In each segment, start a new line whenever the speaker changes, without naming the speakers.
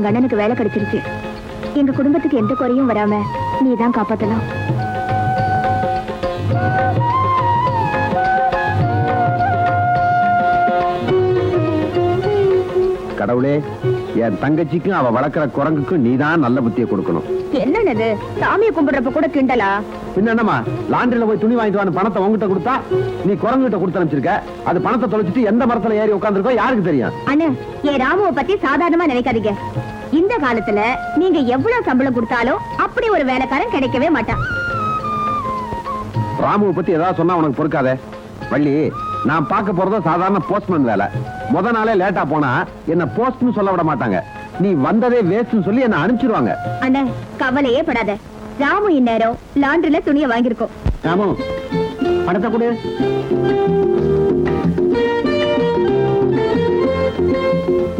எங்க அண்ணனுக்கு வேலை கிடைச்சிருச்சு. எங்க குடும்பத்துக்கு எந்த குறையும் வராம நீதான் காப்பாத்தலாம்.
கடவுளே, என் தங்கச்சிக்கும் அவ வளர்க்கிற குரங்குக்கும் நீதான் நல்ல புத்தியை கொடுக்கணும்.
என்னது சாமியை கும்பிடுறப்ப கூட கிண்டலா?
என்னமா லாண்டரியில போய் துணி வாங்கிட்டு வந்து பணத்தை உங்ககிட்ட கொடுத்தா நீ குரங்கிட்ட கொடுத்து அனுப்பிச்சிருக்க. அது பணத்தை தொலைச்சிட்டு எந்த மரத்துல ஏறி உட்காந்துருக்கோ யாருக்கு தெரியும்?
அண்ணே, என் ராமுவை பத்தி சாதாரணமா நினைக்காதீங்க. இந்த காலத்துல நீங்க எவ்வளவு சம்பளம் கொடுத்தாலும் அப்படி ஒரு வேலைக்காரன் கிடைக்கவே மாட்டான்.
ராமுவை பத்தி ஏதாவது சொன்னா உனக்கு பொறுக்காதே. வள்ளி, நான் பார்க்க போறதோ சாதாரண போஸ்ட்மேன் வேலை. முத நாளே லேட்டா போனா என்ன போஸ்ட்னு சொல்ல விட மாட்டாங்க. நீ வந்ததே வேஸ்ட்னு சொல்லி என்ன அனுப்பிச்சிருவாங்க.
அண்ணே, கவலையே படாத. ராமு இந்நேரம் லாண்டரில துணியை வாங்கியிருக்கோம்.
ராமு, பணத்தை கொடு.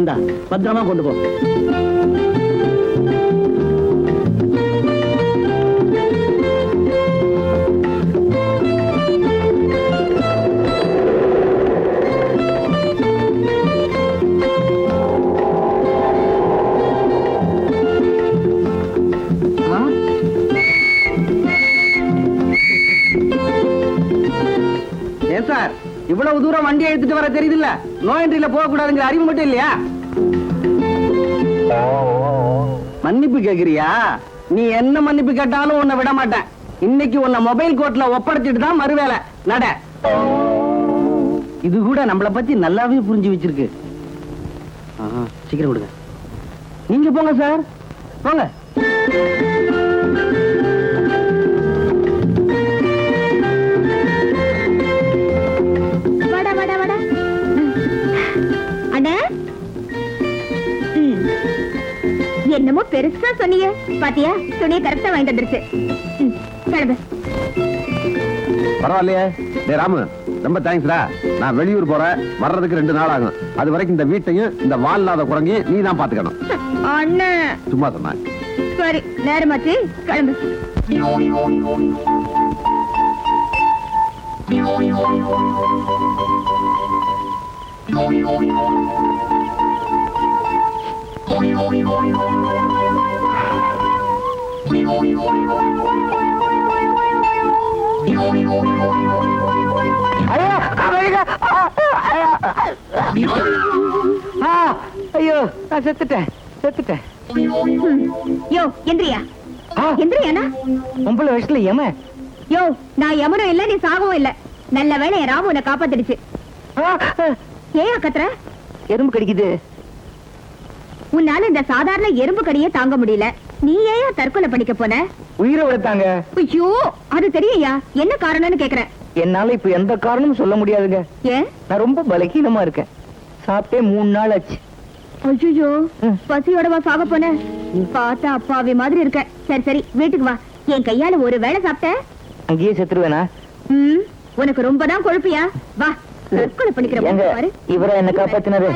இந்தா, பத்திரமா கொண்டு போ. சார், இவ்வளவு தூரம் வண்டி எடுத்துட்டு வர தெரியுது இல்ல? நோ என்ட்ரில போக கூடாதுங்கிற அறிவு மட்டும் இல்லையா? மன்னிப்பு கேக்குறியா? நீ என்ன மன்னிப்பு கேட்டாலும் உன்னை விட மாட்டேன். இன்னைக்கு உன்னை மொபைல் கோர்ட்ல ஒப்படைச்சிட்டு தான் மறுவேலை. நட. இது கூட நம்மளை பத்தி நல்லாவே புரிஞ்சு வச்சிருக்கு. சீக்கிரம் கொடுங்க. நீங்க போங்க சார், போங்க.
என்னமோ பெருசா சொன்னீங்க பாத்தியா? துணியை கரெக்டா வாங்கிட்டு வந்துருச்சு.
பரவாயில்லையே. டே ராமு, ரொம்ப தேங்க்ஸ்டா. நான் வெளியூர் போறேன், வர்றதுக்கு 2 நாள் ஆகும். அது வரைக்கும் இந்த வீட்டையும் இந்த வால் இல்லாத குரங்கையும் நீ தான் பாத்துக்கணும்.
அண்ணன்
சும்மா சொன்ன.
சரி, நேரமாச்சு, கிளம்பு.
ஐயோ, நான் செத்துட்டேன்.
யோ, எந்திரியா எந்திரியானா?
9 வயசுல ஏம?
யோ, நான் யமனும் இல்ல, நீ சாகவும் இல்ல. நல்ல வேளை என் ராமு உன்னை காப்பாத்திடுச்சு. ஏன் கத்துற?
எறும்பு கடிக்குது.
உன்னால இந்த சாதாரண எறும்பு கடியே தாங்க முடியல. நீ ஏன் தற்கொலை பண்ணிக்க போன?
உயிரை விடுத்தாங்க.
ஐயோ, அது தெரியா? என்ன காரணம்னு கேக்குறேன்.
என்னால இப்ப எந்த காரணமும் சொல்ல முடியாதுங்க.
ஏன்?
நான் ரொம்ப பலகீனமா இருக்கேன். சாப்பிட்டே 3 நாள் ஆச்சு.
ஐயோ, பசியோடவா சாக போன? பார்த்தா அப்பாவி மாதிரி இருக்க. சரி சரி, வீட்டுக்கு வா. என் கையால ஒரு வேளை சாப்பிட்ட
அங்கேயே செத்துருவேனா?
உனக்கு ரொம்ப தான் கொழுப்பியா? வா, தற்கொலை பண்ணிக்கிற.
இவரை என்ன காப்பாத்தினாரு.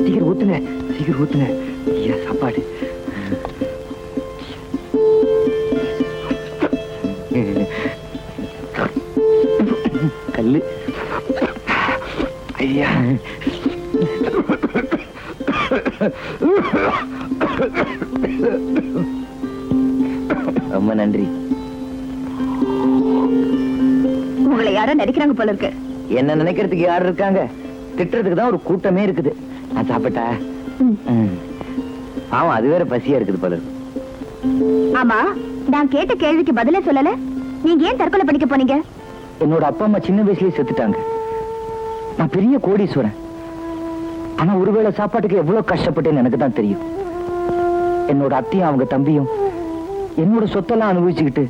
சீக்கிரம் ஊத்துங்க, சீக்கிரம் ஊத்துங்க. ஐயா, சாப்பாடு. கல்லு. ஐயா, ரொம்ப நன்றி.
உங்களை யாரோ நினைக்கிறாங்க போல இருக்கு.
என்ன நினைக்கிறதுக்கு யாரு இருக்காங்க? திட்டுறதுக்கு தான் ஒரு கூட்டமே இருக்குது. நான் சாப்பிட்டா ஆமா, அது வேற பசியா இருக்குது போல இருக்கு.
ஆமா, நான் கேட்ட கேள்விக்கு பதிலே சொல்லல. நீங்க ஏன் தற்கொலை பண்ணிக்க போனீங்க?
என்னோட அப்பா அம்மா சின்ன வயசுலயே செத்துட்டாங்க. நான் பெரிய கோடீஸ்வரன். ஆனா ஒருவேளை சாப்பாட்டுக்கு எவ்வளவு கஷ்டப்பட்டேன்னு எனக்கு தான் தெரியும். என்னோட அத்தையும் அவங்க தம்பியும் என்னோட சொத்தெல்லாம் அனுபவிச்சுக்கிட்டு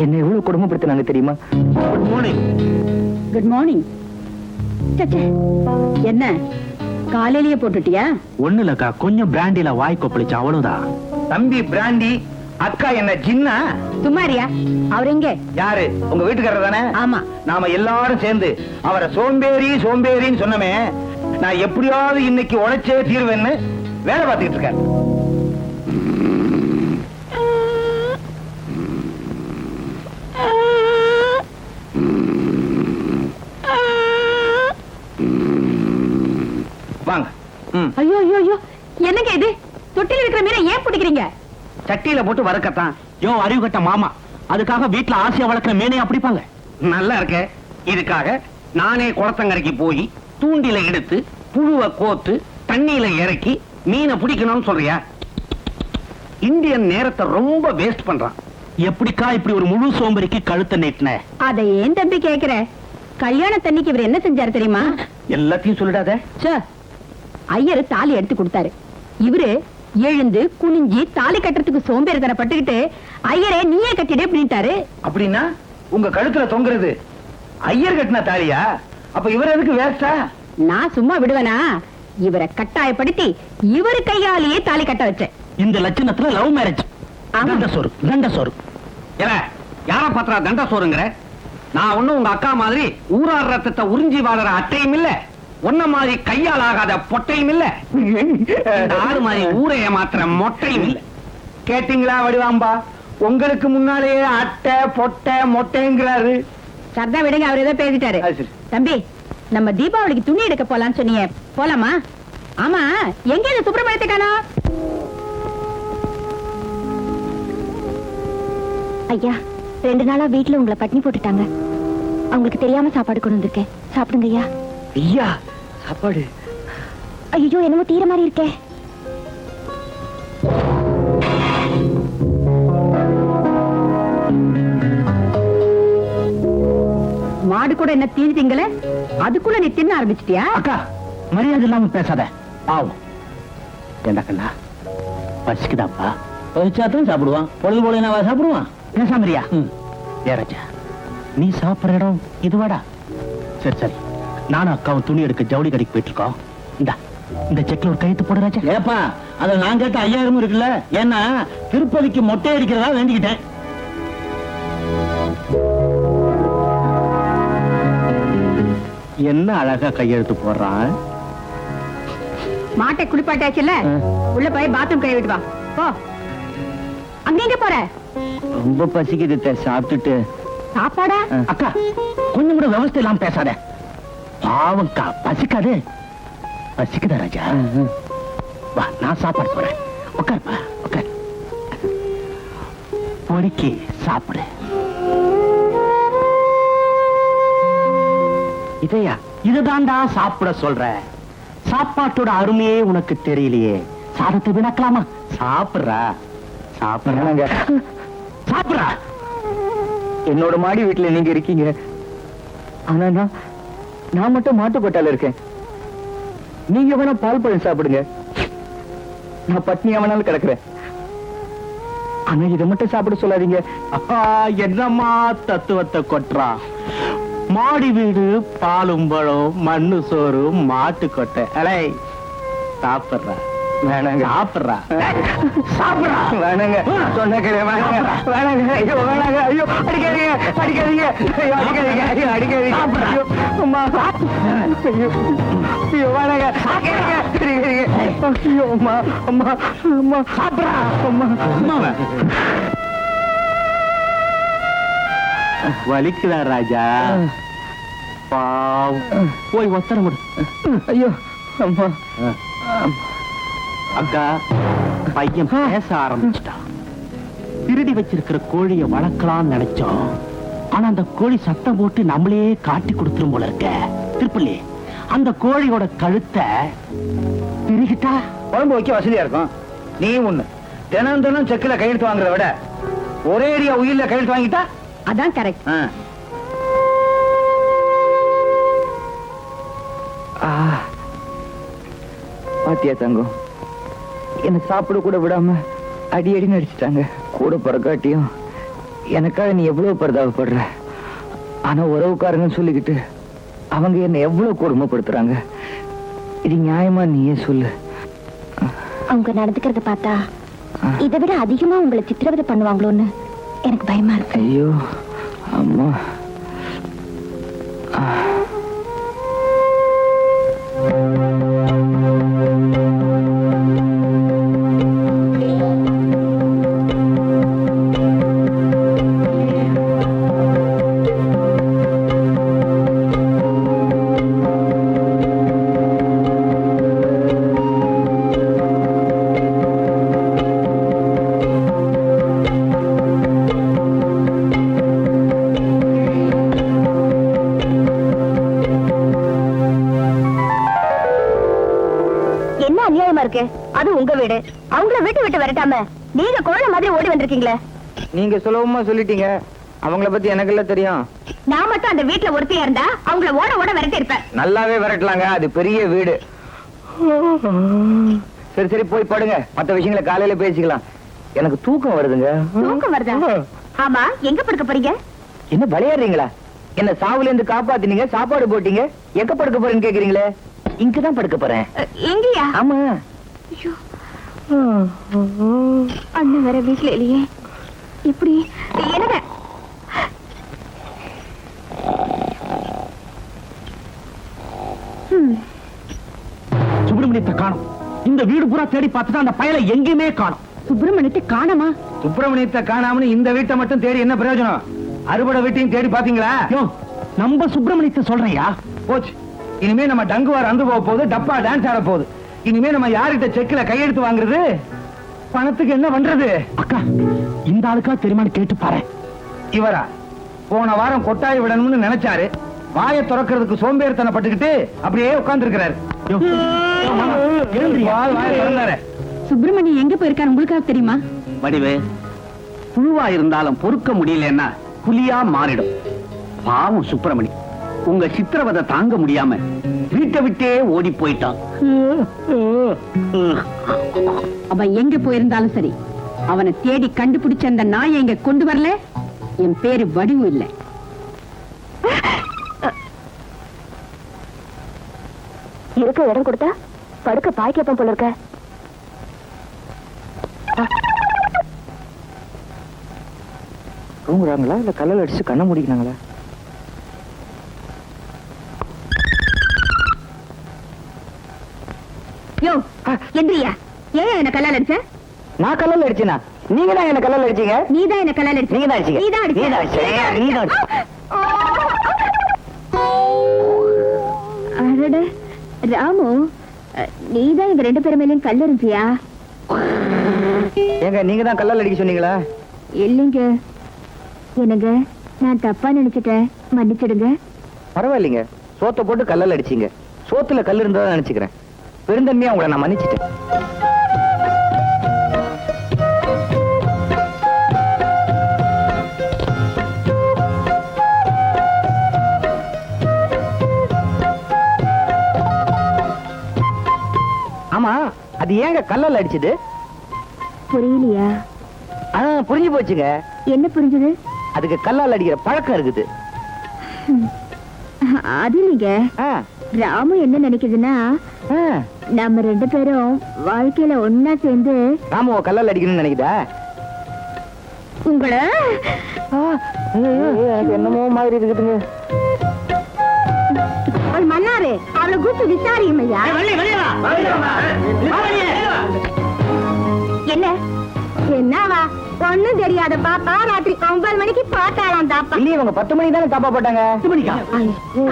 என்ன எவ்வளவு கொடுமைப்படுத்தினாங்க தெரியுமா?
Good morning.
Good morning. என்ன காலையிலேயே போட்டுட்டியா?
ஒண்ணு இல்லக்கா, கொஞ்சம் பிராண்டில வாய் கொப்பளிச்சு, அவ்வளவுதான்.
தம்பி பிராண்டி, அக்கா என்ன ஜின்னா?
சும்மாரியா? அவர் எங்க?
யாரு? உங்க வீட்டுக்காரர் தானே?
ஆமா.
நாம எல்லாரும் சேர்ந்து அவரை சோம்பேறி சோம்பேறின்னு சொன்னமே, நான் எப்படியாவது இன்னைக்கு உழைச்சே தீர்வேன்னு வேலை பார்த்துக்கிட்டு இருக்கேன். வாங்க ம்.
ஐயோ ஐயோ ஐயோ என்னங்க இது தொட்டில இருக்கிற மீனை ஏன் பிடிக்கிறீங்க?
சட்டியில போட்டு வறுக்கத்தான்.
யோ அறிவு கட்ட மாமா, அதுக்காக வீட்டுல ஆசையா வளர்க்குற மீனையா பிடிப்பாங்க?
நல்லா இருக்க. இதுக்காக நானே குளத்தங்கரைக்கு போய் தூண்டில எடுத்து புழுவை கோத்து தண்ணியில இறக்கி மீனை பிடிக்கணும்னு சொல்றியா? இந்தியன் நேரத்தை ரொம்ப வேஸ்ட் பண்றான்.
எப்படிக்கா இப்படி ஒரு முழு சோம்பரிக்கு கழுத்தை நீட்டின?
அதை ஏன் தம்பி கேக்குற? கல்யாண தண்ணிக்கு இவர் என்ன செஞ்சாரு தெரியுமா?
எல்லாத்தையும் சொல்லிடாத.
ச்சே, ஐயரு தாலி எடுத்து கொடுத்தாரு. இவரு எழுந்து குனிஞ்சி தாலி கட்டுறதுக்கு சோம்பேறித்தனம் பட்டுக்கிட்டு ஐயரே நீயே கட்டிடு அப்படின்ட்டாரு.
அப்படின்னா உங்க கழுத்துல தொங்குறது ஐயர் கட்டின தாலியா? அப்ப இவர் எதுக்கு வேஸ்டா?
நான் சும்மா விடுவேனா? இவரை கட்டாயப்படுத்தி இவரு கையாலேயே தாலி கட்ட வச்சேன்.
இந்த லட்சணத்துல லவ் மேரேஜ்.
ஆமா.
தண்ட சோறு.
ஏல, யார பத்திரா தண்ட சோறுங்கிற? நான் ஒண்ணும் உங்க அக்கா மாதிரி ஊரார் ரத்தத்தை உறிஞ்சி வாழற அட்டையும் இல்ல, ஒன்ன மாதிரி கையால் ஆகாத பொட்டையும் இல்ல, இந்த ஆறு மாதிரி ஊரை ஏமாத்துற மொட்டையும் இல்ல. கேட்டீங்களா வடிவாம்பா? உங்களுக்கு முன்னாலேயே அட்டை பொட்டை மொட்டைங்கிறாரு.
சரதா விடுங்க, அவர் ஏதோ பேசிட்டாரு.
அது சரி.
தம்பி, நம்ம தீபாவளிக்கு துணி எடுக்க போலான்னு சொன்னீங்க, போலாமா? ஆமா, எங்க இந்த சுப்பிரமணியத்தை காணோம்? ஐயா, 2 நாளா வீட்டுல உங்களை பட்டினி போட்டுட்டாங்க. அவங்களுக்கு தெரியாம சாப்பாடு கொண்டு வந்திருக்கேன், சாப்பிடுங்க ஐயா.
ஐயா, சாப்பாடு?
ஐயோ, என்னமோ தீர மாதிரி இருக்கே. மாடு கூட என்ன தீனி திங்கல, அதுக்குள்ள நீ தின்ன ஆரம்பிச்சிட்டியா?
அக்கா, மரியாதை இல்லாம பேசாத. பாவம். என்ன கண்ணா, பசிக்குதாப்பா? பசிச்சாத்தான் சாப்பிடுவான். பொழுது போல நான் சாப்பிடுவான். பேசாமரியா? ஏ ராஜா, நீ சாப்பிடுற இடம் இதுவாடா? சரி சரி, நானும் அக்காவும் துணி எடுக்க ஜவுளி கடைக்கு போயிட்டு இருக்கோம். இந்த செக்ல ஒரு கையெழுத்து போடு ராஜா. ஏப்பா, அத நான் கேட்ட 5000 இருக்குல்ல, ஏன்னா திருப்பதிக்கு மொட்டை அடிக்கிறதா வேண்டிக்கிட்டேன். என்ன அழகா கையெழுத்து போடுறான்.
மாட்டை குளிப்பாட்டாச்சுல்ல, உள்ள போய் பாத்ரூம் கை விட்டு வா. போ. அங்க எங்க போற?
ரொம்ப பசிக்குது, சாப்பிட்டுட்டு.
சாப்பாடா?
அக்கா, கொஞ்சம் கூட விவசாயம் இல்லாம பேசாத. பாவம்க்கா, பசிக்காது. பசிக்குதா ராஜா? வா, நான் சாப்பாடு போறேன். உட்காருப்பா, உட்கார். பொறுக்கி சாப்பிடு. இதையா? இதுதான்டா சாப்பிட சொல்ற. சாப்பாட்டோட அருமையே உனக்கு தெரியலையே. சாதத்தை விளக்கலாமா? சாப்பிடுறா, சாப்பிடுறாங்க. சாப்பிடுறா.
என்னோட மாடி வீட்டுல நீங்க இருக்கீங்க, ஆனா நான் மட்டும் மாட்டுக்கொட்டால இருக்கேன். நீங்க வேணா பால் பழம் சாப்பிடுங்க, நான் பட்னியா வேணாலும் கிடக்குறேன். ஆனா இதை மட்டும் சாப்பிட சொல்லாதீங்க.
என்னம்மா தத்துவத்தை கொட்டுறா. மாடி வீடு, பாலும் பழம், மண்ணு சோறு, மாட்டு கொட்டை. அலை, சாப்பிடுறா.
வேணாங்க.
சாப்பிடுறா.
சாப்பிடுறா. வேணாங்க. சொன்ன கேளு. வேணாங்க. வேணாங்க. ஐயோ வேணாங்க. ஐயோ அடிக்காதீங்க, அடிக்காதீங்க. ஐயோ அடிக்காதீங்க. ஐயோ அடிக்காதீங்க. ஐயோ அம்மா. ஐயோ ஐயோ வேணாங்க. அடிக்காதீங்க, அடிக்காதீங்க. ஐயோ அம்மா, அம்மா, அம்மா. சாப்பிடுறா. அம்மா,
அம்மாவை வலிக்குதா ராஜா? பாவம். போய் ஒத்தரம் கொடு.
ஐயோ அம்மா.
அக்கா, பையன் பேச ஆரம்பிச்சுட்டான். திருடி வச்சிருக்கிற கோழியை வளர்க்கலாம்னு நினைச்சோம். ஆனா அந்த கோழி சத்தம் போட்டு நம்மளே காட்டி கொடுத்துரும் போல இருக்க. திருப்பள்ளி, அந்த கோழியோட கழுத்தை திருகிட்டா
குழம்பு வைக்க வசதியா இருக்கும். நீ ஒண்ணு தினம் தினம் செக்கில கையெழுத்து வாங்குறத விட ஒரே அடியா உயிரில கையெழுத்து வாங்கிட்டா
அதான் கரெக்ட்.
பாத்தியா தங்கம், என்ன சாப்பிட கூட விடாம அடி அடி நடிச்சிட்டாங்க. கூட பிறக்காட்டியும் எனக்காக நீ எவ்வளவு பரிதாபப்படுற. ஆனா உறவுக்காரங்கன்னு சொல்லிக்கிட்டு அவங்க என்ன எவ்வளவு கொடுமைப்படுத்துறாங்க. இது நியாயமா நீயே சொல்லு.
அவங்க நடந்துக்கிறத பார்த்தா இதை விட அதிகமா உங்களை சித்திரவதை பண்ணுவாங்களோன்னு எனக்கு பயமா இருக்கு.
ஐயோ அம்மா.
அசிங்கமா இருக்கு. அது உங்க வீடு. அவங்கள வீட்டு விட்டு வரட்டாம நீங்க கோழ மாதிரி ஓடி வந்திருக்கீங்களே.
நீங்க சுலபமா சொல்லிட்டீங்க. அவங்கள பத்தி எனக்கு எல்லாம் தெரியும்.
நான் மட்டும் அந்த வீட்டுல ஒருத்தியா இருந்தா அவங்கள ஓட ஓட விரட்டி இருப்பேன்.
நல்லாவே விரட்டலாங்க. அது பெரிய வீடு. சரி சரி போய் படுங்க. மத்த விஷயங்களை காலையில பேசிக்கலாம். எனக்கு தூக்கம் வருதுங்க.
தூக்கம் வருதா? ஆமா, எங்க படுக்க போறீங்க?
என்ன விளையாடுறீங்களா? என்ன சாவுல இருந்து காப்பாத்தினீங்க, சாப்பாடு போட்டீங்க, எங்க படுக்க போறேன்னு கேக்குறீங்களே? இங்கதான் படுக்க போறேன்.
எங்கயா?
ஆமா.
அண்ணன் வேற வீட்டுல இல்லையே. இப்படி என்னங்க?
சுப்பிரமணியத்தை காணும். இந்த வீடு பூரா தேடி பார்த்துட்டு அந்த பயலை எங்கேயுமே காணும்.
சுப்பிரமணியத்தை காணமா?
சுப்பிரமணியத்தை காணாமனு இந்த வீட்டை மட்டும் தேடி என்ன பிரயோஜனம்? அறுபடை வீட்டையும் தேடி பாத்தீங்களா?
நம்ம சுப்பிரமணியத்தை சொல்றையா?
போச்சு. இனிமே நம்ம டங்குவார் அந்து போக போகுது, டப்பா டான்ஸ் ஆட போகுது. இனிமே நம்ம யார்கிட்ட செக்ல கையெழுத்து வாங்குறது? பணத்துக்கு என்ன பண்றது?
அக்கா, இந்த ஆளுக்கா தெரியுமான்னு கேட்டு பாரு.
இவரா போன வாரம் கொட்டாய் விடணும்னு நினைச்சாரு. வாயை திறக்கிறதுக்கு சோம்பேறித்தனப்பட்டுக்கிட்டு அப்படியே உட்கார்ந்து இருக்கிறாரு.
சுப்பிரமணியம் எங்க போயிருக்காரு உங்களுக்கு தெரியுமா?
வடிவு புழுவா இருந்தாலும் பொறுக்க முடியலன்னா புலியா மாறிடும். பாவம் சுப்பிரமணி உங்க சித்திரவதை தாங்க முடியாம வீட்டை விட்டே ஓடி போயிட்டான்.
அவன் எங்க போயிருந்தாலும் சரி, அவனை தேடி கண்டுபிடிச்ச அந்த நாயை எங்க கொண்டு வரல, என் பேரு வடிவு இல்ல. இருக்க இடம் கொடுத்தா படுக்க பாய் கேப்பம் போல இருக்க.
தூங்குறாங்களா இல்ல கல்லல் அடிச்சு கண்ண முடிக்கிறாங்களா?
யோ எந்திரியா. ஏன் என்ன கல்லால் அடிச்ச?
நான் கல்லல் அடிச்சேனா? நீங்க தான் என்ன கல்லல் அடிச்சீங்க.
நீதான் என்ன கல்லால் அடிச்ச.
நீங்க தான் அடிச்சீங்க.
நீதான் அடிச்ச.
நீதான் அடிச்சீங்க.
அடட ராமு, நீதான் எங்க ரெண்டு பேரும் மேலயும் கல் இருந்தியா?
ஏங்க நீங்க தான் கல்லல் அடிக்க சொன்னீங்களா?
இல்லைங்க. என்னங்க, நான் தப்பா நினைச்சிட்டேன், மன்னிச்சிடுங்க.
பரவாயில்லைங்க. சோத்தை போட்டு கல்லல் அடிச்சீங்க. சோத்துல கல் இருந்ததா நினைச்சுக்கிறேன். பெருந்தன்மையா உங்களை நான் மன்னிச்சிட்டேன். ஆமா, அது ஏங்க கல்லல் அடிச்சது?
புரியலையா?
புரிஞ்சு போச்சுங்க.
என்ன புரிஞ்சது?
அதுக்கு கல்லால் அடிக்கிற பழக்கம் இருக்குது.
அது இல்லைங்க. ராமு என்ன நினைக்குதுன்னா, நம்ம ரெண்டு பேரும் வாழ்க்கையில ஒன்னா சேர்ந்து
ராமுவ கல்லால் அடிக்கணும்னு நினைக்குதா?
உங்களை
என்னமோ மாதிரி இருக்குதுங்க.
ஒரு மன்னாரு அவளை கூப்பிட்டு விசாரியும் ஐயா. என்ன என்னவா? ஒண்ணும் தெரியாத பாப்பா ராத்திரி 9 மணிக்கு பாத்தாலாம் தாப்பா.
இல்லையே, இவங்க 10 மணிக்கு தானே தாப்பா போட்டாங்க.
10 மணிக்கா?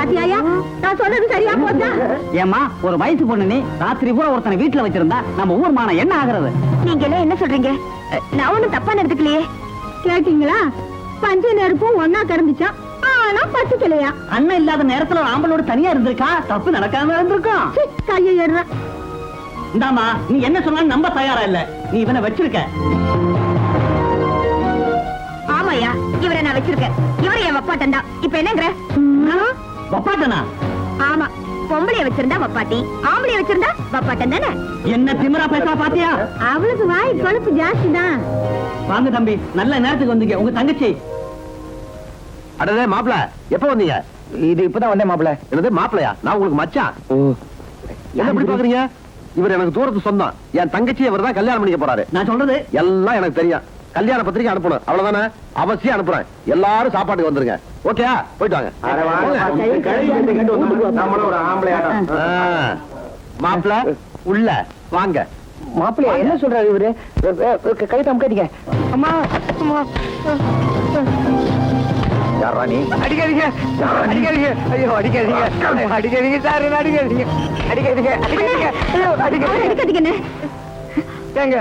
அத்தியாயா, நான் சொன்னது சரியா போச்சா?
ஏமா ஒரு வயசு பொண்ணு நீ ராத்திரி பூரா ஒருத்தனை வீட்டுல வச்சிருந்தா நம்ம ஊர் மானம் என்ன ஆகுறது?
நீங்க எல்லாம் என்ன சொல்றீங்க? நான் ஒண்ணும் தப்பா நடந்துக்கலையே. கேட்டீங்களா? பஞ்ச நெருப்பும் ஒன்னா கறந்துச்சா, ஆனா பசிக்கலையா?
அண்ணன் இல்லாத நேரத்துல ஒரு ஆம்பளோட தனியா இருந்திருக்கா, தப்பு நடக்காம இருந்திருக்கும்.
கையை ஏறுற.
இந்தாமா, நீ என்ன சொன்னாலும் நம்ப தயாரா இல்ல. நீ இவனை வச்சிருக்க.
ஆமாயா, இவரை நான் வச்சிருக்கேன். இவரை என் வப்பாட்டன் தான். இப்ப என்னங்கிற?
வப்பாட்டனா?
ஆமா, பொம்பளைய வச்சிருந்தா வப்பாட்டி, ஆம்பளைய வச்சிருந்தா வப்பாட்டன் தானே.
என்ன திமிரா பேசா பாத்தியா?
அவளுக்கு வாய் கொழுப்பு ஜாஸ்தி தான்.
வாங்க தம்பி, நல்ல நேரத்துக்கு வந்தீங்க. உங்க தங்கச்சி.
அடடே மாப்பிள, எப்ப வந்தீங்க?
இது இப்பதான் வந்தேன் மாப்பிள.
என்னது மாப்பிளையா? நான் உங்களுக்கு மச்சான். என்ன எப்படி பாக்குறீங்க? இவர் எனக்கு தூரத்து சொந்தம். என் தங்கச்சி இவர் தான் கல்யாணம் பண்ணிக்க போறாரு.
நான் சொல்றது
எல்லாம் எனக்கு தெரியும். கல்யாண பத்திரிக்கை அனுப்பணும், அவ்வளவுதானே? அவசியம் அனுப்புறேன். எல்லாரும் சாப்பாட்டுக்கு வந்துருங்க. ஓகேயா? போயிட்டு வாங்க. மாப்பிள உள்ள வாங்க.
மாப்பிளையா என்ன சொல்றாரு இவரு? கை தம்காதீங்க. அம்மா அம்மா.
யாரா நீ?
அடிக்காதீங்க அடிக்காதீங்க. ஐயோ அடிக்காதீங்க அடிக்காதீங்க சார், அடிக்காதீங்க அடிக்காதீங்க அடிக்காதீங்க. ஐயோ
அடிக்காதீங்க.
ஏங்க,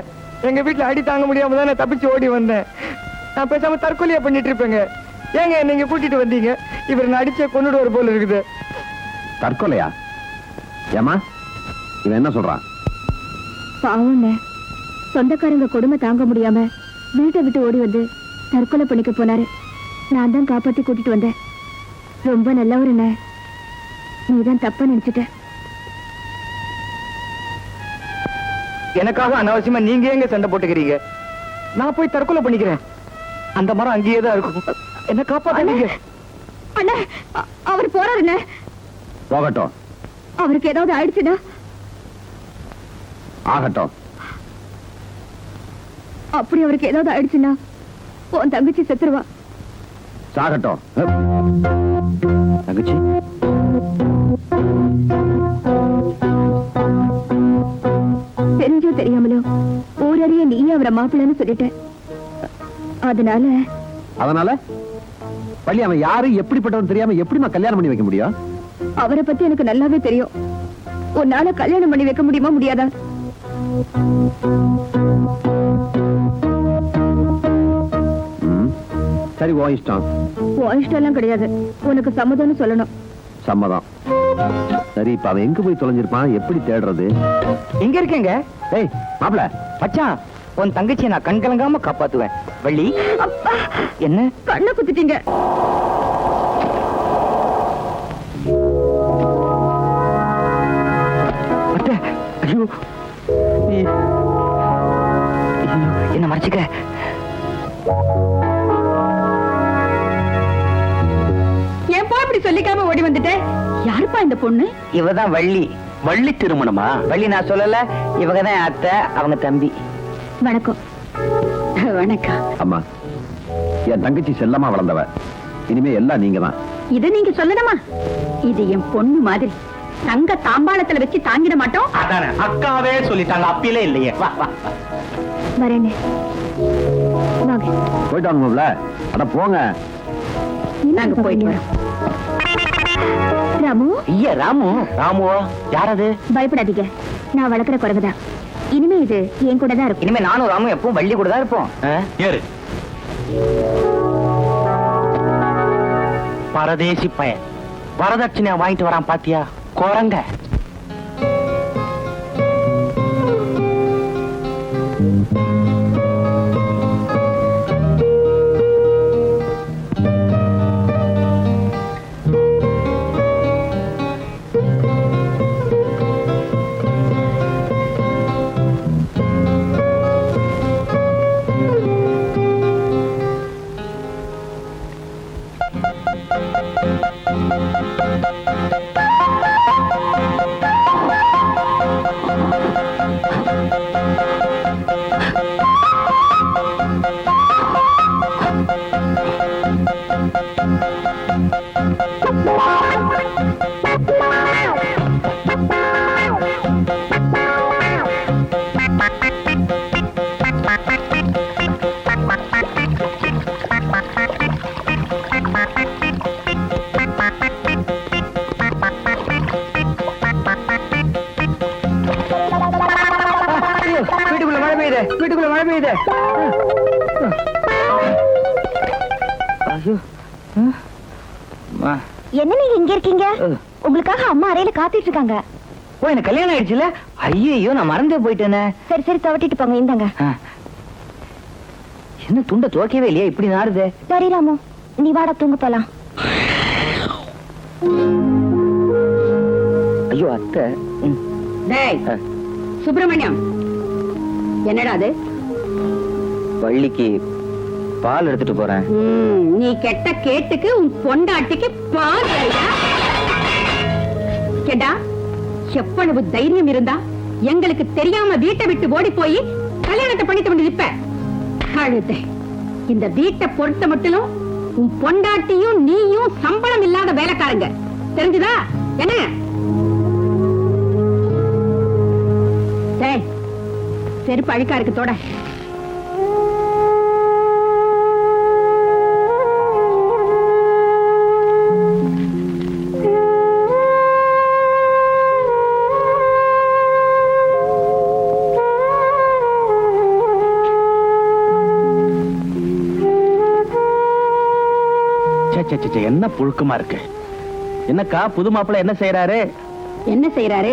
எங்க வீட்டுல அடி தாங்க முடியாம தான் நான் தப்பிச்சு ஓடி வந்தேன். நான் பேசாம தற்கொலையா பண்ணிட்டு இருப்பேங்க. ஏங்க நீங்க கூட்டிட்டு வந்தீங்க? இவர் நான் அடிச்சே கொண்டுடுவார் போல இருக்குது.
தற்கொலையா? ஏமா இவன் என்ன சொல்றான்?
பாவம்ண்ணே, சொந்தக்காரங்க கொடுமை தாங்க முடியாம வீட்டை விட்டு ஓடி வந்து தற்கொலை பண்ணிக்க போனாரு. நான் தான் காப்பாத்தி கூட்டிட்டு வந்தேன். ரொம்ப நல்லவருண்ணே. நீதான் தப்பா நினைச்சிட்ட.
எனக்காக அனாவசியமா நீங்க எங்க சண்டை போட்டுக்கிறீங்க? நான் போய் தற்கொலை பண்ணிக்கிறேன். அந்த மரம் அங்கேயே தான் இருக்கும். என்ன காப்பாத்துங்க.
அண்ணா, அவர் போறாருண்ணே.
போகட்டும்,
அவருக்கு ஏதாவது ஆயிடுச்சுன்னா?
ஆகட்டும்.
அப்படி அவருக்கு ஏதாவது ஆயிடுச்சுன்னா உன் தங்கச்சி செத்துருவா.
சாகட்டும்.
தங்கச்சி,
தெரிஞ்சோ தெரியாமலோ ஊரறிய நீயே அவரை மாப்பிள்ளன்னு சொல்லிட்ட. அதனால
அதனால பள்ளி அவன் யாரு எப்படிப்பட்டவன் தெரியாம எப்படி நான் கல்யாணம் பண்ணி வைக்க முடியும்?
அவரை பத்தி எனக்கு நல்லாவே தெரியும். உன்னால கல்யாணம் பண்ணி வைக்க முடியுமா முடியாதா?
ம், சரி, உன் இஷ்டம்.
உன் இஷ்டம் எல்லாம் கிடையாது. உனக்கு சம்மதம்னு சொல்லணும்.
சம்மதம். சரி, இப்ப அவன் எங்க போய் தொலைஞ்சிருப்பான்? எப்படி தேடுறது?
எங்க இருக்கீங்க?
ஏய் மாப்பிள,
மச்சான், உன் தங்கச்சியை நான் கண் கலங்காம காப்பாத்துவேன். வள்ளி,
அப்பா,
என்ன
கண்ணை குத்திட்டீங்க.
அத்தை, ஐயோ, ஐயோ, என்ன மறைச்சுக்க.
ஏன் போ இப்படி சொல்லிக்காம ஓடி வந்துட்ட? யாருப்பா இந்த பொண்ணு?
இவதான் வள்ளி.
வள்ளி திருமணமா?
வள்ளி நான் சொல்லல, இவங்கதான் அத்தை, அவங்க தம்பி.
வணக்கம். வணக்கம்.
அம்மா, என் தங்கச்சி செல்லமா வளர்ந்தவ. இனிமே எல்லாம் நீங்க தான்.
இது நீங்க சொல்லணுமா? இது என் பொண்ணு மாதிரி. தங்க தாம்பாளத்துல வச்சு தாங்கிட மாட்டோம்.
அதானே அக்காவே சொல்லிட்டாங்க, அப்பிலே இல்லையே. வா வா வா.
வரேன்னு வாங்க.
போயிட்டு வாங்க மாப்பிள. அட போங்க.
நாங்க போயிட்டு வரோம். ராமு,
ஐயா, ராமு. ராமுவா? யாரது?
பயப்படாதீங்க. நான் வளர்க்குற குறைவுதான். இனிமே இது என் கூட தான் இருக்கும்.
இனிமே நானும் ராமும் எப்பவும் வள்ளி கூட தான் இருப்போம்.
ஏறு. பரதேசி பையன் வரதட்சணையா வாங்கிட்டு வரான் பாத்தியா? குரங்க.
வீட்டுக்குள்ள மழை பெய்யுது, வீட்டுக்குள்ள மழை பெய்யுது.
என்ன நீங்க இங்க இருக்கீங்க? உங்களுக்காக அம்மா அறையில காத்துட்டு இருக்காங்க.
ஓ, எனக்கு கல்யாணம் ஆயிடுச்சுல? ஐயோ, நான் மறந்தே போயிட்டேனே.
சரி சரி, தவட்டிட்டு போங்க. இந்தாங்க.
என்ன துண்ட துவைக்கவே இல்லையா? இப்படி நாருது.
சரி ராமு, நீ வாடா, தூங்க போலாம்.
ஐயோ அத்தை.
டேய் சுப்பிரமணியம், என்னடா அது?
வள்ளிக்கு பால் எடுத்துட்டு போறேன்.
நீ கெட்ட கேட்டுக்கு உன் பொண்டாட்டிக்கு பால் தரியா? கேட்டா, எவ்வளவு தைரியம் இருந்தா எங்களுக்கு தெரியாம வீட்டை விட்டு ஓடி போய் கல்யாணத்தை பண்ணிட்டு வந்து நிப்ப. கழுதை, இந்த வீட்டை பொறுத்த மட்டும் உன் பொண்டாட்டியும் நீயும் சம்பளம் இல்லாத வேலைக்காரங்க, தெரிஞ்சுதா? என்ன? டேய், செருப்பு அழுக்கா இருக்கு, தொட.
என்ன புழுக்கமா இருக்கு? என்னக்கா, புது மாப்பிள்ளை என்ன செய்யறாரு?
என்ன செய்யறாரு?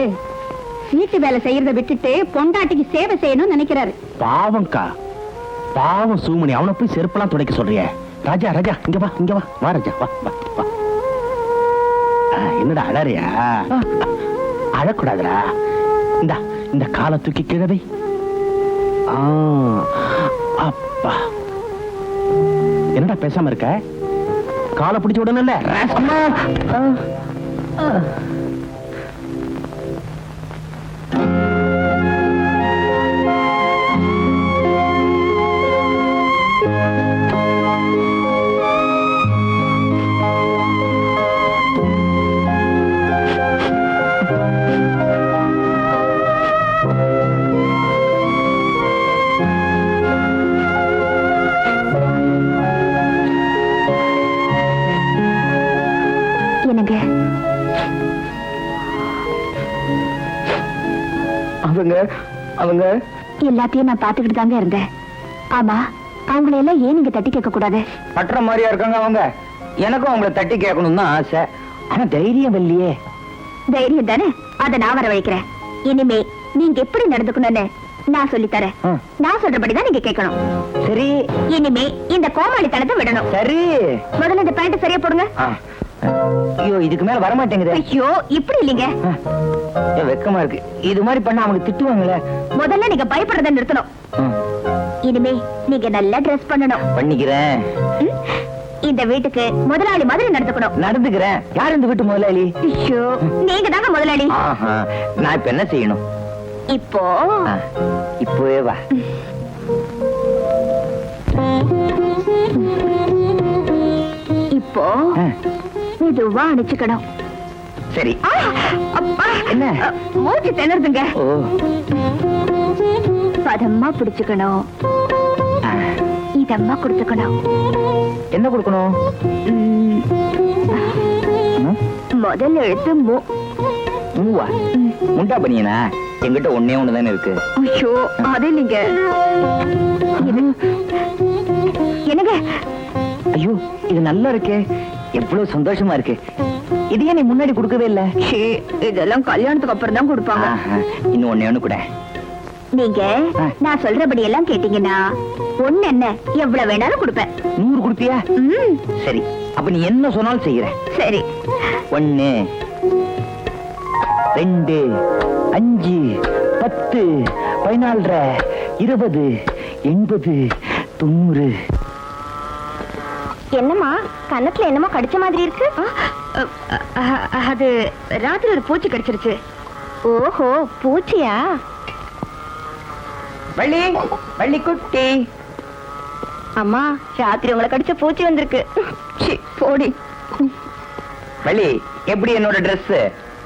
வீட்டு வேலை செய்யறத விட்டுட்டு பொண்டாட்டிக்கு சேவை செய்யணும்னு நினைக்கிறாரு.
பாவம்க்கா, பாவம் சூமணி. அவனை போய் செருப்பெல்லாம் துடைக்க சொல்றிய? ராஜா ராஜா இங்க வா, இங்க வா, வா ராஜா, வா வா வா. என்னடா அழறியா? அழக்கூடாதுடா. இந்த இந்த காலை தூக்கி கிழவை. அப்பா, என்னடா பேசாம இருக்க? காலை பிடிச்சு விடணும்ல.
என்னங்க
அவங்க
எல்லாத்தையும் நான் பாத்துக்கிட்டு தாங்க இருந்தேன். ஆமா, அவங்களை எல்லாம் ஏன் நீங்க தட்டி கேட்க கூடாது?
பற்ற மாதிரியா இருக்காங்க அவங்க. எனக்கும் அவங்கள தட்டி கேட்கணும் தான் ஆசை. ஆனா தைரியம் இல்லையே.
தைரியம் தானே, அதை நான் வரவழைக்கிறேன். இனிமே நீங்க எப்படி நடந்துக்கணும்னு நான் சொல்லி தரேன். நான் சொல்றபடிதான் நீங்க கேட்கணும்.
சரி.
இனிமே இந்த கோமாளித்தனத்தை விடணும்.
சரி.
முதல்ல இந்த பேண்ட் சரியா போடுங்க.
ஐயோ, இதுக்கு மேல வரமாட்டேங்குது.
ஐயோ, இப்படி இல்லைங்க.
வெக்கமா இருக்கு. இது மாதிரி பண்ண அவங்க திட்டுவாங்களே.
முதல்ல நீங்க பயப்படுறத நிறுத்தணும். இனிமே நீங்க நல்லா ட்ரெஸ் பண்ணணும்.
பண்ணிக்கிறேன்.
இந்த வீட்டுக்கு முதலாளி மாதிரி நடந்துக்கணும்.
நடந்துக்கிறேன். யார் இந்த வீட்டு முதலாளி?
ஐயோ, நீங்க தாங்க முதலாளி.
நான் இப்ப என்ன செய்யணும்? இப்போவே வா.
இப்போ மெதுவா அணிச்சுக்கணும்.
சரி.
அப்பா,
என்ன?
மூச்சு திணறுதுங்க.
ஓ,
பதமா பிடிச்சுக்கணும். இதம்மா கொடுத்துக்கணும்.
என்ன கொடுக்கணும்?
முதல் எழுத்து மூ.
மூவா? முண்டா பண்ணியனா? எங்கிட்ட ஒன்னே ஒண்ணுதானே இருக்கு.
ஐயோ, அது நீங்க என்னங்க?
ஐயோ, இது நல்லா இருக்கே. எவ்வளவு சந்தோஷமா இருக்கு. இது ஏன் நீ முன்னாடி கொடுக்கவே இல்ல?
இதெல்லாம் கல்யாணத்துக்கு அப்புறம் தான் கொடுப்பாங்க.
இன்னும் ஒண்ணே ஒண்ணு கூட.
நீங்க நான் சொல்றபடி எல்லாம் கேட்டீங்கன்னா ஒண்ணு என்ன எவ்வளவு வேணாலும் கொடுப்பேன்.
100 கொடுப்பியா? சரி, அப்ப நீ என்ன சொன்னாலும் செய்யறேன்.
சரி.
1 2 5 10 14 20 80 90.
என்னம்மா, கன்னத்துல என்னமோ கடிச்ச மாதிரி இருக்கு? அது ராத்திரி ஒரு பூச்சி கடிச்சிருச்சு. ஓஹோ, பூச்சியா?
வள்ளி, வள்ளி குட்டி.
அம்மா, ராத்திரி உங்களை கடிச்ச பூச்சி வந்திருக்கு. போடி.
வள்ளி, எப்படி என்னோட Dress?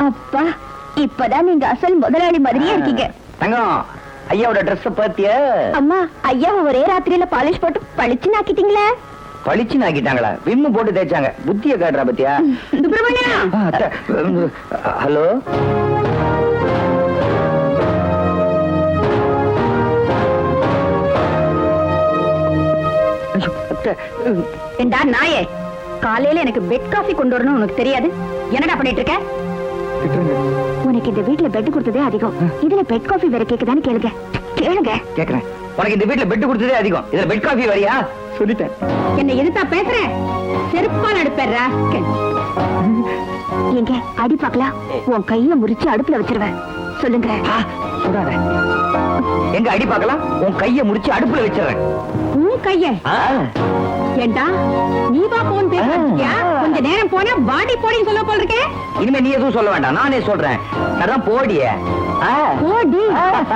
அப்பா, இப்பதான் நீங்க அசல் முதலாளி மாதிரியே இருக்கீங்க.
தங்கம், ஐயாவோட Dress பாத்தியா?
அம்மா, ஐயாவை ஒரே ராத்திரியில பாலிஷ் போட்டு பளிச்சுன்னு ஆக்கிட்டீங்களே.
பளிச்சுன்னு ஆக்கிட்டாங்களா? விம்மு போட்டு தேய்ச்சாங்க. புத்திய காட்டுறா பத்தியா? ஹலோ,
ஏண்டா நாயே, காலையில எனக்கு பெட் காஃபி கொண்டு வரணும் உனக்கு தெரியாது? என்னடா பண்ணிட்டு இருக்க? உனக்கு இந்த வீட்டுல பெட் கொடுத்ததே அதிகம், இதுல பெட் காஃபி வேற கேக்குதான்னு கேளுங்க. கேளுங்க.
கேக்குறேன். உனக்கு இந்த வீட்டுல பெட் கொடுத்ததே அதிகம், இதுல பெட் காஃபி வரியா? சொல்லிட்டேன்.
என்ன எதுத்தா பேசுற? செருப்பால் அடுப்பேன் ராஸ்கல். எங்க அடி பாக்கலாம்? உன் கைய முறிச்சு அடுப்புல வச்சிருவேன். சொல்லுங்க.
சொல்லாத. எங்க அடி பார்க்கலாம்? உன் கைய முடிச்சு அடுப்புல வச்சிடுறேன்.
உன் கைய? ஏண்டா நீ வா போன் பேசியா? கொஞ்ச நேரம் போனா வாடி போடின்னு சொல்ல போல இருக்கே.
இனிமே நீ எதுவும் சொல்ல வேண்டாம், நானே சொல்றேன். அதான் போடிய.
போடி.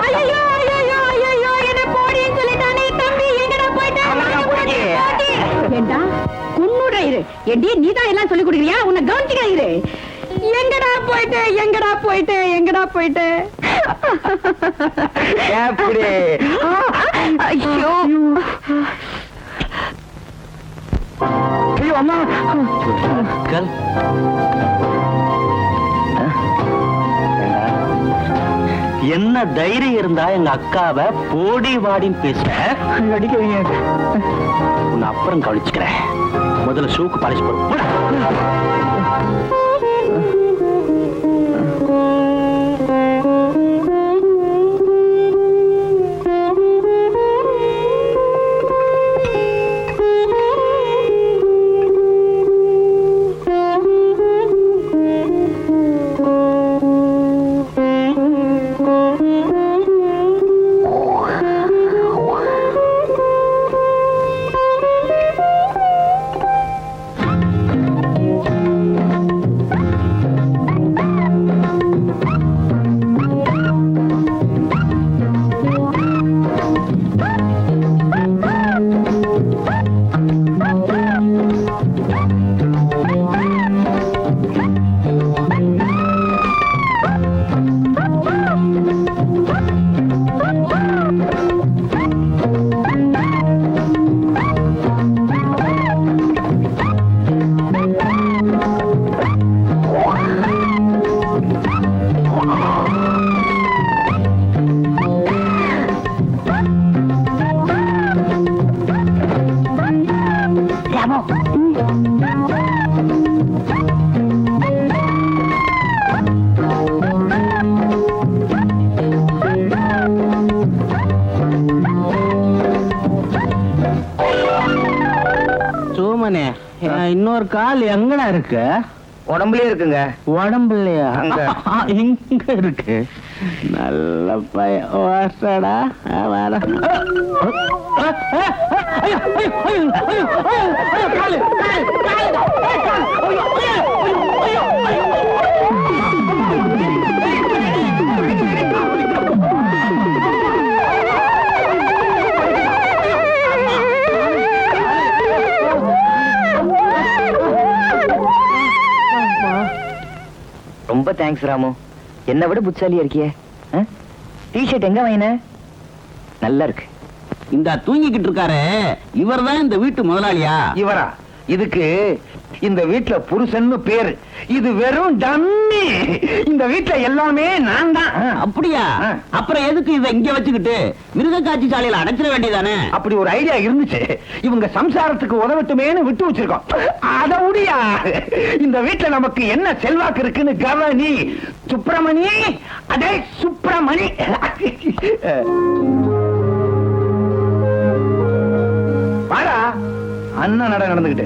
ஐயோ ஐயோ ஐயோ, என்ன போடின்னு சொல்லிட்டானே தம்பி. எங்கடா போயிட்ட? ஏண்டா குன்னுடா இரு. ஏண்டி நீதான் எல்லாம் சொல்லி கொடுக்குறியா? உன்னை கவனிச்சுக்க இரு. எங்கடா போயிட்டு எங்கடா போயிட்டு எங்கடா போயிட்டு?
எப்படி?
ஐயோ
ஐயோ அம்மா.
என்ன தைரியம் இருந்தா எங்க அக்காவை போடி வாடின்னு பேச?
அடிக்கிறீங்க.
உன்னை அப்புறம் கவனிச்சுக்கிறேன். முதல்ல ஷூக்கு பாலிஷ் போடு. சோமனே இன்னொரு கால் எங்கடா இருக்கு?
உடம்புலயே இருக்குங்க.
உடம்புலையா?
அங்க.
இங்க இருக்கு. நல்ல பையன் வாசடா. வாடா. ஐயோ, ஐயோ, ஐயோ, ஐயோ, ஐயோ, ஐயோ, காலு, காலு, காலு, காலு, ஐயோ, ஐயோ, ஐயோ, ஐயோ,
ரொம்ப தேங்க்ஸ் ராமு. என்னை விட புட்சாலியா இருக்கியே. டிஷர்ட் எங்க வாங்கின? நல்லா இருக்கு.
இந்த தூங்கிக்கிட்டு இருக்காரு இவர்தான் இந்த வீட்டு முதலாளியா?
இவரா? இதுக்கு இந்த வீட்டுல புருஷன்னு பேரு. இது வெறும் டம்மி. இந்த வீட்டுல எல்லாமே நான் தான்.
அப்படியா? அப்புறம் எதுக்கு இதை இங்க வச்சுக்கிட்டு மிருக காட்சி சாலையில அடைச்சிட வேண்டியதானே?
அப்படி ஒரு ஐடியா இருந்துச்சு. இவங்க சம்சாரத்துக்கு உதவட்டுமேன்னு விட்டு வச்சிருக்கோம். அத முடியா, இந்த வீட்டுல நமக்கு என்ன செல்வாக்கு இருக்குன்னு கவனி. சுப்பிரமணி, அடே சுப்பிரமணி. வாடா அண்ணா நடந்துகிட்டு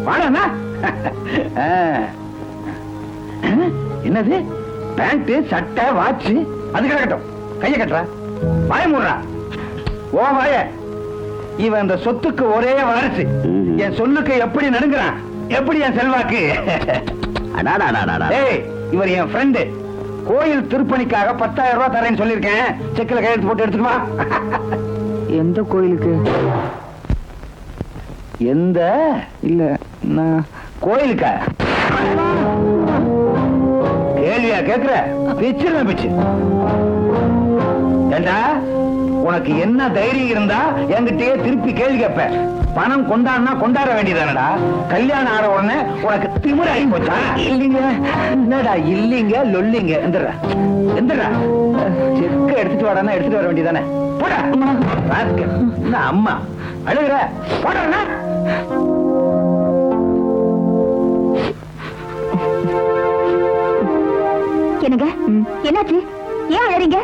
வாடா. என்னது? பேண்ட், சட்டை, வாட்ச், அது கிடக்கட்டும். கைய கட்டுறா, வாய மூடுறா. ஓ வாய. இவன் இந்த சொத்துக்கு ஒரே வாரிசு. என் சொல்லுக்கு எப்படி நடுங்குறான்? எப்படி என் செல்வாக்கு? ஏய், இவர் என் ஃப்ரெண்டு. கோயில் திருப்பணிக்காக 10,000 ரூபாய் தரேன்னு சொல்லியிருக்கேன். செக்கில் கையெழுத்து போட்டு எடுத்துக்குமா?
எந்த கோயிலுக்கு?
எந்த
இல்ல நான்
கோயிலுக்கா? கேள்வியா கேக்குற? பிச்சிருந்த பிச்சு. ஏண்டா, உனக்கு என்ன தைரியம் இருந்தா என்கிட்டயே திருப்பி கேள்வி கேட்ப. பணம் கொண்டாடுனா கொண்டாட வேண்டியதானடா. கல்யாணம் ஆற உடனே உனக்கு திமிராகி போச்சா? இல்லீங்க. என்னடா இல்லீங்க லொல்லிங்க? எந்திரா எந்திரா. செக்க எடுத்துட்டு வாடானா எடுத்துட்டு வர வேண்டியதானே. போடா. என்ன அம்மா அழுகுற? போடா.
என்னங்க என்னாச்சு? ஏன் அழறீங்க?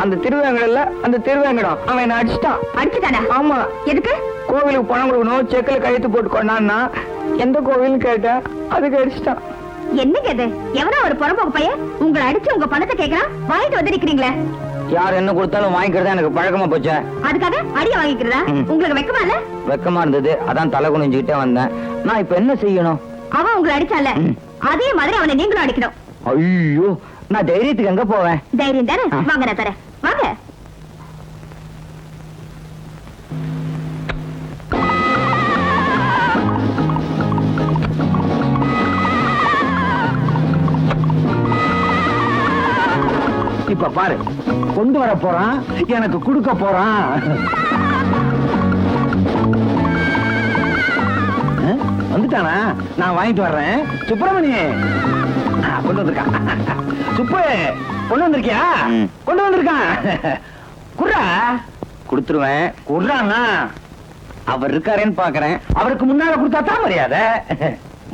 அந்த திருவேங்கடல்ல அந்த திருவேங்கடம் அவன் என்ன அடிச்சுட்டான்.
அடிச்சுட்டானா?
ஆமா.
எதுக்கு?
கோவிலுக்கு பணம் கொடுக்கணும், செக்கில் கையெழுத்து போட்டு கொண்டான்னா எந்த கோவில்னு கேட்டேன், அதுக்கு அடிச்சுட்டான்.
என்னங்க இது? எவனோ ஒரு புறம்போக்கு பையன் உங்களை அடிச்சு உங்க பணத்தை கேக்குறான், வாங்கிட்டு வந்து நிக்கிறீங்களே.
யார் என்ன கொடுத்தாலும் வாங்கிக்கிறதா எனக்கு பழக்கமா போச்சே.
அதுக்காக அடிய வாங்கிக்கிறதா? உங்களுக்கு வெக்கமா இல்ல?
வெக்கமா இருந்தது, அதான் தலை குனிஞ்சுக்கிட்டே வந்தேன். நான் இப்ப என்ன செய்யணும்?
அவன் உங்களை அடிச்சால, அதே மாதிரி அவனை நீங்களும் அடிக்கணும்.
ஐயோ, நான் தைரியத்துக்கு எங்க போவேன்?
தைரியம் தானே? வாங்க, நான் தரேன். வாங்க.
இப்ப பாரு, கொண்டு வர போறான், எனக்கு கொடுக்க போறான். வந்துட்டானா? நான் வாங்கிட்டு வர்றேன். சுப்பிரமணி கொண்டு வந்திருக்கான். சுப்பு கொண்டு வந்திருக்கியா? கொண்டு வந்திருக்கான். குர்ரா.
கொடுத்துருவேன்.
குர்ரானா?
அவர் இருக்காரேன்னு பாக்குறேன்.
அவருக்கு முன்னால கொடுத்தா தான் மரியாதை.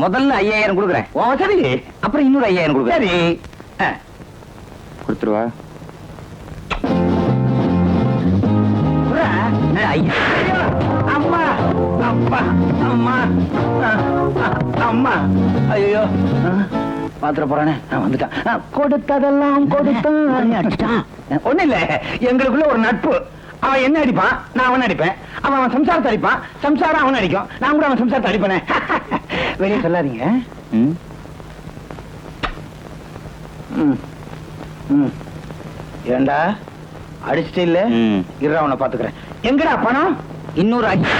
முதல்ல 5000 கொடுக்குறேன்.
ஓ சரி.
அப்புறம் இன்னொரு 5000 கொடுக்குறேன்.
சரி.
கொடுத்துருவா.
குர்ரா. அம்மா அப்பா அம்மா அம்மா. ஐயோ, பாத்திர போறானே. வந்துட்டான். கொடுத்ததெல்லாம் கொடுத்தான். ஒண்ணு இல்ல, எங்களுக்குள்ள ஒரு நட்பு. அவன் என்ன அடிப்பான், நான் அவன் அடிப்பேன். அவன் சம்சாரத்தை அடிப்பான், சம்சாரம் அவன் அடிக்கும். நான் கூட அவன் சம்சாரத்தை அடிப்பேனே. வெளியே சொல்லாதீங்க. ஏண்டா அடிச்சுட்டு இல்ல? இரு, அவனை பாத்துக்கிறேன். எங்கடா பணம்?
இன்னொரு 5000.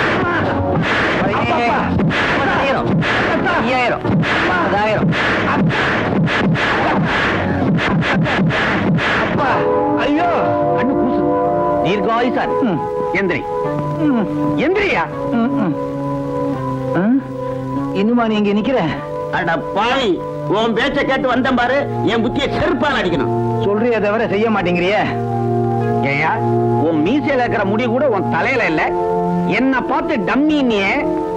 5000.
அப்பா, ஐயோ கண்ணு கூசு.
தீர்காயுசான்.
எந்திரி. எந்திரியா? இன்னுமா நீ இங்க நிக்கிற?
அட பாவி, உன் பேச்ச கேட்டு வந்தேன் பாரு, என் புத்தியை செருப்பால் அடிக்கணும்.
சொல்றிய தவிர செய்ய மாட்டேங்கிறிய.
ஏயா, உன் மீசையில இருக்கிற முடி கூட உன் தலையில இல்ல. என்ன பார்த்து டம்மி நீ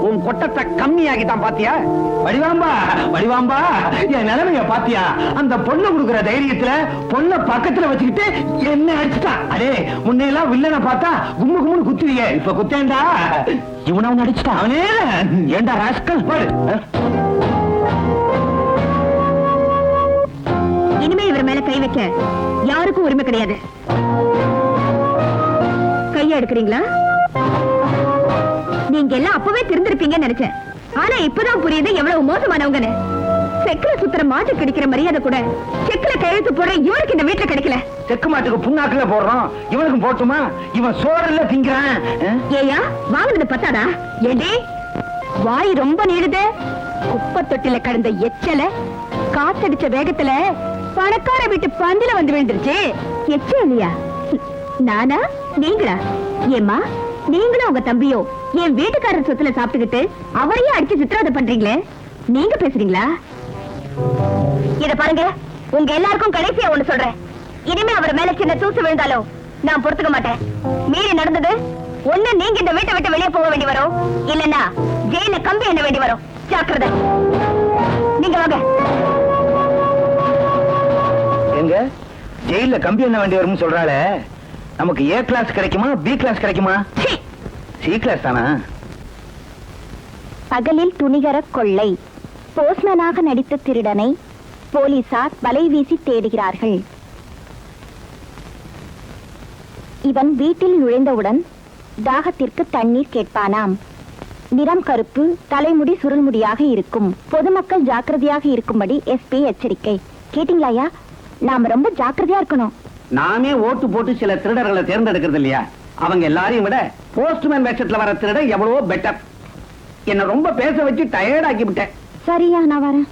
உன் கொட்டத்தை கம்மியாகிட்டான் பாத்தியா? வடிவாம்பா வடிவாம்பா, என் நிலைமைய பாத்தியா? அந்த பொண்ணு கொடுக்குற தைரியத்துல பொண்ண பக்கத்துல வச்சுக்கிட்டு என்ன அடிச்சுட்டான். அடே முன்னையெல்லாம் வில்லனை பார்த்தா கும்மு கும்முன்னு குத்துவீங்க, இப்ப குத்தேன்டா. இவனை அவன் அடிச்சுட்டான். அவனே ஏண்டா ராஸ்கல் பாரு.
இனிமே இவர் மேல கை வைக்க யாருக்கும் உரிமை கிடையாது. கைய எடுக்கிறீங்களா? நீங்க எல்லாம் அப்பவே தெரிஞ்சிருப்பீங்கன்னு நினைச்சேன். ஆனா இப்பதான் புரியுது எவ்வளவு மோசமானவங்கன்னு. செக்குல சுத்துற மாட்டு கிடைக்கிற மரியாதை கூட செக்குல கையெழுத்து போடுற இவருக்கு இந்த வீட்டுல கிடைக்கல.
செக்கு மாட்டுக்கு புண்ணாக்குல போடுறோம், இவனுக்கும் போட்டுமா? இவன் சோறுல திங்கிறான்.
ஏயா வாங்கினது பத்தாதா? ஏண்டி வாய் ரொம்ப நீடுது. குப்பை தொட்டில கடந்த எச்சல காத்தடிச்ச வேகத்துல பணக்கார வீட்டு பந்தில வந்து விழுந்துருச்சு. எச்ச இல்லையா? நானா நீங்களா? ஏமா நீங்களும் உங்க தம்பியோ என் வீட்டுக்காரர் சொத்துல சாப்பிட்டுக்கிட்டு அவரையும் அடிச்சு சித்திரவதை பண்றீங்களே, நீங்க பேசுறீங்களா? இத பாருங்க, உங்க எல்லாருக்கும் கடைசியா ஒண்ணு சொல்றேன். இனிமே அவர் மேல சின்ன தூசு விழுந்தாலும் நான் பொறுத்துக்க மாட்டேன். மீறி நடந்தது ஒண்ணு நீங்க இந்த வீட்டை விட்டு வெளியே போக வேண்டி வரும், இல்லன்னா ஜெயில கம்பி எண்ண வேண்டி வரும். ஜாக்கிரதை. நீங்க வாங்க.
எங்க ஜெயில கம்பி என்ன வேண்டி வரும்னு சொல்றாளே, நமக்கு ஏ கிளாஸ் கிடைக்குமா பி கிளாஸ் கிடைக்குமா? சி கிளாஸ் தானா?
பகலில் துணிகர கொள்ளை, போஸ்ட்மேனாக நடித்த திருடனை போலீசார் வலை வீசி தேடுகிறார்கள். இவன் வீட்டில் நுழைந்தவுடன் தாகத்திற்கு தண்ணீர் கேட்பானாம். நிறம் கருப்பு, தலைமுடி சுருள்முடியாக இருக்கும். பொதுமக்கள் ஜாக்கிரதையாக இருக்கும்படி எஸ்பி எச்சரிக்கை. கேட்டீங்களாயா? நாம ரொம்ப ஜாக்கிரதையா இருக்கணும்.
நாமே ஓட்டு போட்டு சில திருடர்களை தேர்ந்தெடுக்கிறது இல்லையா? அவங்க எல்லாரையும் விட போஸ்ட்மேன் வேஷத்துல வர திருட எவ்வளவோ பெட்டர். என்ன ரொம்ப பேச வச்சு டயர்ட் ஆக்கி விட்டேன்.
சரியா, நான் வரேன்.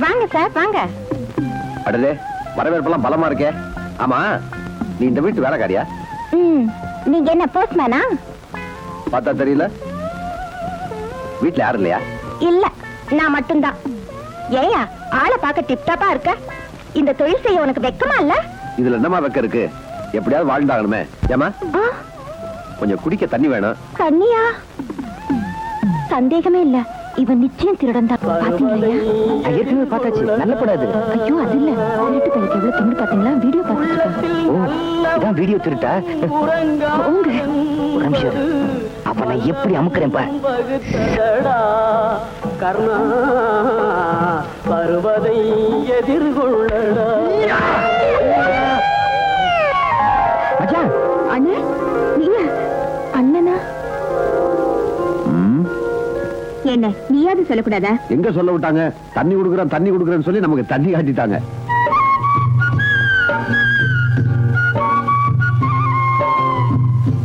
வாங்க சார், வாங்க.
அடடே, வரவேற்பெல்லாம் பலமா இருக்கே. ஆமா, நீ இந்த வீட்டு வேலைக்காரியா?
நீங்க என்ன போஸ்ட்மேனா?
பார்த்தா தெரியல. வீட்டுல யாரும் இல்லையா?
இல்ல, நான் மட்டும்தான். ஏயா ஆளை பார்க்க டிப்டாப்பா இருக்க? இந்த தொழில் செய்ய உனக்கு வெக்கமா இல்ல?
இதுல என்னமா வெக்க இருக்கு? எப்படியாவது வாழ்ந்தாகணுமே. ஏமா கொஞ்சம் குடிக்க தண்ணி வேணும்.
தண்ணியா? சந்தேகமே இல்ல, இவன் நிச்சயம் திருடன் தான். பாத்தீங்களா?
ஏற்கனவே பார்த்தாச்சு, நல்ல படாது.
ஐயோ அது இல்ல, திருட்டு பையனுக்கு எவ்வளவு திமிரு பாத்தீங்களா? வீடியோ பார்த்துட்டு
ஓ, இதான் வீடியோ திருட்டா?
உங்க
ஒரு நிமிஷம், அப்ப நான் எப்படி அமுக்கிறேன் பார்.
கர்ணா பருவதை எதிர்கொள்ளடா.
மச்சான்,
அண்ணா, நீங்க அண்ணனா?
என்ன நீயாவது சொல்லக்கூடாதா?
எங்க சொல்ல விட்டாங்க? தண்ணி குடுக்கறேன்னு சொல்லி நமக்கு தண்ணி காட்டிட்டாங்க.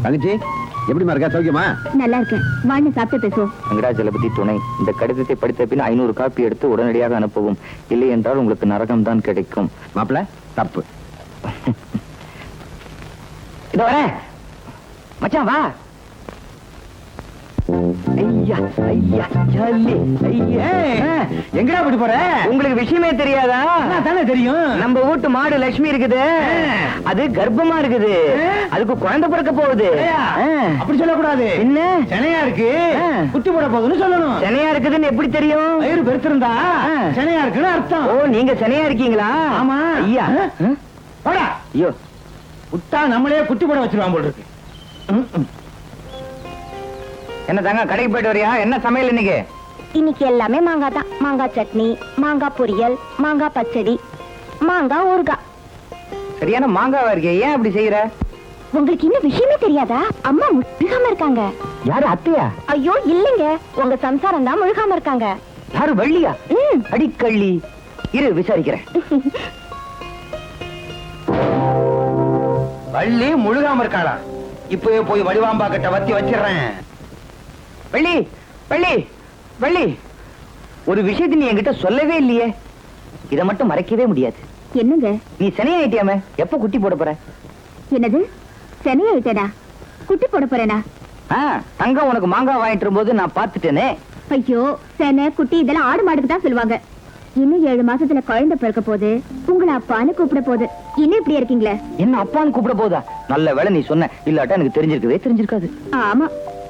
தங்கச்சி எப்படிமா இருக்கா? சௌக்கியமா?
நல்லா இருக்கேன். வாங்க சாப்பிட்டு பேசுவோம்.
வெங்கடாஜலபதி துணை, இந்த கடிதத்தை படித்த பின் 500 காப்பி எடுத்து உடனடியாக அனுப்பவும். இல்லை என்றால் உங்களுக்கு நரகம் தான் கிடைக்கும்.
மாப்பிள்ள தப்பு.
இதோ வரேன். மச்சான் வா. ஐயா ஐயா ஜாலி. ஐயா
எங்கடா போட்டு போற?
உங்களுக்கு விஷயமே தெரியாதா?
தானே தெரியும்.
நம்ம வீட்டு மாடு லட்சுமி இருக்குது, அது கர்ப்பமா இருக்குது. அதுக்கு குழந்தை பிறக்க போகுது.
அப்படி சொல்லக்கூடாது.
என்ன
சென்னையா இருக்கு, குட்டி போட போகுதுன்னு சொல்லணும்.
சென்னையா இருக்குதுன்னு எப்படி தெரியும்?
வயிறு பெருத்திருந்தா சென்னையா இருக்குன்னு அர்த்தம்.
ஓ, நீங்க சென்னையா இருக்கீங்களா?
ஆமா.
ஐயா
போடா.
ஐயோ,
விட்டா நம்மளே குட்டி போட வச்சிருவான் போல் இருக்கு. என்ன தாங்க, கடைக்கு போயிட்டு வரியா? என்ன சமையல் இன்னைக்கு?
இன்னைக்கு எல்லாமே மாங்காய் தான். மாங்காய் சட்னி, மாங்காய் பொரியல், மாங்காய் பச்சடி, மாங்காய் ஊறுகாய்.
சரியான மாங்காவா இருக்கே, ஏன் அப்படி செய்யற?
உங்களுக்கு இன்னும் விஷயமே தெரியாதா? அம்மா முழுகாம இருக்காங்க.
யாரு? அத்தையா?
ஐயோ இல்லைங்க, உங்க சம்சாரம் தான் முழுகாம இருக்காங்க.
யாரு? வள்ளியா? அடிக்கள்ளி. இரு விசாரிக்கிறேன்.
வள்ளி முழுகாம இருக்காளா? இப்பவே போய் வடிவாம்பா கிட்ட வத்தி வச்சிடுறேன்.
வள்ளி, வள்ளி, வள்ளி, ஒரு விஷயத்தை நீ என்கிட்ட சொல்லவே இல்லையே. இதை மட்டும் மறைக்கவே முடியாது.
என்னங்க?
நீ சனியாயிட்டியாம? எப்ப குட்டி போட போற?
என்னது?
சென்னை எழுத்தேனா குட்டி போட போறேனா?
தங்கம் உனக்கு மாங்காய் வாங்கிட்டு வரும்போது நான் பாத்துட்டேனே.
ஐயோ, செனை குட்டி இதெல்லாம் ஆடு மாடுக்கு தான் சொல்லுவாங்க. இன்னும் 7 மாசத்துல குழந்தை பிறக்க போகுது. உங்களை அப்பான்னு கூப்பிட போகுது. இன்னும் இப்படி இருக்கீங்களே.
என்ன அப்பான்னு கூப்பிட போதா? நல்ல வேளை நீ சொன்ன, இல்லாட்டா எனக்கு தெரிஞ்சிருக்காது.
ஆமா,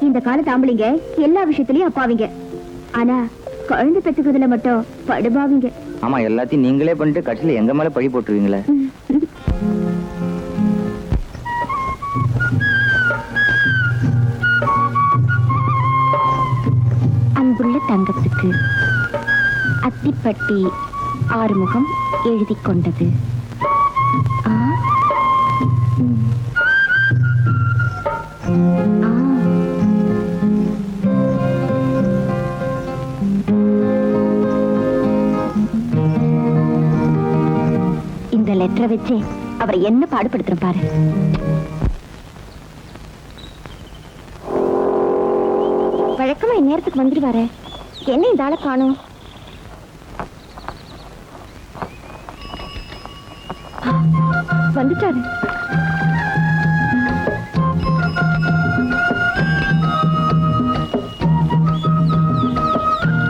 இந்த காலத்து ஆம்பளைங்க எல்லா விஷயத்திலயும் அப்பாவிங்க. ஆனா குழந்தை பெத்துக்கிறதுல மட்டும் படுபாவிங்க.
ஆமா, எல்லாத்தையும் நீங்களே பண்ணிட்டு கடைசியில எங்க மேல பழி போட்டுருவீங்களே.
அன்புள்ள தங்கத்துக்கு அத்திப்பட்டி ஆறுமுகம் எழுதி கொண்டது. ஆ, ம். ஆ. இந்த லெட்டரை வச்சு அவரை என்ன பாடுபடுத்துற பாரு. வழக்கமா இந்நேரத்துக்கு வந்துடுவாரு. என்ன இந்த ஆளை காணோம்? வந்துட்டாரு.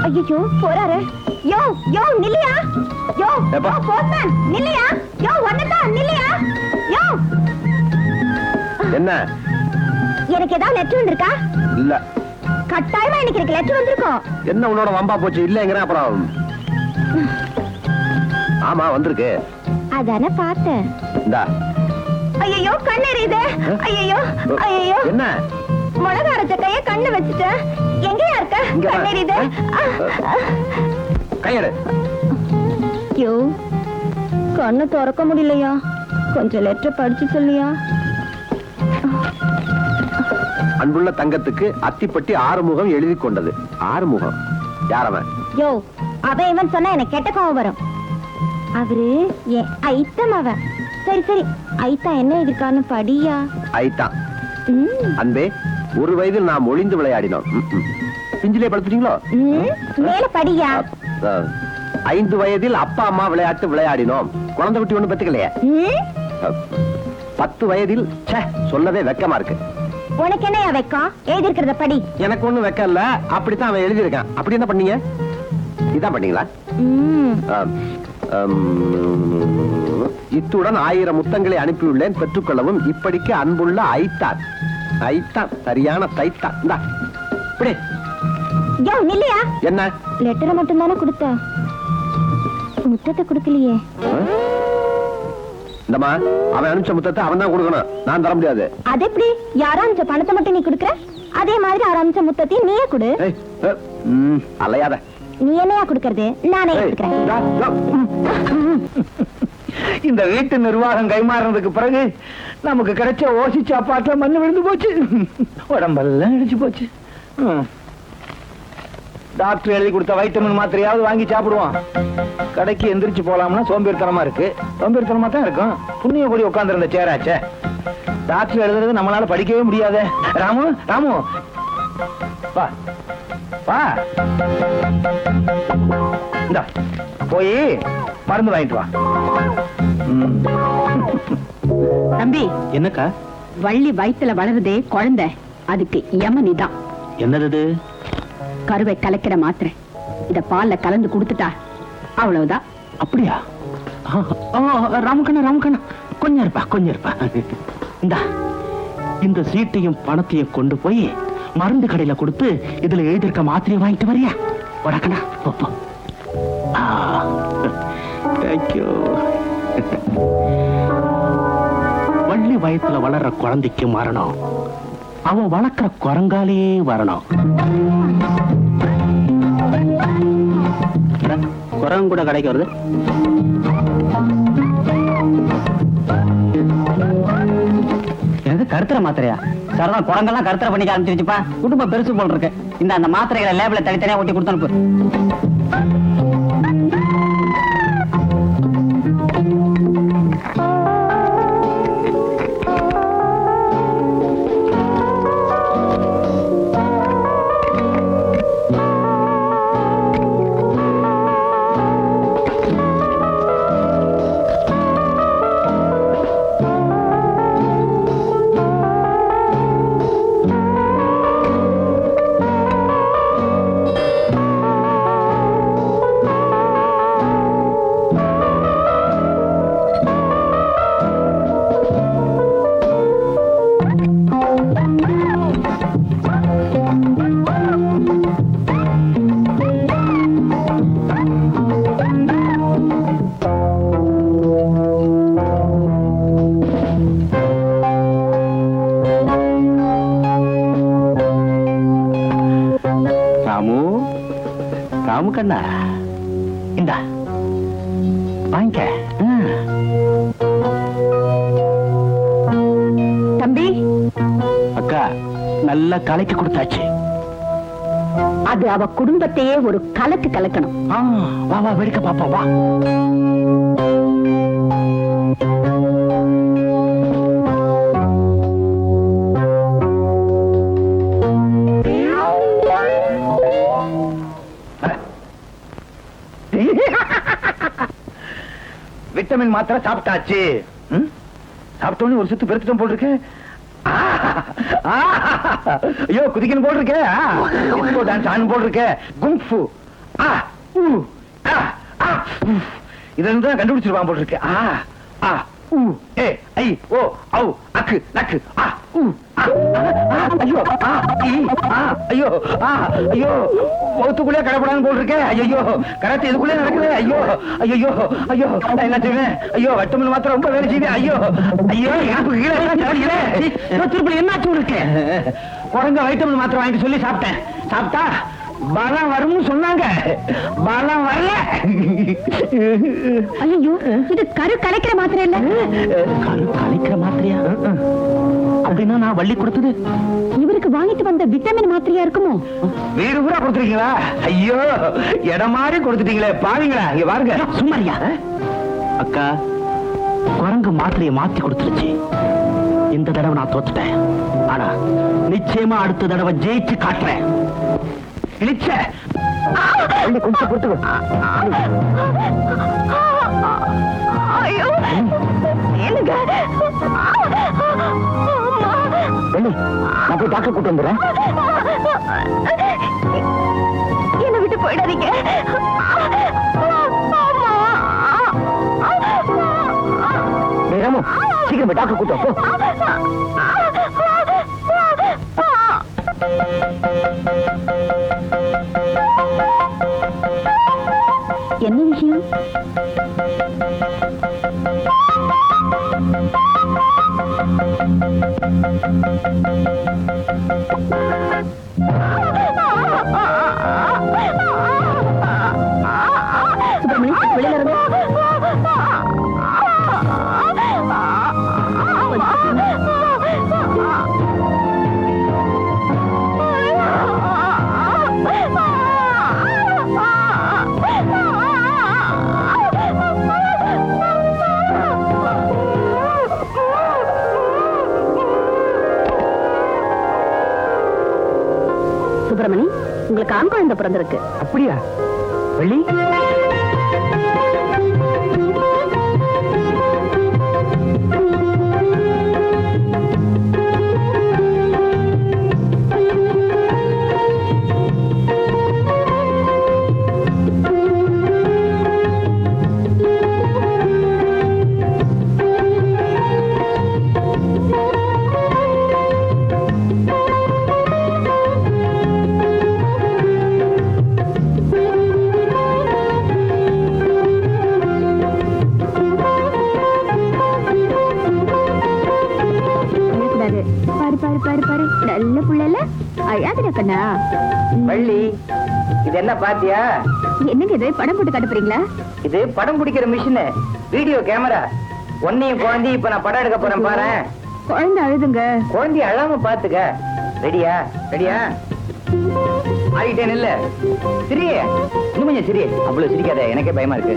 ஐயோ, போறாரு. யோ யோ நில்லையா? யோ போஸ்ட்மேன் நில்லையா? யோ வந்துட்டான் நில்லையா? யோ,
என்ன?
எனக்கு ஏதாவது லெட்டர் வந்திருக்கா?
இல்ல.
கட்டாயமா எனக்கு லெட்டர் வந்திருக்கும்.
என்ன உன்னோட வம்பா போச்சு? இல்லங்கிற அப்புறம். ஆமா வந்திருக்கு.
அதானே பார்த்தேன்.
இந்தா.
ஐயோ, கண்ணு எரியுது. ஐயோ ஐயோ,
என்ன?
மிளகா அரைச்ச கைய கண்ணு வச்சுட்டேன். எங்கயா இருக்க? கண்ணு எரியுது.
கையெடு.
ஐயோ, கண்ணு திறக்க முடியலையா? கொஞ்சம் லெட்டர் படிச்சு சொல்லியா?
அன்புள்ள தங்கத்துக்கு அத்திப்பட்டி ஆறுமுகம் எழுதி கொண்டது. ஆறுமுகம் யாரவன்?
யோ, அவன் இவன் சொன்னா எனக்கு கெட்ட கோவம் வரும். அவரு என் ஐத்தம் அவன். சரி சரி, ஐத்தா என்ன எதிர்க்கான்னு படியா.
ஐத்தா. அன்பே, 1 வயதில் நாம் ஒளிந்து விளையாடினோம். பிஞ்சிலே படுத்துட்டீங்களோ?
மேல படியா.
5 வயதில் அப்பா அம்மா விளையாட்டு விளையாடினோம். குழந்தை குட்டி ஒண்ணு பெத்துக்கலையே. 10 வயதில் சொல்லவே வெக்கமா இருக்கு.
உனக்கு என்ன வெக்கம்? எழுதிருக்கிறத படி.
எனக்கு ஒண்ணு வெக்கம் இல்ல, அப்படித்தான் அவன் எழுதியிருக்கான். அப்படி என்ன பண்ணீங்க? இதான் பண்ணீங்களா? இத்துடன் 1000 முத்தங்களை அனுப்பியுள்ளேன், பெற்றுக்கொள்ளவும். இப்படிக்கு அன்புள்ள ஐத்தான். ஐத்தான் சரியான தைத்தான். இந்தா இப்படி.
யோ நில்லையா?
என்ன?
லெட்டரை மட்டும் தானே கொடுத்த, முத்தத்தை கொடுக்கலையே.
இந்தமா, அவன் அனுப்பிச்ச முத்தத்தை அவன் தான் கொடுக்கணும், நான் தர முடியாது.
அது எப்படி? யாரா அனுப்பிச்ச பணத்தை மட்டும் நீ கொடுக்கற? அதே மாதிரி ஆரம்பிச்ச முத்தத்தையும் நீயே கொடு.
அலையாத.
நீ என்னையா கொடுக்கறது? நானே கொடுக்கிறேன்.
இந்த வீட்டு நிர்வாகம் கைமாறினதுக்கு பிறகு நமக்கு கிடைச்ச ஓசி சாப்பாட்டுல மண்ணு விழுந்து போச்சு. உடம்பெல்லாம் இடிச்சு போச்சு. டாக்டர் எழுதி கொடுத்த வைட்டமின் மாத்திரையாவது வாங்கி சாப்பிடுவோம். கடைக்கு எந்திரிச்சு போலாம்னா சோம்பேறித்தனமா இருக்கு. சோம்பேறித்தனமா தான் இருக்கும். புண்ணிய கூடி உட்கார்ந்து இருந்த சேராச்சே. டாக்டர் எழுதுறது நம்மளால படிக்கவே முடியாது. ராமு ராமு வா வா, இந்தா போய் மருந்து வாங்கிட்டு வா.
தம்பி,
என்னக்கா?
வள்ளி வயித்துல வளருதே குழந்தை, அதுக்கு யமனிதான்.
என்னது?
கருவை கலக்கிற மாத்திரை. இத பால்ல கலந்து கொடுத்துட்டா அவ்வளவுதான்.
அப்படியா? ராமக்கண்ணா ராமக்கண்ணா, கொஞ்சம் இருப்பா. இந்தா, இந்த சீட்டையும் பணத்தையும் கொண்டு போய் மருந்து கடையில கொடுத்து இதுல எழுதிருக்க மாத்திரையை வாங்கிட்டு வரியா? உடக்கண்ணா போ. வள்ளி வயத்துல வளர்ற குழந்தைக்கு மரணம், அவன் வளர்க்கிற குரங்காலே வரணும். குரங்கு கூட கடைக்கு வருது.
எனக்கு கருத்துற மாத்திரையா? சார், குரங்கெல்லாம் கருத்துற பண்ணிக்க ஆரம்பிச்சிருச்சுப்பா. குடும்பம் பெருசு போல் இருக்கு. இந்த அந்த மாத்திரைகளை லேபிள தனித்தனியா ஒட்டி கொடுத்து அனுப்பு.
ராமு கண்ணா இந்தா வாங்க.
தம்பி,
அக்கா நல்லா கலைக்கு கொடுத்தாச்சு.
அது அவ குடும்பத்தையே ஒரு கலக்கு கலக்கணும்.
வா வா வெடிக்க பாப்போம் வா.
விட்டமின் மாத்திரை சாப்பிட்டாச்சு. சாப்பிட்டோன்னு ஒரு சுத்து பெருத்துட்டோம் போல் இருக்கு. ஐயோ குதிக்கணும் போல் இருக்கு. டான்ஸ் ஆன் போல் இருக்கு. குங்ஃபு இதெல்லாம் தான் கண்டுபிடிச்சிருவான் போல் இருக்கு. ஐயோ ஐயோ முகத்துக்குள்ளே கடப்படான்னு போல் இருக்கே. ஐயோ கராத்தே இதுக்குள்ளே நடக்குது. ஐயோ ஐயோ ஐயோ நான் என்ன செய்வேன்? ஐயோ வட்டமில் மாத்திரம் ரொம்ப வேலை செய்வேன். ஐயோ ஐயோ திருப்பி என்னாச்சு உனக்கு? குரங்க வைட்டமின் மாத்திரம் வாங்கி சொல்லி சாப்பிட்டேன். சாப்பிட்டா பலம் வரும்னு சொன்னாங்க. பலம் வரல.
ஐயோ, இது கரு கலைக்கிற மாத்திரை இல்ல.
கரு கலைக்கிற மாத்திரையா? அப்படின்னா நான் வள்ளி கொடுத்தது
இவருக்கு வாங்கிட்டு வந்த விட்டமின் மாத்திரையா இருக்குமோ?
வீடு பூரா கொடுத்துருக்கீங்களா? ஐயோ இடம் மாதிரி கொடுத்துட்டீங்களே பாருங்களா. இங்க பாருங்க.
சும்மாரியா அக்கா, குரங்கு மாத்திரையை மாத்தி கொடுத்துருச்சு. இந்த தடவை நான் தோத்துட்டேன். ஆனா நிச்சயமா அடுத்த தடவை ஜெயிச்சு காட்டுறேன். இழிச்ச
கொஞ்சம் பொறுத்து
என்னங்க
நான் போய் டாக்டர் கூட்டு வந்துடுறேன்.
என்னை விட்டு போயிடாதீங்க.
ராமு, சீக்கிரம் போய் டாக்டர் கூட்டு போ.
என்ன விஷயம்? சுப்பிரமணி, வெளியில இருந்து சுப்பிரமணி, உங்களுக்கு ஆண் குழந்தை பிறந்திருக்கு.
அப்படியா வள்ளி?
நல்ல புள்ளல அழாதடா கண்ணா.
வள்ளி, இது என்ன பாத்தியா?
என்னங்க இது படம் போட்டு காட்டுறீங்களா?
இது படம் பிடிக்கிற மிஷின், வீடியோ கேமரா. ஒன்னையும் குழந்தை இப்ப நான் படம் எடுக்க போறேன் பாரு.
குழந்தை அழுதுங்க.
குழந்தைய அழாம பாத்துக்க. ரெடியா? ரெடியா? ஆகிட்டேன் இல்ல? சிரியே, இன்னும் கொஞ்சம் சிரியே. அவ்வளவு சிரிக்காத, எனக்கே பயமா இருக்கு.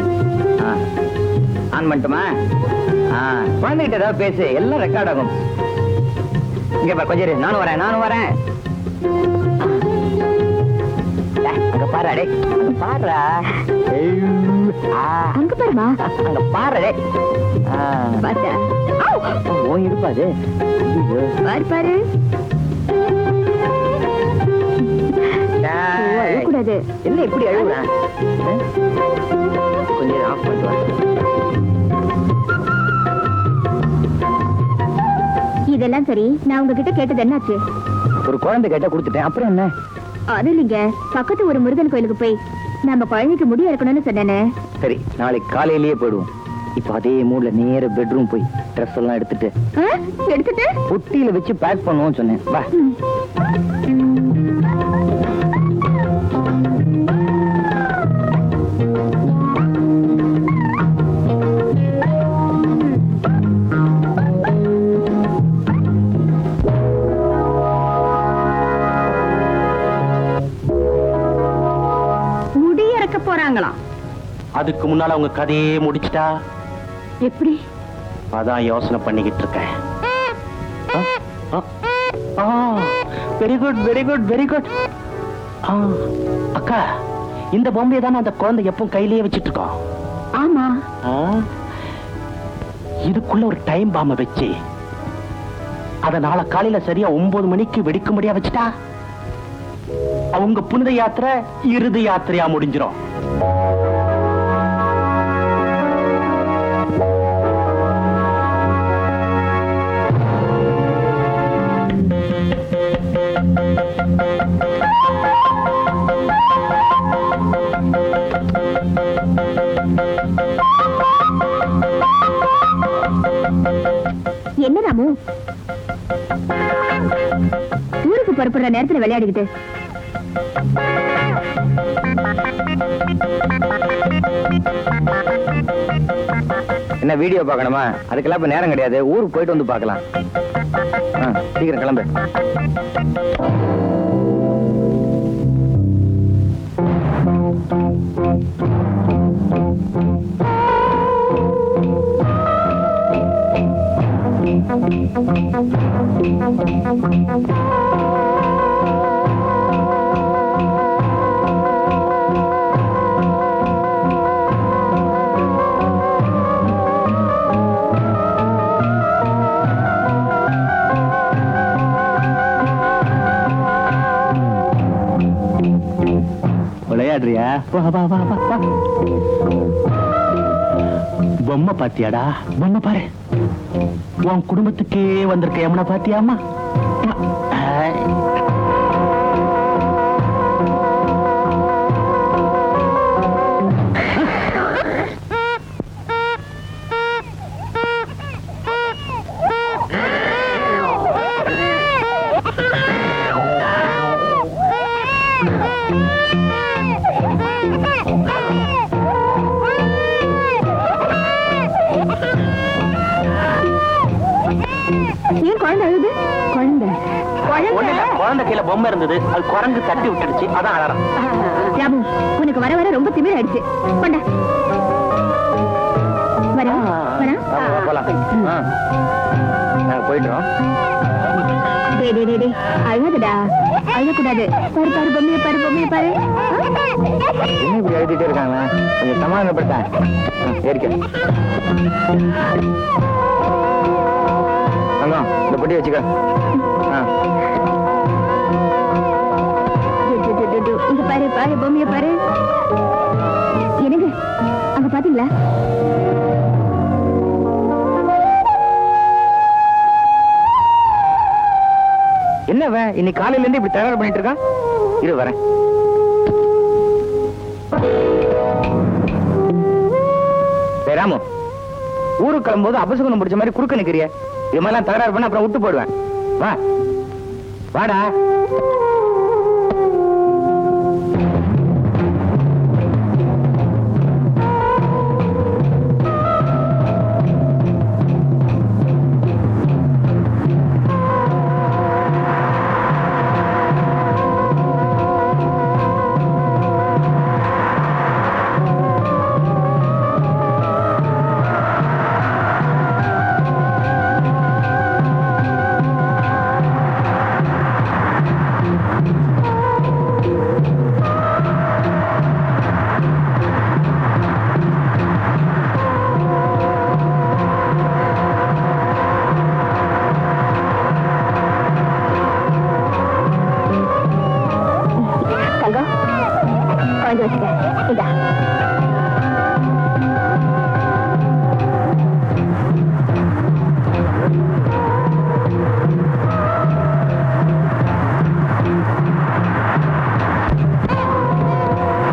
ஆன் பண்ணிட்டுமா? குழந்தைகிட்ட ஏதாவது பேசு, எல்லாம் ரெக்கார்ட் ஆகும். இங்க பாரு கொஞ்சம், நானும் வரேன் நானும் வரேன். அங்க பாரு, அடே அங்க பாருடா.
அங்க பாருமா,
அங்க பாரு.
பார்த்தா
ஓ இருப்பாது.
பாரு பாரு. அழக்கூடாது.
என்ன இப்படி அழுகுறேன்? கொஞ்சம் ஆஃப் பண்ணுவா.
இதெல்லாம் சரி, நான் உங்ககிட்ட கேட்டது என்னாச்சு?
ஒரு குழந்தை கேட்டா கொடுத்துட்டேன், அப்புறம் என்ன?
அது இல்லைங்க, பக்கத்து ஒரு முருகன் கோயிலுக்கு போய் நம்ம குழந்தைக்கு முடி இறக்கணும்னு சொன்னேனே.
சரி, நாளைக்கு காலையிலேயே போயிடுவோம். இப்ப அதே மூட்ல நேர பெட்ரூம் போய் ட்ரெஸ் எல்லாம் எடுத்துட்டு பொட்டியில வச்சு பேக் பண்ணுவோம் சொன்னேன். வா.
போனாங்களாம்.
அதுக்கு முன்னால அவங்க கதையே முடிச்சிட்டா
எப்படி?
அதான் யோசனை பண்ணிக்கிட்டு இருக்கேன். Very good very good very good. அக்கா, இந்த பொம்மையை தானே அந்த குழந்தை எப்பவும் கையிலேயே வச்சிட்டு இருக்கோம்.
ஆமா.
இதுக்குள்ள ஒரு டைம் பாம்பை வச்சு அத நாளை காலையில சரியா 9 மணிக்கு வெடிக்கும்படியா வச்சுட்டா அவங்க புனித யாத்திரை இறுதி யாத்திரையா முடிஞ்சிரும்.
என்ன ராமு, ஊருக்கு புறப்படுற நேரத்துல விளையாடிக்கிட்டு?
என்ன வீடியோ பார்க்கணுமா? அதுக்கெல்லாம் இப்ப நேரம் கிடையாது. ஊருக்கு போயிட்டு வந்து பார்க்கலாம். சீக்கிரம் கிளம்பு.
விளையாடுறியா? வா வா வா வா வா. பொம்மை பாத்தியாடா? பொம்மை பாரு. உன் குடும்பத்துக்கே வந்திருக்க எமனை பாத்தியாமா?
ஏன் குழந்தை அழுது? குழந்தை
குழந்தை கையில பொம்மை இருந்தது, அது குரங்கு தட்டி விட்டுடுச்சு, அதான் அழறான்.
ராமு, உனக்கு வர வர ரொம்ப திமிர் ஆயிடுச்சு. கொண்டா வரா வரா
போலாம். நாங்க போயிட்டோம்.
அழுகுடா, அழக்கூடாது. பாரு பாரு பொம்மையை பாரு, பொம்மையை பாரு.
என்ன இப்படி எழுதிட்டே இருக்காங்க? கொஞ்சம் சமாதானப்படுத்த. ஏறிக்க. இந்த பொட்டி வச்சுக்க.
இங்க பாரு பாரு, பொம்மையை பாரு. என்னங்க அங்க பாத்தீங்களா?
என்ன இன்னைக்கு காலையில இருந்து இப்படி தயார் பண்ணிட்டு இருக்கான்? இரு வரேன். ராமு, ஊருக்கு கிளம்பும்போது அபசகுணம் பிடிச்ச மாதிரி குறுக்க நிக்கிறிய. இது மாதிரிலாம் தகராறு பண்ண அப்புறம் விட்டு போடுவேன். வா வாடா.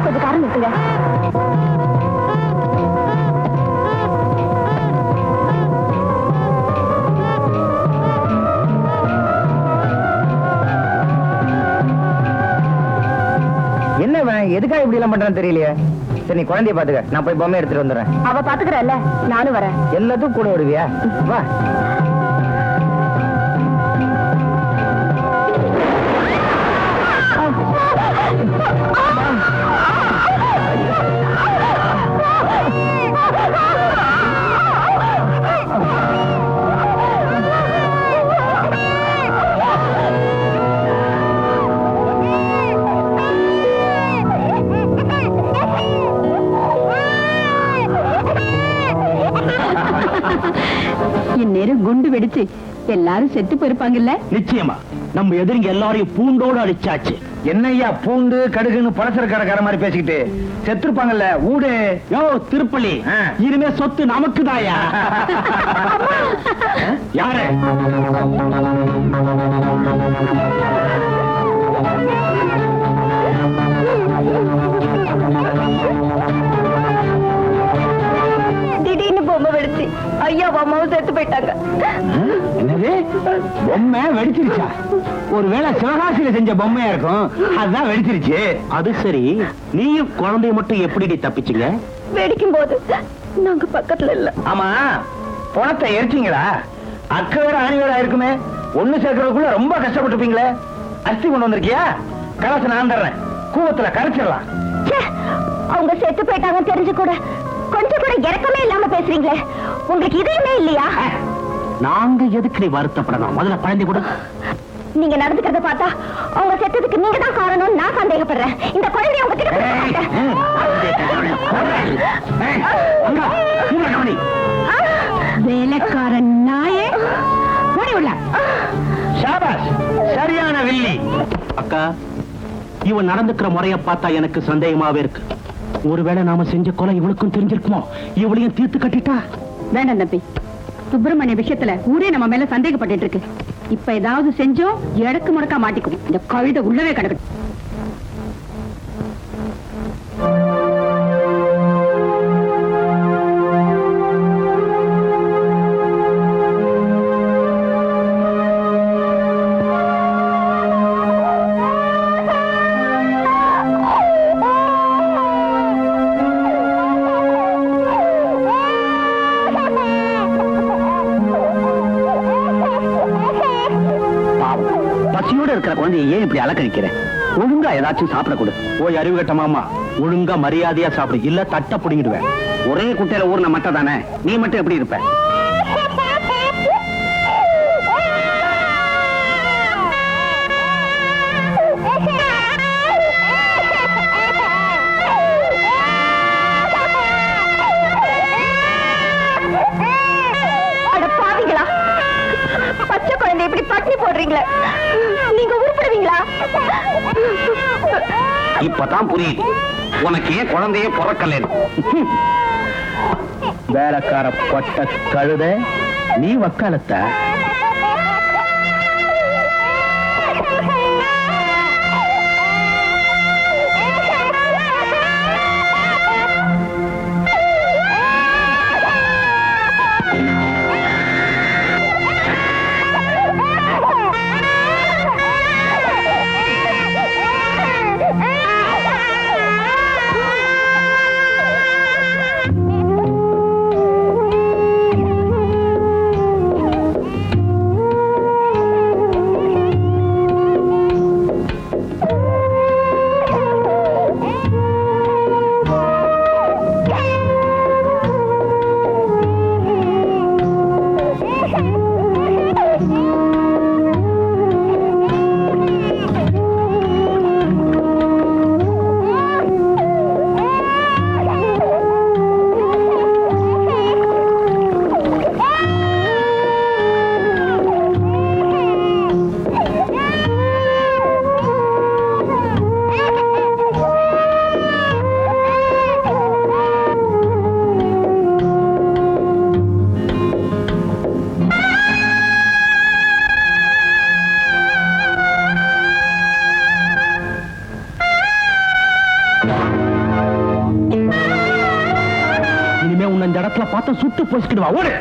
கொஞ்சம் காரம் இருக்குங்க.
என்ன எதுக்காக இப்படி எல்லாம் பண்றான்னு தெரியலையே. சரி, நீ குழந்தைய பாத்துக்க, நான் போய் பொம்மை எடுத்துட்டு வந்துடுறேன்.
அவ பாத்துக்கிறல்ல, நானும் வரேன்.
எல்லாத்துக்கும் கூட வருவியா? வா.
இந்நேரம் குண்டு வெடிச்சு எல்லாரும் செத்து போயிருப்பாங்கல்ல.
நிச்சயமா நம்ம எதிரிங்க எல்லாரையும் பூண்டோடு அடிச்சாச்சு.
என்னய்யா பூண்டு கடுகுன்னு பலசர கடைக்கார மாதிரி பேசிக்கிட்டு செத்துருப்பாங்கல்ல ஊடு.
யோ திருப்பள்ளி, இனிமே சொத்து நமக்கு தாயா. யாரு?
திடீர்னு பொம்மை வெடிச்சு ஐயா அம்மாவும் செத்து போயிட்டாங்க.
என்னது பொம்மை வெடிச்சிருச்சா? ஒருவேளை சிவகாசியில செஞ்ச பொம்மையா இருக்கும், அதுதான் வெடிச்சிருச்சு.
அது சரி, நீயும் குழந்தைய மட்டும் எப்படி தப்பிச்சீங்க?
வெடிக்கும் போது நாங்க பக்கத்துல இல்ல.
ஆமா, பணத்தை எரிச்சிங்களா? அக்கை வேற ஆணி வேற இருக்குமே, ஒண்ணு சேர்க்கறதுக்குள்ள ரொம்ப கஷ்டப்பட்டுப்பீங்களே. அரிசி கொண்டு வந்திருக்கியா? கலச நான் தர்றேன், கூவத்துல கரைச்சிடலாம்.
அவங்க செத்து போயிட்டாங்க தெரிஞ்சு கூட கொஞ்சம் கூட இறக்கமே இல்லாம பேசுறீங்களே, உங்களுக்கு இதயமே இல்லையா?
நாங்க எதுக்கு நீ வருத்தப்படணும்? முதல்ல குழந்தை கூட.
நீங்க நடந்துக்கிறத பார்த்தா அவங்க செத்ததுக்கு நீங்க தான் காரணம் நான் சந்தேகப்படுறேன். இந்த குழந்தைய உங்க கிட்ட
வேலைக்காரன் நாயே, ஓடி உள்ள.
ஷாபாஷ், சரியான வில்லி.
அக்கா, இவன் நடந்துக்கிற முறைய பார்த்தா எனக்கு சந்தேகமாவே இருக்கு. ஒருவேளை நாம செஞ்ச கொலை இவளுக்கும் தெரிஞ்சிருக்குமோ? இவளையும் தீர்த்து கட்டிட்டா?
வேண்டாம் தம்பி, சுப்பிரமணிய விஷயத்துல ஊரே நம்ம மேல சந்தேகப்பட்டு இருக்கு. இப்ப ஏதாவது செஞ்சோம் எடக்கு முடக்கா மாட்டிக்கும். இந்த கழுதை உள்ளவே கிடக்கட்டும்.
பசியோட இருக்கிற குழந்தைய ஏன் இப்படி அலக்கழிக்கிறேன்? ஒழுங்கா ஏதாச்சும் சாப்பிட கொடு. ஓய் அறிவு கட்ட மாமா, ஒழுங்கா மரியாதையா சாப்பிடு, இல்ல தட்ட புடிங்கிடுவேன். ஒரே குட்டையில ஊர்ன மட்டை தானே, நீ மட்டும் எப்படி இருப்ப?
பச்சை குழந்தை இப்படி பட்டினி போடுறீங்களே, நீங்க உருப்படுவீங்களா?
இப்பதான் புரியுது உனக்கு ஏன் குழந்தைய பிறக்கல. வேலைக்கார பட்ட கழுத, நீ வக்காலத்த. இனிமே உன்னை இந்த இடத்துல பார்த்தா சுட்டு போசிக்கிடுவா. ஓடு.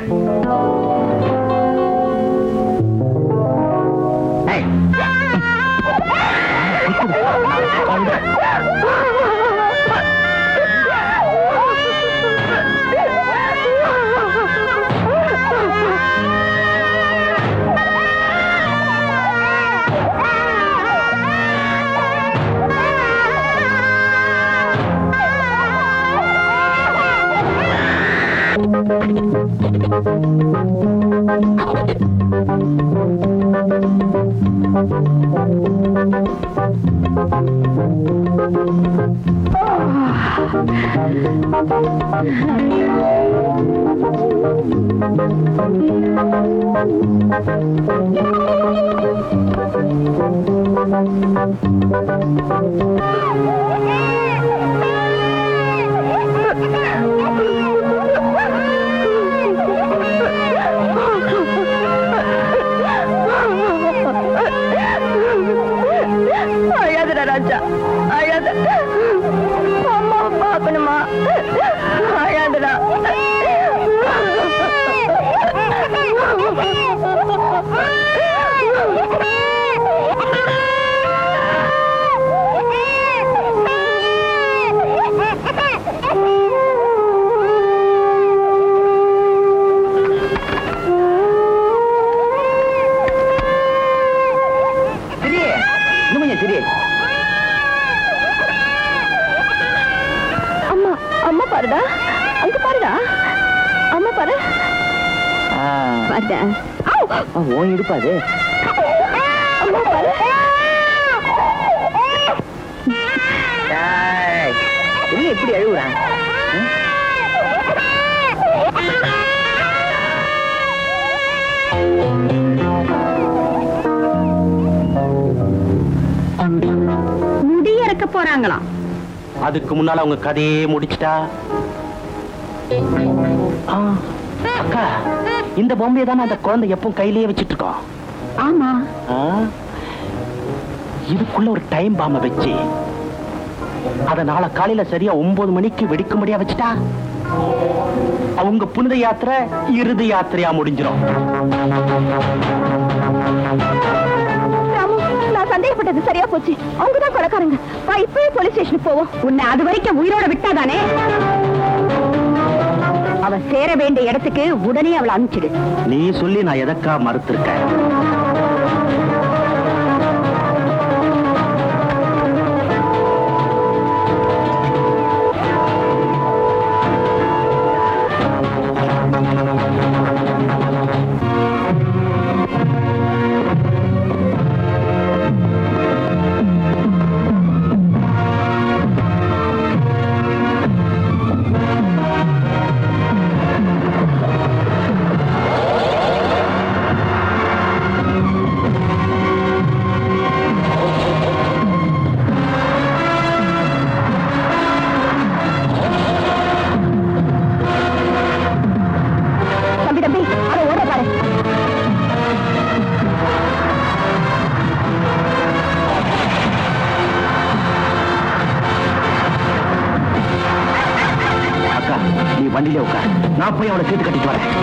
அழாதடா ராஜா, அழாத. அம்மா பாக்கணுமா? அழாதடா. அம்மா, அம்மா பாருடா, அங்க பாருடா, அம்மா பாரு. பாருடா.
ஓன் இடுப்பாது.
அம்மா பாரு.
என்ன எப்படி அழுகுறான்?
முடி இறக்க போறாங்களாம்.
அதுக்கு முன்னால அவங்க கதையே முடிச்சிட்டா. அக்கா, இந்த பொம்மையை தானே அந்த குழந்தை எப்பவும் கையிலேயே வச்சிட்டு இருக்கோம்.
ஆமா.
இதுக்குள்ள ஒரு டைம் பாம்ப வச்சு அதனால காலையில சரியா 9 மணிக்கு வெடிக்கும்படியா வச்சுட்டா அவங்க புனித யாத்திரை இறுதி யாத்திரையா முடிஞ்சிடும்.
ராமு, நான் சந்தேகப்பட்டது சரியா போச்சு. அவங்கதான் கொலைக்காரங்க. வா, இப்பவே போலீஸ் ஸ்டேஷனுக்கு போவோம்.
உன்னை அது வரைக்கும் உயிரோட விட்டாதானே அவ சேர வேண்டிய இடத்துக்கு உடனே அவளை அனுப்பிச்சிடு.
நீ சொல்லி நான் எதற்கா மறுத்திருக்கேன்? வண்டியிலே உட்கார், நான் போய் அவளை சேர்த்து கட்டிட்டு வரேன்.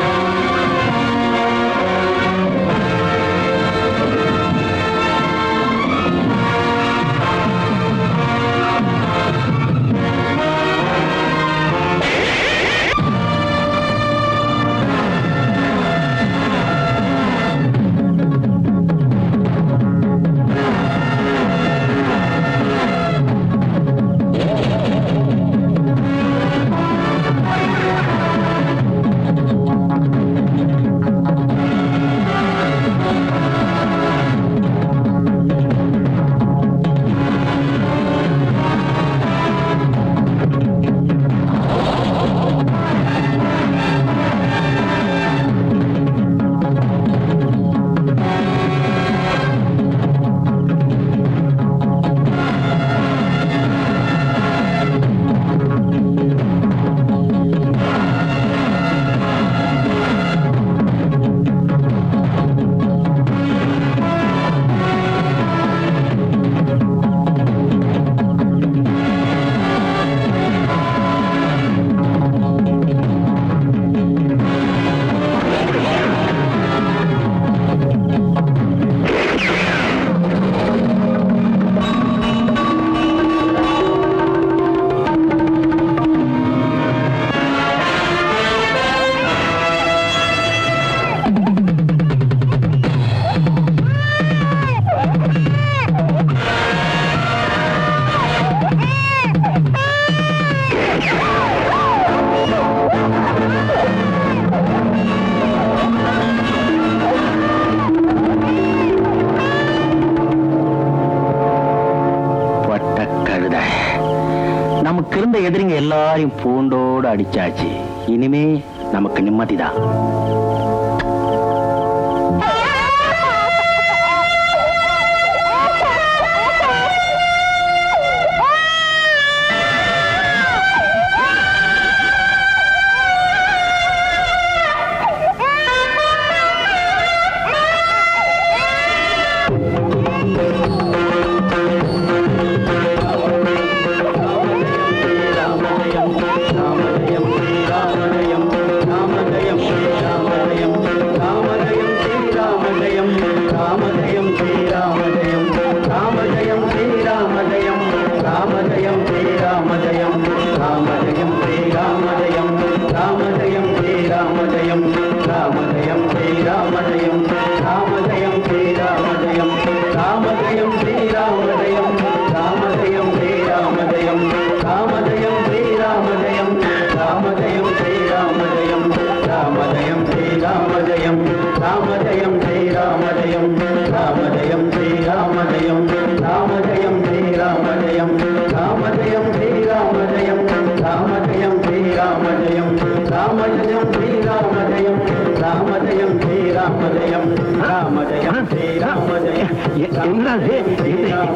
இருந்த எதிரிங்க எல்லாரையும் பூண்டோடு அடிச்சாச்சு. இனிமே நமக்கு நிம்மதிதான்.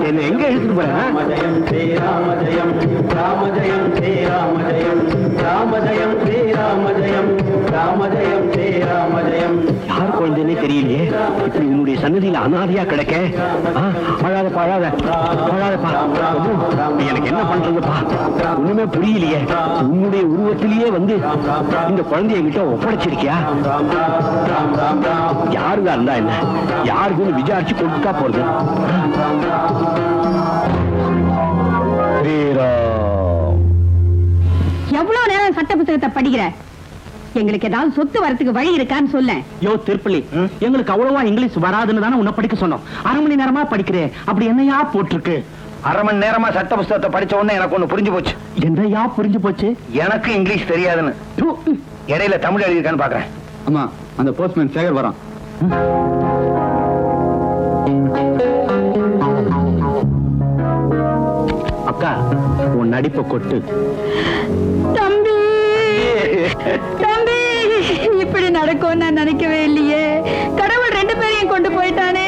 என்ன எங்க எடுத்துட்டு போறேன்? யார் குழந்தைன்னே தெரியலையே. இப்படி உன்னுடைய சன்னதியில அனாதையா கிடக்க. அழாதப்பா, அழாதப்பா. எனக்கு என்ன பண்றதுப்பா ஒண்ணுமே புரியலையே. உன்னுடைய உருவத்திலேயே வந்து இந்த குழந்தைய கிட்ட ஒப்படைச்சிருக்கியா? யாருதான் இருந்தா என்ன, யாருக்குன்னு விசாரிச்சு கொடுத்தா போறது.
எவ்வளவு நேரம் சட்ட புத்தகத்தை படிக்கிற? எங்களுக்கு ஏதாவது சொத்து வரத்துக்கு வழி இருக்கான்னு சொல்ல.
யோ திருப்பள்ளி, எங்களுக்கு அவ்வளவா இங்கிலீஷ் வராதுன்னு தானே உன்னை படிக்க சொன்னோம். 1/2 மணி நேரமா படிக்கிறேன். அப்படி என்னையா போட்டிருக்கு?
1/2 மணி நேரமா சட்ட புஸ்தகத்தை படிச்ச உடனே எனக்கு ஒண்ணு புரிஞ்சு போச்சு.
என்னையா புரிஞ்சு போச்சு?
எனக்கு இங்கிலீஷ் தெரியாதுன்னு. இடையில தமிழ் எழுதியிருக்கான்னு பாக்குறேன்.
ஆமா, அந்த போஸ்ட்மேன் சேகர் வரான்.
அக்கா, உன் நடிப்பை கொட்டு.
தம்பி, தம்பி, இப்படி நடக்கும் நான் நினைக்கவே இல்லையே. கடவுள் 2 பேரையும் கொண்டு போயிட்டானே.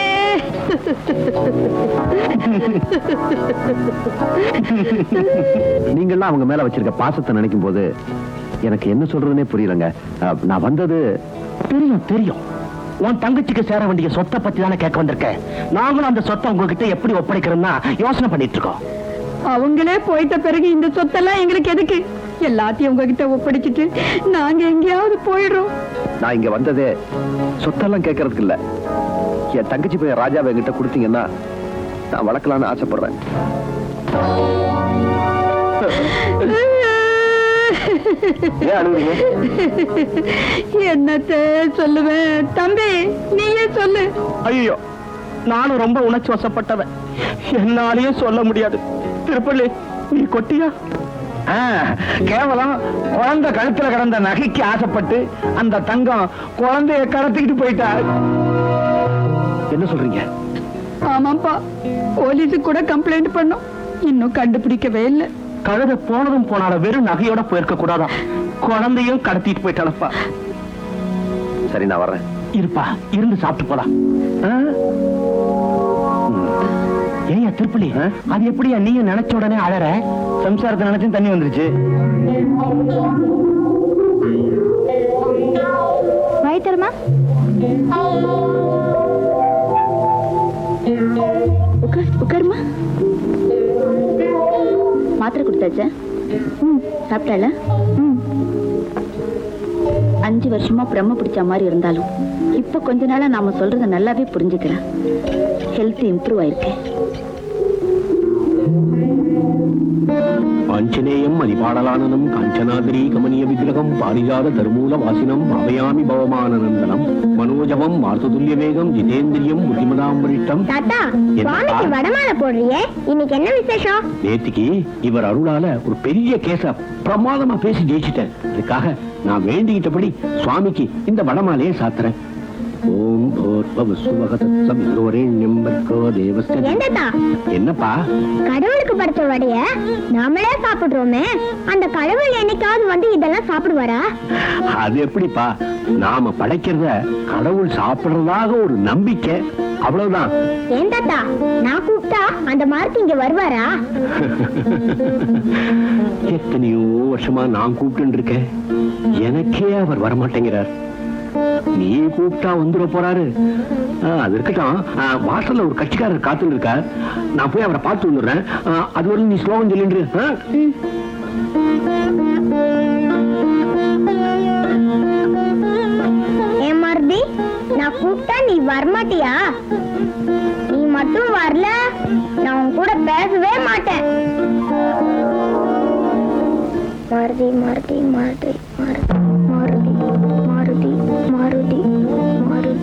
நீங்கள்லாம் அவங்க மேல வச்சிருக்க பாசத்தை நினைக்கும் போது எனக்கு என்ன சொல்றதுன்னே புரியலங்க. நான் வந்தது
தெரியும். உன் தங்கச்சிக்கு சேர வேண்டிய சொத்தை பத்தி தானே கேட்க வந்திருக்கேன். நாங்களும் அந்த சொத்தை உங்ககிட்ட எப்படி ஒப்படைக்கிறோம்னா யோசனை பண்ணிட்டு இருக்கோம்.
அவங்களே போயிட்ட பிறகு இந்த சொத்தெல்லாம் எங்களுக்கு எதுக்கு? எல்லாத்தையும் உங்ககிட்ட ஒப்படைச்சிட்டு நாங்க எங்கேயாவது போயிடுறோம்.
நான் இங்க வந்ததே சொத்தெல்லாம் கேட்கறதுக்கு இல்ல. என் தங்கச்சி போய் ராஜாவை என்கிட்ட கொடுத்தீங்கன்னா நான் வளர்க்கலான்னு ஆசைப்படுறேன்.
என்னத்த சொல்லுவேன்? தம்பி, நீயே சொல்லு.
ஐயோ, நானும் ரொம்ப உணர்ச்சி வசப்பட்டவன். என்னாலேயே சொல்ல முடியாது. திருப்பள்ளி, நீ கொட்டியா?
கேவலம் குழந்தை கழுத்துல கிடந்த நகைக்கு ஆசைப்பட்டு அந்த தங்கம் குழந்தைய கடத்திக்கிட்டு போயிட்டா.
என்ன சொல்றீங்க?
ஆமாப்பா, போலீஸுக்கு கூட கம்ப்ளைண்ட் பண்ணோம். இன்னும் கண்டுபிடிக்கவே இல்லை.
கழுத போனதும் போனால வெறும் நகையோட போயிருக்க கூடாதான், குழந்தையும் கடத்திட்டு போயிட்டானப்பா.
சரி, நான் வர்றேன்.
இருப்பா, இருந்து சாப்பிட்டு போலாம். ஏயா திருப்பலி, அது எப்படியா நீங்க நினைச்ச உடனே அழற?
சம்சாரத்தை நினைச்சு தண்ணி வந்துருச்சு.
வயிற்றுமா உட்காருமா. மாத்திரை கொடுத்தாச்சா? சாப்பிட்டால? 5 வருஷமா பிரம்ம பிடிச்ச மாதிரி இருந்தாலும் இப்ப கொஞ்ச நாளா நாம சொல்றத நல்லாவே புரிஞ்சுக்கிறேன். ஹெல்த் இம்ப்ரூவ் ஆயிருக்கு.
ஆஞ்சநேயம் அதிபாடலானனம் காஞ்சனாதிரி கமனிய விக்கிரகம் பாரிஜாத தருமூல வாசினம் பாவயாமி பவமானந்தனம் மனோஜவம் மார்த்துல்ய வேகம் ஜிதேந்திரியம் புத்திமதாம் வரிஷ்டம்.
தாத்தா, சுவாமிக்கு வடமாலை போடுறியே, இன்னைக்கு என்ன விசேஷம்?
நேத்திக்கு இவர் அருளால ஒரு பெரிய கேஸ பிரமாதமா பேசி ஜெயிச்சிட்டேன். அதுக்காக நான் வேண்டிக்கிட்டபடி சுவாமிக்கு இந்த வடமாலையை சாத்துறேன். ஓம் பூர்வ சுவகதம் நோரேண்யம்பர்கோ தேவஸ்ய.
ஏண்டா
என்னப்பா?
கடவுளுக்கு படைச்ச வடைய நாமளே சாப்பிடுறோமே, அந்த கடவுள் என்னைக்காவது வந்து இதெல்லாம் சாப்பிடுவாரா?
அது எப்படிப்பா? நாம படைக்கிறத கடவுள் சாப்பிடுறதாக ஒரு நம்பிக்கை, அவ்வளவுதான்.
ஏண்டாத்தா நான் கூப்பிட்டா அந்த மார்க்கு இங்க வருவாரா?
எத்தனையோ வருஷமா நான் கூப்பிட்டு இருக்கேன், எனக்கே அவர் வரமாட்டேங்கிறார். நீ கூப்பிட்டா வந்துட போறாரு. அது இருக்கட்டும், வாசல்ல ஒரு கட்சிக்காரர் காத்துட்டு இருக்கார், நான் போய் அவரை பார்த்து வந்துடுறேன். அது வரைக்கும் நீ ஸ்லோகம் சொல்லின்று.
ஏன் மருதி, நான் கூப்பிட்டா நீ வரமாட்டியா? நீ மட்டும் வரல, நான் உன் கூட பேசவே மாட்டேன். மாருதி மாருதி மாருதி மாருதி மாருதி மாருதி மாருதி மாருதி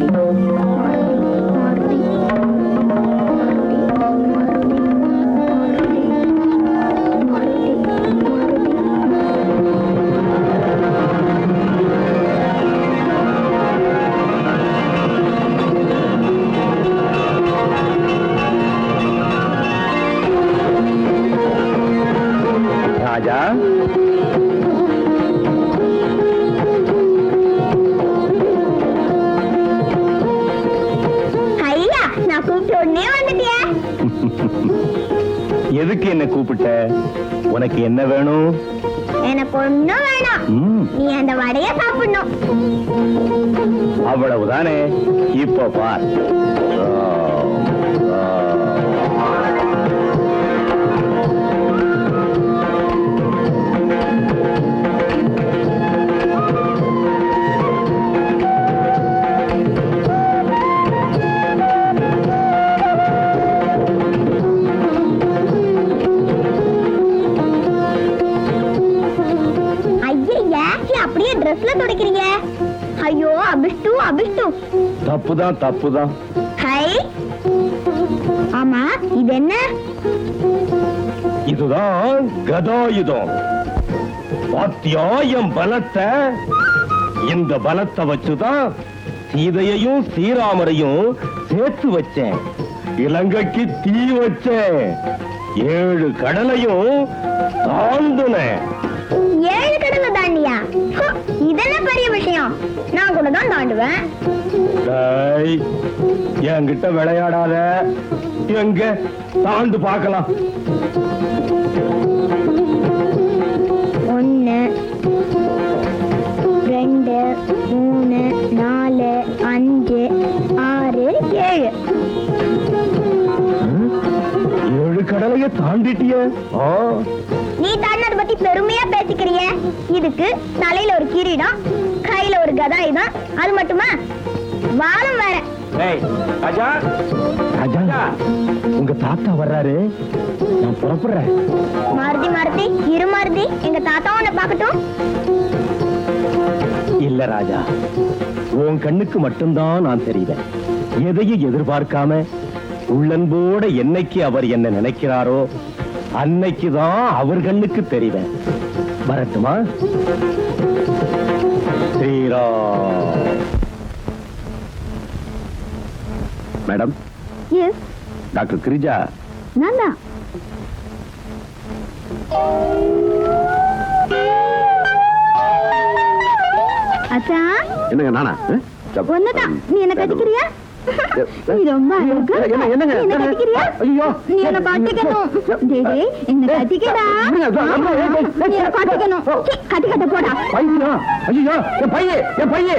ராஜா,
ஐயா, நான் கூப்பிட்ட உடனே வந்துட்டியா?
எதுக்கு என்ன கூப்பிட்ட? உனக்கு என்ன வேணும்?
எனக்கு ஒண்ணும் வேணாம், நீ அந்த வடைய சாப்பிடணும்.
அவ்வளவுதானே. இப்போ பார்.
அப்படியே ட்ரெஸ்ல துடைக்கிறீங்க. ஐயோ அபிஷ்டு அபிஷ்டு.
தப்புதான் தப்புதான்.
ஹை, ஆமா இது என்ன?
இதுதான் கதாயுதம். பாத்தியாயம் பலத்தை. இந்த பலத்தை வச்சுதான் சீதையையும் ஸ்ரீராமரையும் சேர்த்து வச்சேன். இலங்கைக்கு தீ வச்சேன். 7 கடலையும் தாண்டுனேன்.
7 கடலை தாண்டியா? இதெல்லாம் பெரிய விஷயம். நான் கூட தான் தாண்டுவேன்.
டேய், என்கிட்ட விளையாடாத. எங்க தாண்டு பார்க்கலாம்.
1 2 3 4 5 6 7.
7 கடலைய தாண்டிட்டிய.
நீ தாண்டத பத்தி பெருமையா பேசிக்கிறிய. இதுக்கு தலையில ஒரு கிரீடம், கையில ஒரு கதாயுதம், அது மட்டுமா வாளும் வேற.
ராஜா, ராஜா, உங்க தாத்தா வர்றாரு, நான் புறப்படுறேன்.
மாருதி மாருதி, இரு மாருதி, எங்க தாத்தா உன்னை பார்க்கட்டும்.
இல்ல ராஜா, உன் கண்ணுக்கு மட்டும்தான் நான் தெரிவேன். எதையும் எதிர்பார்க்காம உள்ளன்போட என்னைக்கு அவர் என்ன நினைக்கிறாரோ அன்னைக்குதான் அவர் கண்ணுக்கு தெரிவேன். வரட்டுமா? Sriram.
Madam,
yes,
doctor Girija.
நானா? அச்சா,
என்னங்க நானா?
ஒண்ணுதான். நீ என்ன கட்டிக்கிறியா? நீ ரொம்ப அழகா.
என்னங்க?
நீ என்ன கட்டிக்கிறியா?
ஐயோ,
நீ என்ன கட்டிக்கணும். டேய், என்ன கட்டிக்கடா. நீ என்ன கட்டிக்கணும். கட்டிக்கட்ட போடா.
பையா, ஐயோ, என் பையே, என் பையே,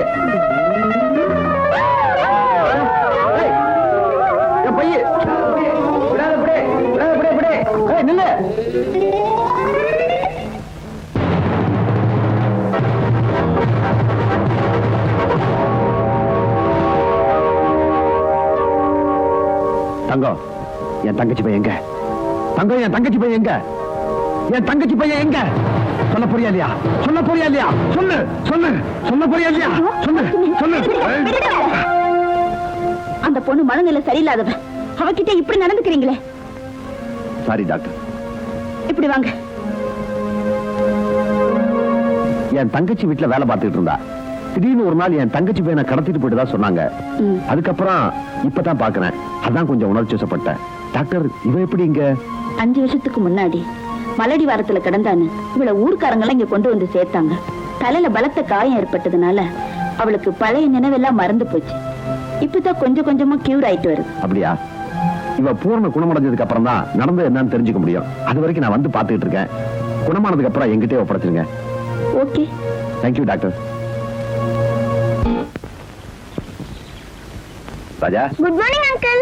என் பையே. விடாத, விடு, விடாத, விடு, விடு. ஏய், நில்லு. தங்கம், என் தங்கச்சி பையன் எங்க? தங்கம், என் தங்கச்சி பையன் எங்க? என் தங்கச்சி பையன் எங்க? சொல்ல போறியா இல்லையா? சொல்ல போறியா இல்லையா? சொல்லு, சொல்லு, சொல்ல போறியா இல்லையா? சொல்லு, சொல்லு.
அந்த பொண்ணு மனநிலை சரியில்லாதவ. அவகிட்ட இப்படி நடந்துக்கிறீங்களே.
Sorry doctor.
இப்படி வாங்க.
என் தங்கச்சி வீட்டுல வேலை பார்த்துட்டு இருந்தா. திடீர்னு ஒரு நாள் என் தங்கச்சி பையனை கடத்திட்டு போயிட்டு தான் சொன்னாங்க. அதுக்கப்புறம் இப்பதான் பாக்குறேன். அதான் கொஞ்சம் உணர்ச்சி வசப்பட்டேன். டாக்டர், இவ எப்படி இங்க?
5 வருஷத்துக்கு முன்னாடி மலடி வாரத்துல கிடந்தான்னு இவள ஊர்க்காரங்க இங்க கொண்டு வந்து சேர்த்தாங்க. தலையில பலத்த காயம் ஏற்பட்டதுனால அவளுக்கு பழைய நினைவெல்லாம் மறந்து போச்சு. இப்பதான் கொஞ்சம் கொஞ்சமா கியூர் ஆயிட்டு வருது.
அப்படியா? இவ பூர்ண குணமடைஞ்சதுக்கு அப்புறம் தான் நடந்தது என்னன்னு தெரிஞ்சுக்க முடியும். அது வரைக்கும் நான் வந்து பாத்துக்கிட்டு இருக்கேன். குணமானதுக்கு அப்புறம் எங்கிட்டே ஒப்படைச்சிருங்க.
Okay.
Thank you doctor. Raja.
Good morning uncle.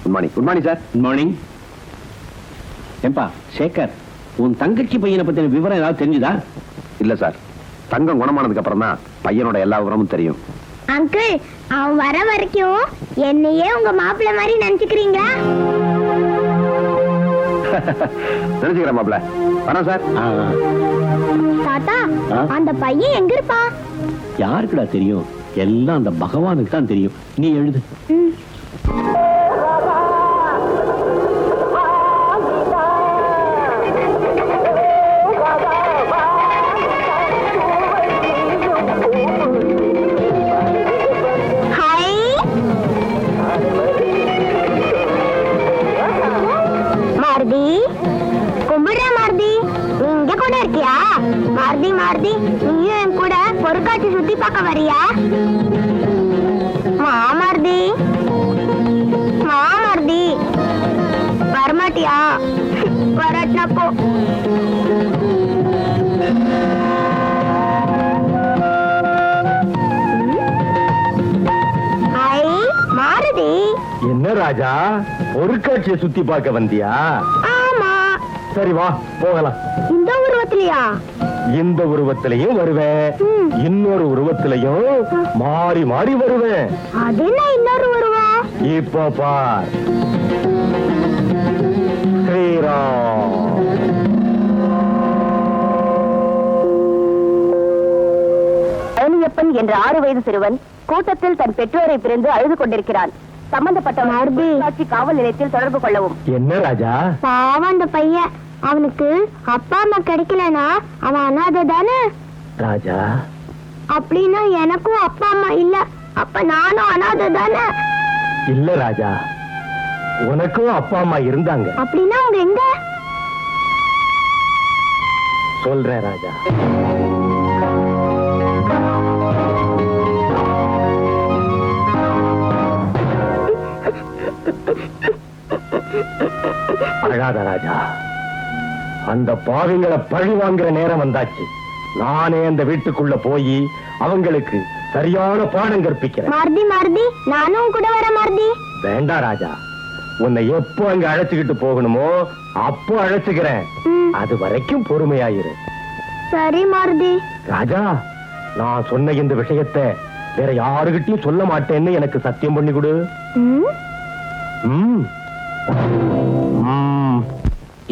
Good morning. Good morning sir.
Good morning. ஏம்பா சேகர், உன் தங்கச்சி பையனை பத்தின விவரம் ஏதாவது தெரிஞ்சுதா?
இல்ல சார், தங்கம் குணமானதுக்கு அப்புறம் தான் பையனோட எல்லா விவரமும் தெரியும்.
அங்கிள், அவன் வர வரைக்கும் என்னையே உங்க மாப்பிள்ளை மாதிரி நினைச்சுக்கிறீங்களா?
நினைச்சுக்கிறேன் மாப்பிள்ள. வரேன் சார்.
தாத்தா, அந்த பையன் எங்க இருப்பான்?
யாருக்குடா தெரியும்? எல்லாம் அந்த பகவானுக்கு தான் தெரியும். நீ எழுது.
மாருதி, கும்பிடுற மாருதி, நீ இங்க கூட இருக்கியா? மாருதி மாருதி, நீயும் என் கூட பொருட்காட்சி சுத்தி பார்க்க வரியா? மாமாருதி, மாமாருதி, வரமாட்டியா? வரட்னா போ. மாருதி.
என்ன ராஜா, பொருட்காட்சியை சுத்தி பார்க்க வந்தியா?
ஆமா.
சரி வா போகலாம்.
இந்த உருவத்திலயா?
இந்த உருவத்திலையும் வருவேன், இன்னொரு உருவத்திலையும் மாறி மாறி வருவேன்.
அது என்ன இன்னொரு உருவம்?
இப்போ பார். ஸ்ரீராம்.
பழனியப்பன் என்ற 6 வயது சிறுவன் கூட்டத்தில் தன் பெற்றோரை பிரிந்து அழுது கொண்டிருக்கிறான். சம்பந்தப்பட்ட மார்பி காவல் நிலையத்தில் தொடர்பு கொள்ளவும்.
என்ன ராஜா?
பாவம் அந்த பையன், அவனுக்கு அப்பா அம்மா கிடைக்கலனா அவன் அனாதை தானே?
ராஜா,
அப்படின்னா எனக்கும் அப்பா அம்மா இல்ல, அப்ப நானும் அனாதை தானே?
இல்ல ராஜா, உனக்கும் அப்பா அம்மா இருந்தாங்க.
அப்படின்னா அவங்க எங்க?
சொல்றேன் ராஜா. அழாத ராஜா, அந்த பாவிங்களை பழி வாங்குற நேரம் வந்தாச்சு. நானே அந்த வீட்டுக்குள்ள போய் அவங்களுக்கு சரியான பாடம் கற்பிக்கிறேன்.
மாருதி மாருதி, நானும் கூட வர மாருதி.
வேண்டாம் ராஜா, உன்னை எப்போ அங்க அழைச்சுக்கிட்டு போகணுமோ அப்போ அழைச்சுக்கிறேன். அது வரைக்கும் பொறுமையாயிரு.
சரி மாருதி.
ராஜா, நான் சொன்ன இந்த விஷயத்தை வேற யாருகிட்டயும் சொல்ல மாட்டேன்னு எனக்கு சத்தியம் பண்ணி கொடு.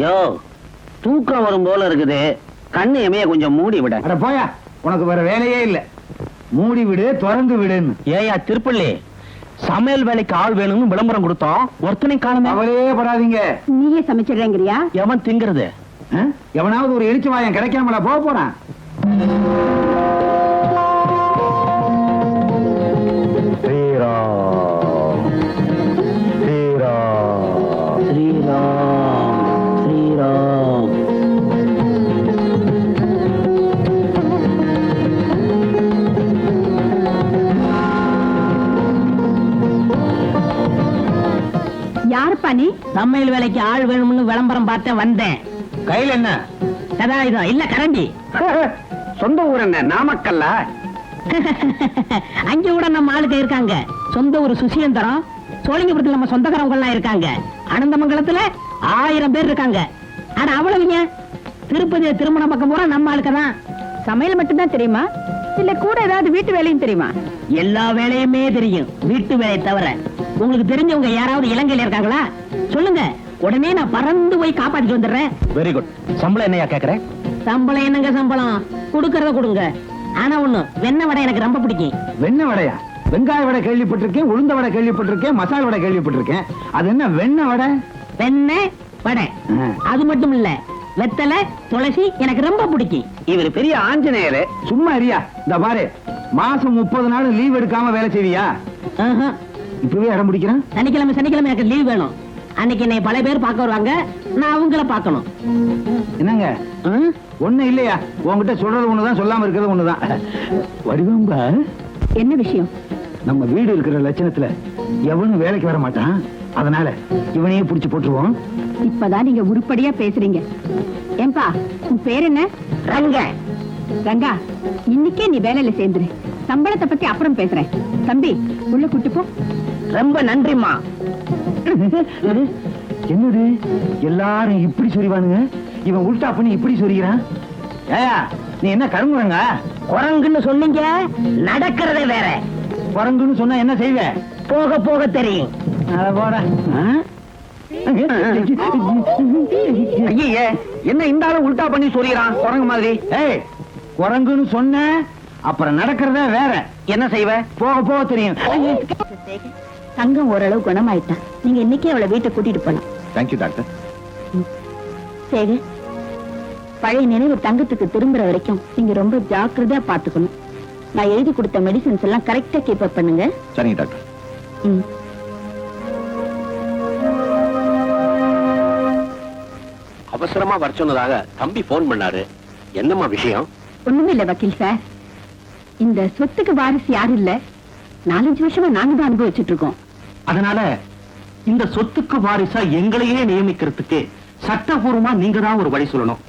யோ, தூக்கம் வரும் போல இருக்குது. கண்ணு எமைய கொஞ்சம் மூடி விட.
அட போயா, உனக்கு வேற வேலையே இல்ல. மூடி விடு, திறந்து விடுன்னு.
ஏயா திருப்பள்ளி, சமையல் வேலைக்கு ஆள் வேணும்னு விளம்பரம் கொடுத்தோம், ஒருத்தனை காணுமே.
கவலையே படாதீங்க.
நீயே சமைச்சிடுறேங்கிறியா?
எவன் திங்கிறது?
எவனாவது ஒரு எரிச்சு வாயம் கிடைக்காமல போக போறான்.
ஸ்ரீராம் ஸ்ரீராம்
ஸ்ரீராம் ஸ்ரீராம்.
யாருப்பா நீ?
சமையல் வேலைக்கு ஆள் வேணும்னு விளம்பரம் பார்த்தேன், வந்தேன்.
கையில் என்ன?
சதாயுதம் இல்ல, கரண்டி.
சொந்த ஊர் என்ன? நாமக்கல்ல?
அங்க கூட நம்ம ஆளுக்கு இருக்காங்க. சொந்த ஊர் சுசியந்தரம். சோழிங்கபுரத்துல நம்ம சொந்தக்காரவங்க எல்லாம் இருக்காங்க. அனந்தமங்கலத்துல 1000 பேர் இருக்காங்க. ஆனா அவ்வளவுங்க. திருப்பதி திருமண பக்கம் பூரா நம்ம ஆளுக்கு தான்.
சமையல் மட்டும்தான் தெரியுமா, இல்ல கூட ஏதாவது வீட்டு வேலையும் தெரியுமா?
எல்லா வேலையுமே தெரியும், வீட்டு வேலையை தவிர. உங்களுக்கு தெரிஞ்சவங்க யாராவது இலங்கையில இருக்காங்களா? சொல்லுங்க, உடனே நான் பறந்து போய் காப்பாத்திட்டு வந்துடுறேன்.
Very good. சம்பளம் என்னையா கேக்குறேன்?
சம்பளம் என்னங்க சம்பளம், கொடுக்கறத கொடுங்க. ஆனா ஒண்ணு, வெண்ணெய் வடை எனக்கு ரொம்ப பிடிக்கும்.
வெண்ணெய் வடையா? வெங்காய வடை கேள்விப்பட்டிருக்கேன், உளுந்த வடை கேள்விப்பட்டிருக்கேன், மசாலா வடை கேள்விப்பட்டிருக்கேன். அது என்ன வெண்ணெய் வடை?
வெண்ணெய் வடை. அது மட்டும் இல்ல, வெத்தலை துளசி எனக்கு ரொம்ப பிடிக்கும்.
இவர் பெரிய ஆஞ்சநேயரு. சும்மா அறியா. இந்த பாரு, மாசம் 30 நாள் லீவ் எடுக்காம வேலை செய்வியா? இப்பவே இடம் பிடிக்கிறேன்.
சனிக்கிழமை எனக்கு லீவ் வேணும். அன்னைக்கு என்னை பல பேர் பார்க்க வருவாங்க, நான் அவங்கள பார்க்கணும்.
என்னங்க ஒண்ணு இல்லையா? உங்ககிட்ட சொல்றது ஒண்ணுதான், சொல்லாம இருக்கிறது ஒண்ணுதான். வடிவம்பா,
என்ன விஷயம்?
நம்ம வீடு இருக்கிற லட்சணத்துல எவனும் வேலைக்கு வர மாட்டான். அதனால இவனையே புடிச்சு போட்டுருவோம்.
இப்பதான் நீங்க உருப்படியா பேசுறீங்க. ஏன்பா, உன் பேர் என்ன?
ரங்க.
ரங்கா, இன்னைக்கே நீ வேலையில சேர்ந்துரு. சம்பளத்தை பத்தி அப்புறம் பேசுறேன். தம்பி, உள்ள கூட்டு போ.
ரொம்ப நன்றிம்மா.
என்னது எல்லாரும் இப்படி சொறிவானுங்க, இவன் உல்டா பண்ணி இப்படி சொறிகிறான். ஏயா, நீ என்ன கருங்குறங்க?
குரங்குன்னு சொன்னீங்க, நடக்கிறதே வேற.
குரங்குன்னு சொன்னா என்ன செய்வ?
போக போக தெரியும்.
அட போடா.
ஐயே, என்ன இந்த ஆளு உல்டா பண்ணி சொல்லிறான் குரங்கு மாதிரி?
ஏய், குரங்குன்னு சொன்ன அப்புறம் நடக்கிறதே வேற.
என்ன செய்வ?
போக போக தெரியும்.
தங்கம் ஓரளவு குணமாயிட்டான். நீங்க இன்னைக்கே அவளை வீட்டை கூட்டிட்டு போலாம்.
Thank you doctor.
சேகர், பழைய நினைவு தங்கத்துக்கு திரும்புற வரைக்கும் நீங்க ரொம்ப ஜாக்கிரதையா பாத்துக்கணும். நான் எழுதி கொடுத்த மெடிசின்ஸ் எல்லாம் கரெக்டா கீப் அப் பண்ணுங்க.
சரிங்க டாக்டர்.
ம்.
அவசரமா வர சொன்னதாக தம்பி போன் பண்ணாரு. என்னம்மா விஷயம்?
ஒண்ணுமே இல்ல வக்கீல் சார். இந்த சொத்துக்கு வாரிசு யாரும் இல்ல. 4-5 வருஷமா நாங்க தான் அனுபவிச்சுட்டு இருக்கோம்.
அதனால இந்த சொத்துக்கு வாரிசா எங்களையே நியமிக்கிறதுக்கு சட்டபூர்வமா நீங்க தான் ஒரு வழி சொல்லணும்.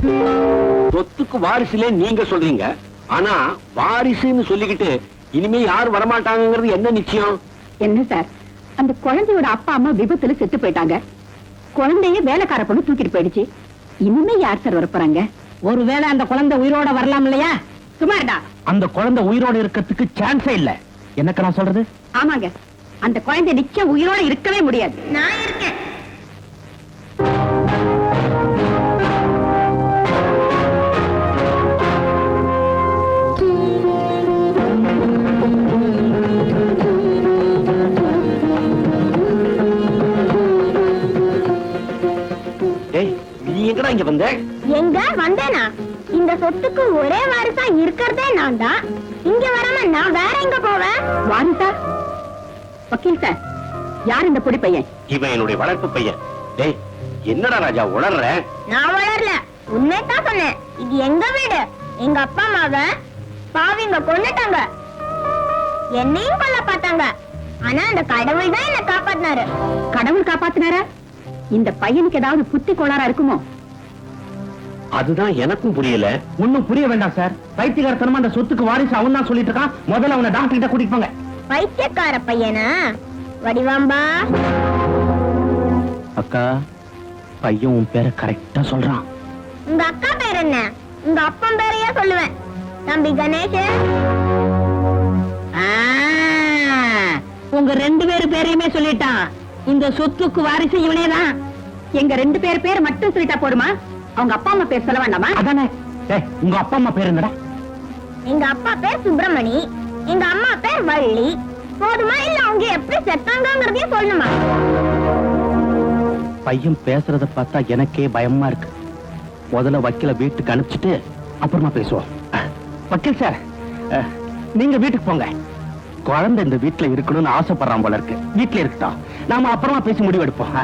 சொத்துக்கு வாரிசுல நீங்க சொல்றீங்க, ஆனா வாரிசுன்னு சொல்லிக்கிட்டு இனிமே யாரும் வரமாட்டாங்கிறது என்ன நிச்சயம்?
என்ன சார், அந்த குழந்தையோட அப்பா அம்மா விபத்துல செத்து போயிட்டாங்க. குழந்தைய வேலைக்கார பொண்ணு தூக்கிட்டு போயிடுச்சு. இனிமே யார் சார் வரப்போறாங்க?
ஒருவேளை அந்த குழந்தை உயிரோட வரலாம் இல்லையா?
சுமார்டா.
அந்த குழந்தை உயிரோட இருக்கிறதுக்கு சான்ஸே இல்ல. என்னக்க நான் சொல்றது?
ஆமாங்க, அந்த குழந்தை நிச்சயம் உயிரோட இருக்கவே முடியாது.
நான் இருக்கேன்.
ஏய், நீ எங்கடா இங்க வந்த?
எங்க வந்தேனா? இந்த சொத்துக்கு ஒரே வாரிசா இருக்கிறதே நான் தான். இங்க வராம நான் வேற எங்க போவேன்?
வாரிசா? வக்கீல் சார், யார் இந்த பொடி பையன்?
இவன் என்னுடைய வளர்ப்பு பையன். டேய், என்னடா ராஜா உளர்ற?
நான் வளரல, உண்மைதான் சொன்னேன். இது எங்க வீடு. எங்க அப்பா அம்மாவை பாவிங்க கொன்னுட்டாங்க. என்னையும் கொல்ல பார்த்தாங்க. ஆனா அந்த கடவுள் தான் என்ன காப்பாத்தினாரு.
கடவுள் காப்பாத்தினாரா? இந்த பையனுக்கு ஏதாவது புத்தி கோளாறா இருக்குமோ?
அதுதான் எனக்கும் புரியல.
ஒண்ணும் புரிய வேண்டாம் சார். பைத்தியக்காரத்தனமா அந்த சொத்துக்கு வாரிசு அவன் தான் சொல்லிட்டு இருக்கான். முதல்ல அவனை டாக்டர் கிட்ட கூட்டிட்டு போங்க.
பைத்தியக்கார பையனா? வடிவாம்பா,
அக்கா, பையன் உன் பேரை கரெக்டா சொல்றான்.
உங்க அக்கா பேர் என்ன? உங்க அப்பன் பேரையே சொல்லுவேன். தம்பி கணேஷ்.
உங்க 2 பேரு பேரையுமே சொல்லிட்டான். இந்த சொத்துக்கு வாரிசு இவனேதான்.
எங்க 2 பேர் பேர் மட்டும் சொல்லிட்டா போடுமா? அவங்க அப்பா அம்மா பேர் சொல்ல வேண்டாமா?
அதானே. ஏய், உங்க அப்பா அம்மா பேர் என்னடா?
எங்க அப்பா பேர் சுப்பிரமணி, எங்க அம்மா பேர் வள்ளி. போதுமா? இல்ல அவங்க எப்படி செத்தாங்கிறதையும் சொல்லணுமா?
பையன் பேசுறத பார்த்தா எனக்கே பயமா இருக்கு. முதல்ல வக்கீல வீட்டுக்கு அனுப்பிச்சிட்டு அப்புறமா பேசுவோம். வக்கீல் சார், நீங்க வீட்டுக்கு போங்க. குழந்தை இந்த வீட்டுல இருக்கணும்னு ஆசைப்படுறான் போல இருக்கு. வீட்டுல இருக்கட்டும், நாம அப்புறமா பேசி முடிவெடுப்போம்.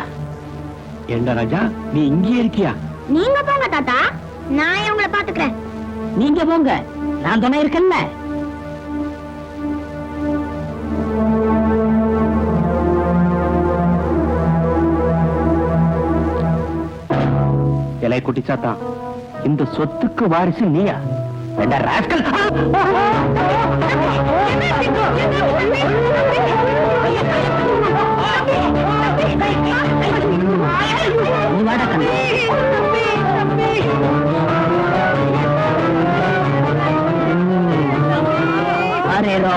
ஏண்டா ராஜா, நீ இங்கே இருக்கியா?
நீங்க போங்க தாத்தா, நான் இவங்களை பாத்துக்கிறேன்.
நீங்க போங்க, நான் துணை இருக்கேன்ல.
இலை குட்டிச்சாத்தான், இந்த சொத்துக்கு வாரிசு நீயா? வேண்டா ராஸ்கல்.
நீ வாடா கண்ணு. அரேரோ.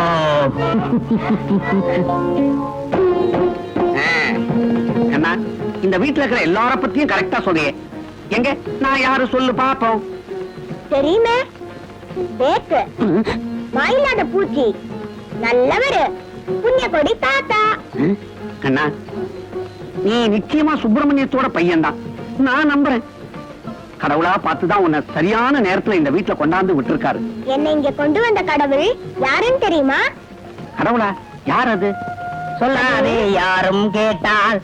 என்ன இந்த வீட்டுல இருக்கிற எல்லார பத்தியும் கரெக்டா சொல்றியே. எங்க நான் யாரு சொல்லு பாப்போம்.
தெரியுமே, பேக்கு மயிலாட பூச்சி, நல்லவரு, புண்ணிய கொடி தாத்தா.
அண்ணா, நீ நிச்சயமா சுப்பிரமணியத்தோட பையன் தான், நான் நம்புறேன்.
கடவுளா பார்த்துதான் உன்னை சரியான நேரத்துல இந்த வீட்டுல கொண்டாந்து விட்டுருக்காரு.
என்னை இங்க கொண்டு வந்த கடவுள் யாருன்னு தெரியுமா?
கடவுளா? யார் அது?
சொல்லாதே யாரும் கேட்டால்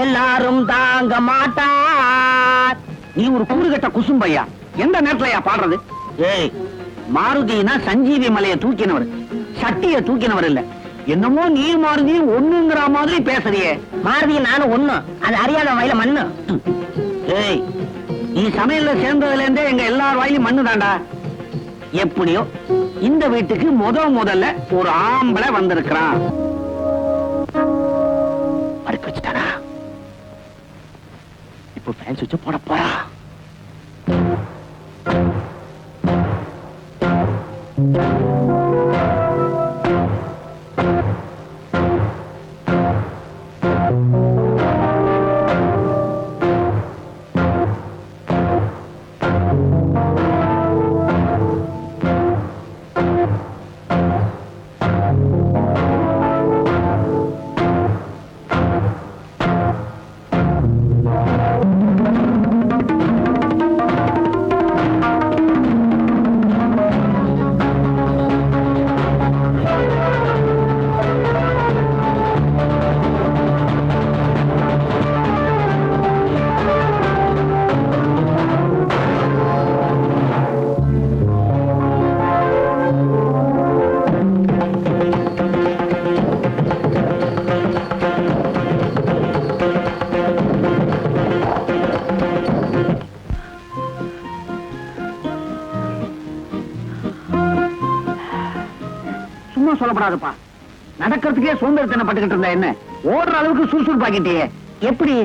எல்லாரும் தாங்க மாட்டார்.
நீ ஒரு கூறுகட்ட குசும்பையா, எந்த நேரத்துலயா பாடுறது? ஏய், மாருதினா சஞ்சீவி மலையை தூக்கினவர், சட்டிய தூக்கினவர் இல்ல. என்னமோ நீ மாருதி ஒண்ணுங்கிற மாதிரி பேசுறியே.
மாருதி நானும் ஒண்ணு, அது அறியாத வயல மண்ணு.
ஏய், நீ சமையல்ல சேர்ந்ததுல இருந்தே எங்க எல்லார் வாயிலும் மண்ணு தாண்டா. எப்படியோ இந்த வீட்டுக்கு முதல்ல ஒரு ஆம்பளை வந்திருக்கிறான். அடுக்க வச்சுட்டானா? இப்போ ஃபேன் சுவிட்ச் போட போறா. சொல்லப்படாதுப்பா, நடக்கிறதுக்கே சோம்பேறித்தனப்பட்டுக்கிட்டு இருந்தா என்ன, ஓடுற அளவுக்கு சுறுசுறுப்பாக்கிட்டே. எப்படி?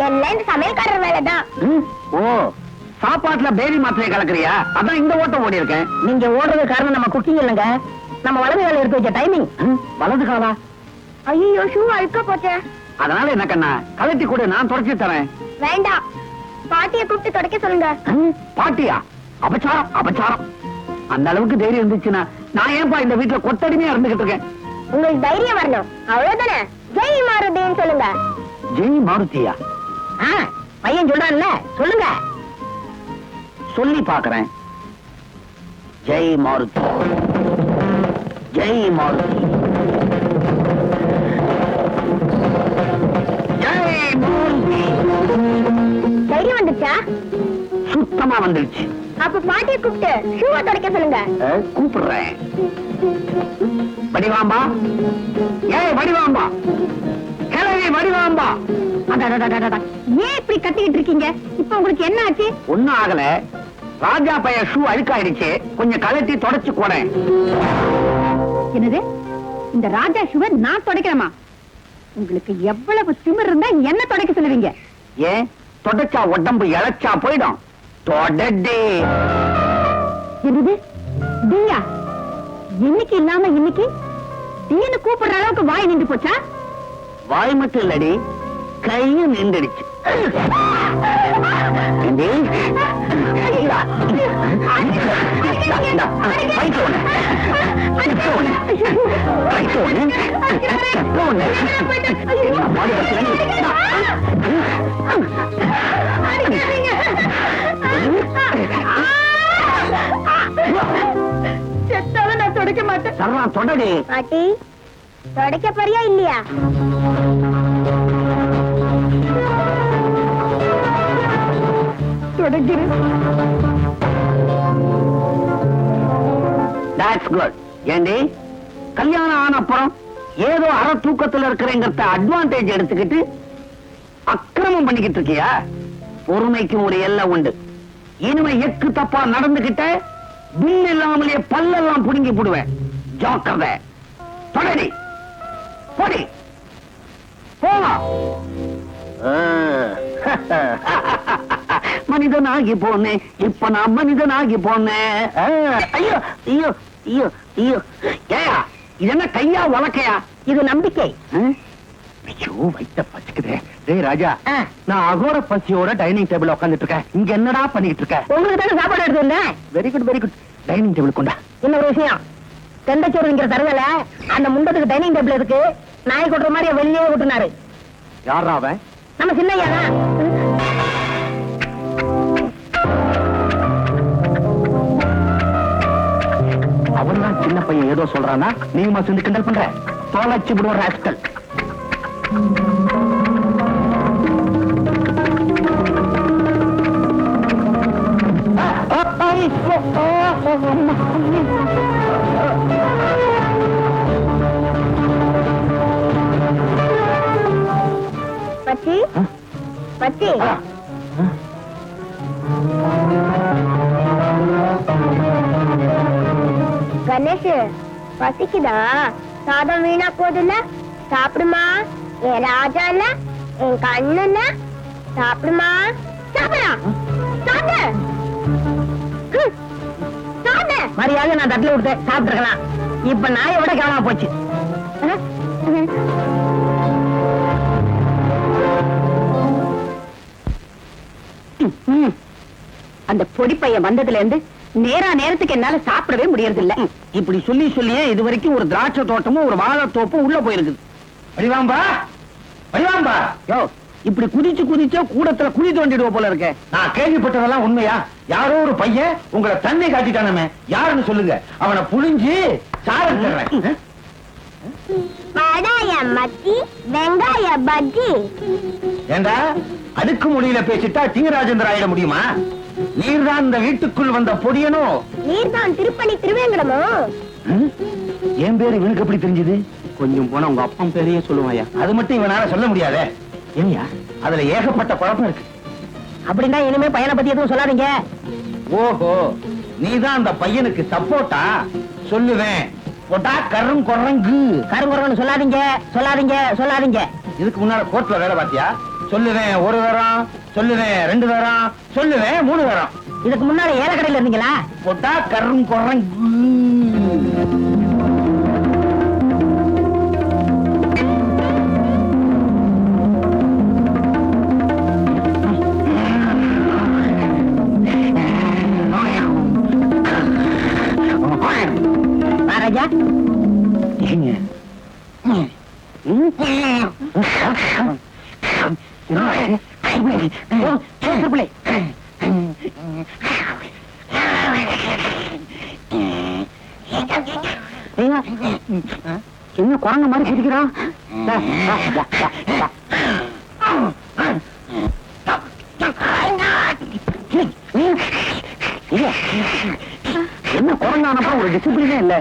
எல்லாம் சமையல்காரர் வேலைதான்.
ஓ, சாப்பாட்டுல பேரி மாத்திரையை கலக்குறியா? அதான் இந்த ஓட்டம் ஓடி இருக்கேன்.
நீங்க ஓடுறது காரணம் நம்ம குக்கிங் இல்லைங்க, நம்ம வலது கால எடுத்து வச்ச டைமிங்.
வலது காலா?
ஐயோ, ஷூ அழுக்க போச்சே.
அதனால என்ன கண்ணா, கலட்டி கூட நான் தொடச்சி தரேன்.
வேண்டாம், பாட்டியை கூப்பிட்டு தொடக்க சொல்லுங்க.
பாட்டியா? அபச்சாரம், அபச்சாரம். அந்த அளவுக்கு தைரியம் இருந்துச்சுன்னா நான் ஏன்பா இந்த வீட்டுல கொத்தடிமையா இருந்துகிட்டு இருக்கேன்?
உங்களுக்கு தைரியம் வரணும், அவ்வளவுதானே. ஜெய் மாருதின்னு சொல்லுங்க.
ஜெய் மாருதியா?
பையன் சொல்றான்ல, சொல்லுங்க.
சொல்லி பாக்குறேன். ஜெய் மாருதி, ஜெய் மாருதி, ஜெய் மாருதி.
தைரியம் வந்துச்சா?
சுத்தமா வந்துருச்சு.
அப்ப பாட்டியை கூப்பிட்டு ஷூவை தொடக்க சொல்லுங்க.
கூப்பிடுறேன். வடிவாம்பா, ஏய் வடிவாம்பா, கிளவி வடிவாம்பா.
ஏன் இப்படி கத்திக்கிட்டு இருக்கீங்க? இப்ப உங்களுக்கு என்ன ஆச்சு?
ஒண்ணும் ஆகல, ராஜா பைய ஷூ அழுக்காயிடுச்சு, கொஞ்சம் கலட்டி தொடச்சு போறேன்.
என்னது? இந்த ராஜா ஷூவை நான் தொடக்கிறேமா? உங்களுக்கு எவ்வளவு திமிர் இருந்தா என்ன தொடக்க சொல்லுவீங்க?
ஏன் தொடச்சா உடம்பு இழைச்சா போயிடும். தொடடே.
என்னது? தீயா? இன்னைக்கு இல்லாம இன்னைக்கு தீன்னு கூப்பிடுற அளவுக்கு வாய் நின்று போச்சா?
வாய் மட்டும் இல்லடி, கையும் நின்றுடுச்சு.
செத்தாலும் நான் தொடக்க மாட்டேன்.
சர்வா தொடடி.
பாட்டி, தொடக்க போறியா இல்லையா?
தொடக்கிறேன்.
That's good. ஏண்டி, கல்யாணம் ஆன அப்புறம் ஏதோ அரை தூக்கத்துல இருக்கிறேங்கிறத அட்வான்டேஜ் எடுத்துக்கிட்டு அக்கிரமம் பண்ணிக்கிட்டு இருக்கியா? பொறுமைக்கு ஒரு எல்லை உண்டு. இனிமே எக்கு தப்பா நடந்துகிட்ட பில் இல்லாமலே பல்லெல்லாம் புடுங்கி போடுவேன். ஜாக்கிரதை. தொடடி, போடி, போமா. மனிதனாகி போனேன், இப்ப நான் மனிதனாகி போனேன். ஐயோ ஐயோ ஐயோ ஐயோ. ஏயா, இது என்ன கையா வழக்கையா?
இது நம்பிக்கை.
ஐயோ, வயித்த பச்சுக்குதே. டேய் ராஜா, நான் அகோர பசியோட டைனிங் டேபிள் உட்கார்ந்துட்டு இருக்கேன். இங்க என்னடா பண்ணிட்டு இருக்க?
உங்களுக்கு தானே சாப்பாடு எடுத்து வந்தேன்.
Very good very good. Dining table கொண்டா.
இன்னொரு விஷயம், தெண்டச்சோறுங்கிற தருதல அந்த முண்டத்துக்கு டைனிங் டேபிள் இருக்கு. நாய் கொட்டுற மாதிரி வெளியே விட்டுனாரு.
யாரா அவன்?
நம்ம சின்னையா தான்.
சின்ன பையன் ஏதோ சொல்றானா நீமா சேர்ந்து கிண்டல் பண்ற தோலைச்சு விடுவார் ராஸ்கல்.
பச்சி பச்சி கணேஷ் பசிக்குதா? சாதம் வீணா போதுல்ல, சாப்பிடுமா. என் ராஜா இல்ல, என் கண்ணு இல்ல, சாப்பிடுமா. சாப்பிடா சாப்பிடு. சாப்பிடு.
மரியாதை நான் தட்டில விட்டு சாப்பிட்டுருக்கலாம். இப்ப நாயை விட கவனமா போச்சு. அந்த பொடி பையன் வந்ததுல இருந்து நேரத்துக்கு என்னால சாப்பிடவே முடியறது இல்ல.
இப்படி சொல்லி சொல்லியே இது வரைக்கும் ஒரு திராட்சை தோட்டமும் ஒரு வாழைத்தோப்பும் உள்ள போயிருக்குது. வடிவாம்பா வடிவாம்பா, யோ இப்படி குதிச்சா கூடத்துல குழி தோண்டிடுவோம் போல இருக்க. நான் கேள்விப்பட்டதெல்லாம் உண்மையா? யாரோ ஒரு பையன் உங்களை தண்ணி காட்டிட்டானமே, யாருன்னு சொல்லுங்க. அவனை புழிஞ்சு சாதம் தர்றேன்.
வடாய மத்தி வெங்காய பஜ்ஜி.
ஏண்டா அதுக்கு முடியல பேசிட்டா டி ராஜேந்திர ஆயிட முடியுமா? நீர்தான் இந்த வீட்டுக்குள் வந்த பொடியனோ?
நீர்தான் திருப்பணி திருவேங்கடமோ?
என் பேரு இவனுக்கு எப்படி தெரிஞ்சது?
கொஞ்சம் போனா உங்க அப்பன் பேரையே சொல்லுவாயா?
அது மட்டும் இவனால சொல்ல முடியாதே.
ஏயா
அதுல ஏகப்பட்ட குழப்பம் இருக்கு.
அப்படின்னா இனிமே பையனை பத்தி எதுவும் சொல்லாதீங்க.
ஓஹோ, நீதான் அந்த பையனுக்கு சப்போர்ட்டா? சொல்லுவேன் போட்டா கருங்குரங்கு.
கருங்குறன்னு சொல்லாதீங்க சொல்லாதீங்க சொல்லாதீங்க.
இதுக்கு முன்னால கோர்ட்ல வேலை பாத்தியா? சொல்லுவேன் ஒரு தரம், சொல்லுவேன் 2 தரம், சொல்லுவேன் 3 தரம்.
இதுக்கு முன்னால ஏலக்கடையில இருந்தீங்களா?
போட்டா கருங்குரங்கு.
ராஜா என்ன குரங்க மாதிரி குதிக்கிறான்? என்ன குரங்கானப்ப ஒரு டிசிப்ளினே இல்ல.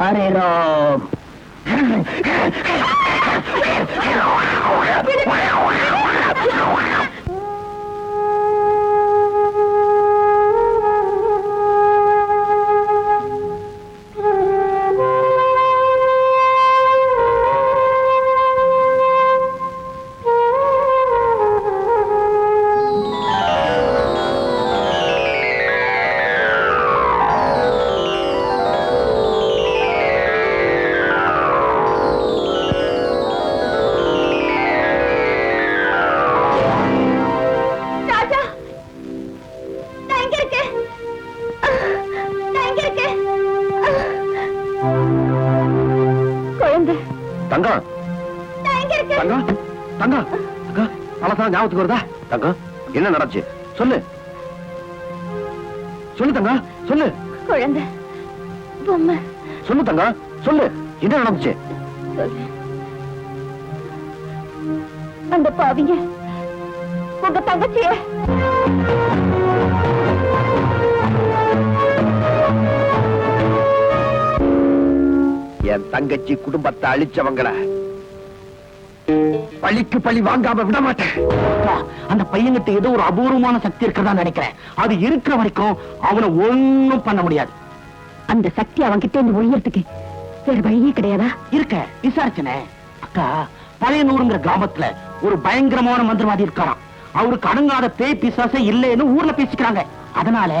அரே ராம்,
தங்கம் தங்கம் தங்கம் தங்கம் பழசெல்லாம் ஞாபகத்துக்கு வருதா? தங்கம் என்ன நடந்துச்சு சொல்லு சொல்லு தங்கம் சொல்லு.
குழந்தை பொம்மை
சொல்லு தங்கம் சொல்லு என்ன நடந்துச்சு?
அந்த பாவிங்க உங்க தங்கச்சிய
என் தங்கச்சி குடும்பத்தை அழிச்சவங்கள பழிக்கு பழி வாங்காம விட மாட்டேன்.
அந்த பையன்கிட்ட ஏதோ ஒரு அபூர்வமான சக்தி இருக்கிறதா நினைக்கிறேன். அது இருக்கிற வரைக்கும் அவனை ஒண்ணும் பண்ண முடியாது.
அந்த சக்தி அவன்கிட்ட இருந்து ஒழியறதுக்கு வேற வழியே கிடையாதா?
இருக்க விசாரிச்சனே அக்கா, பழையனூருங்கிற கிராமத்துல ஒரு பயங்கரமான மந்திரவாதி இருக்காராம். அவருக்கு அடங்காத பேய் பிசாசே இல்லைன்னு ஊர்ல பேசிக்கிறாங்க. அதனால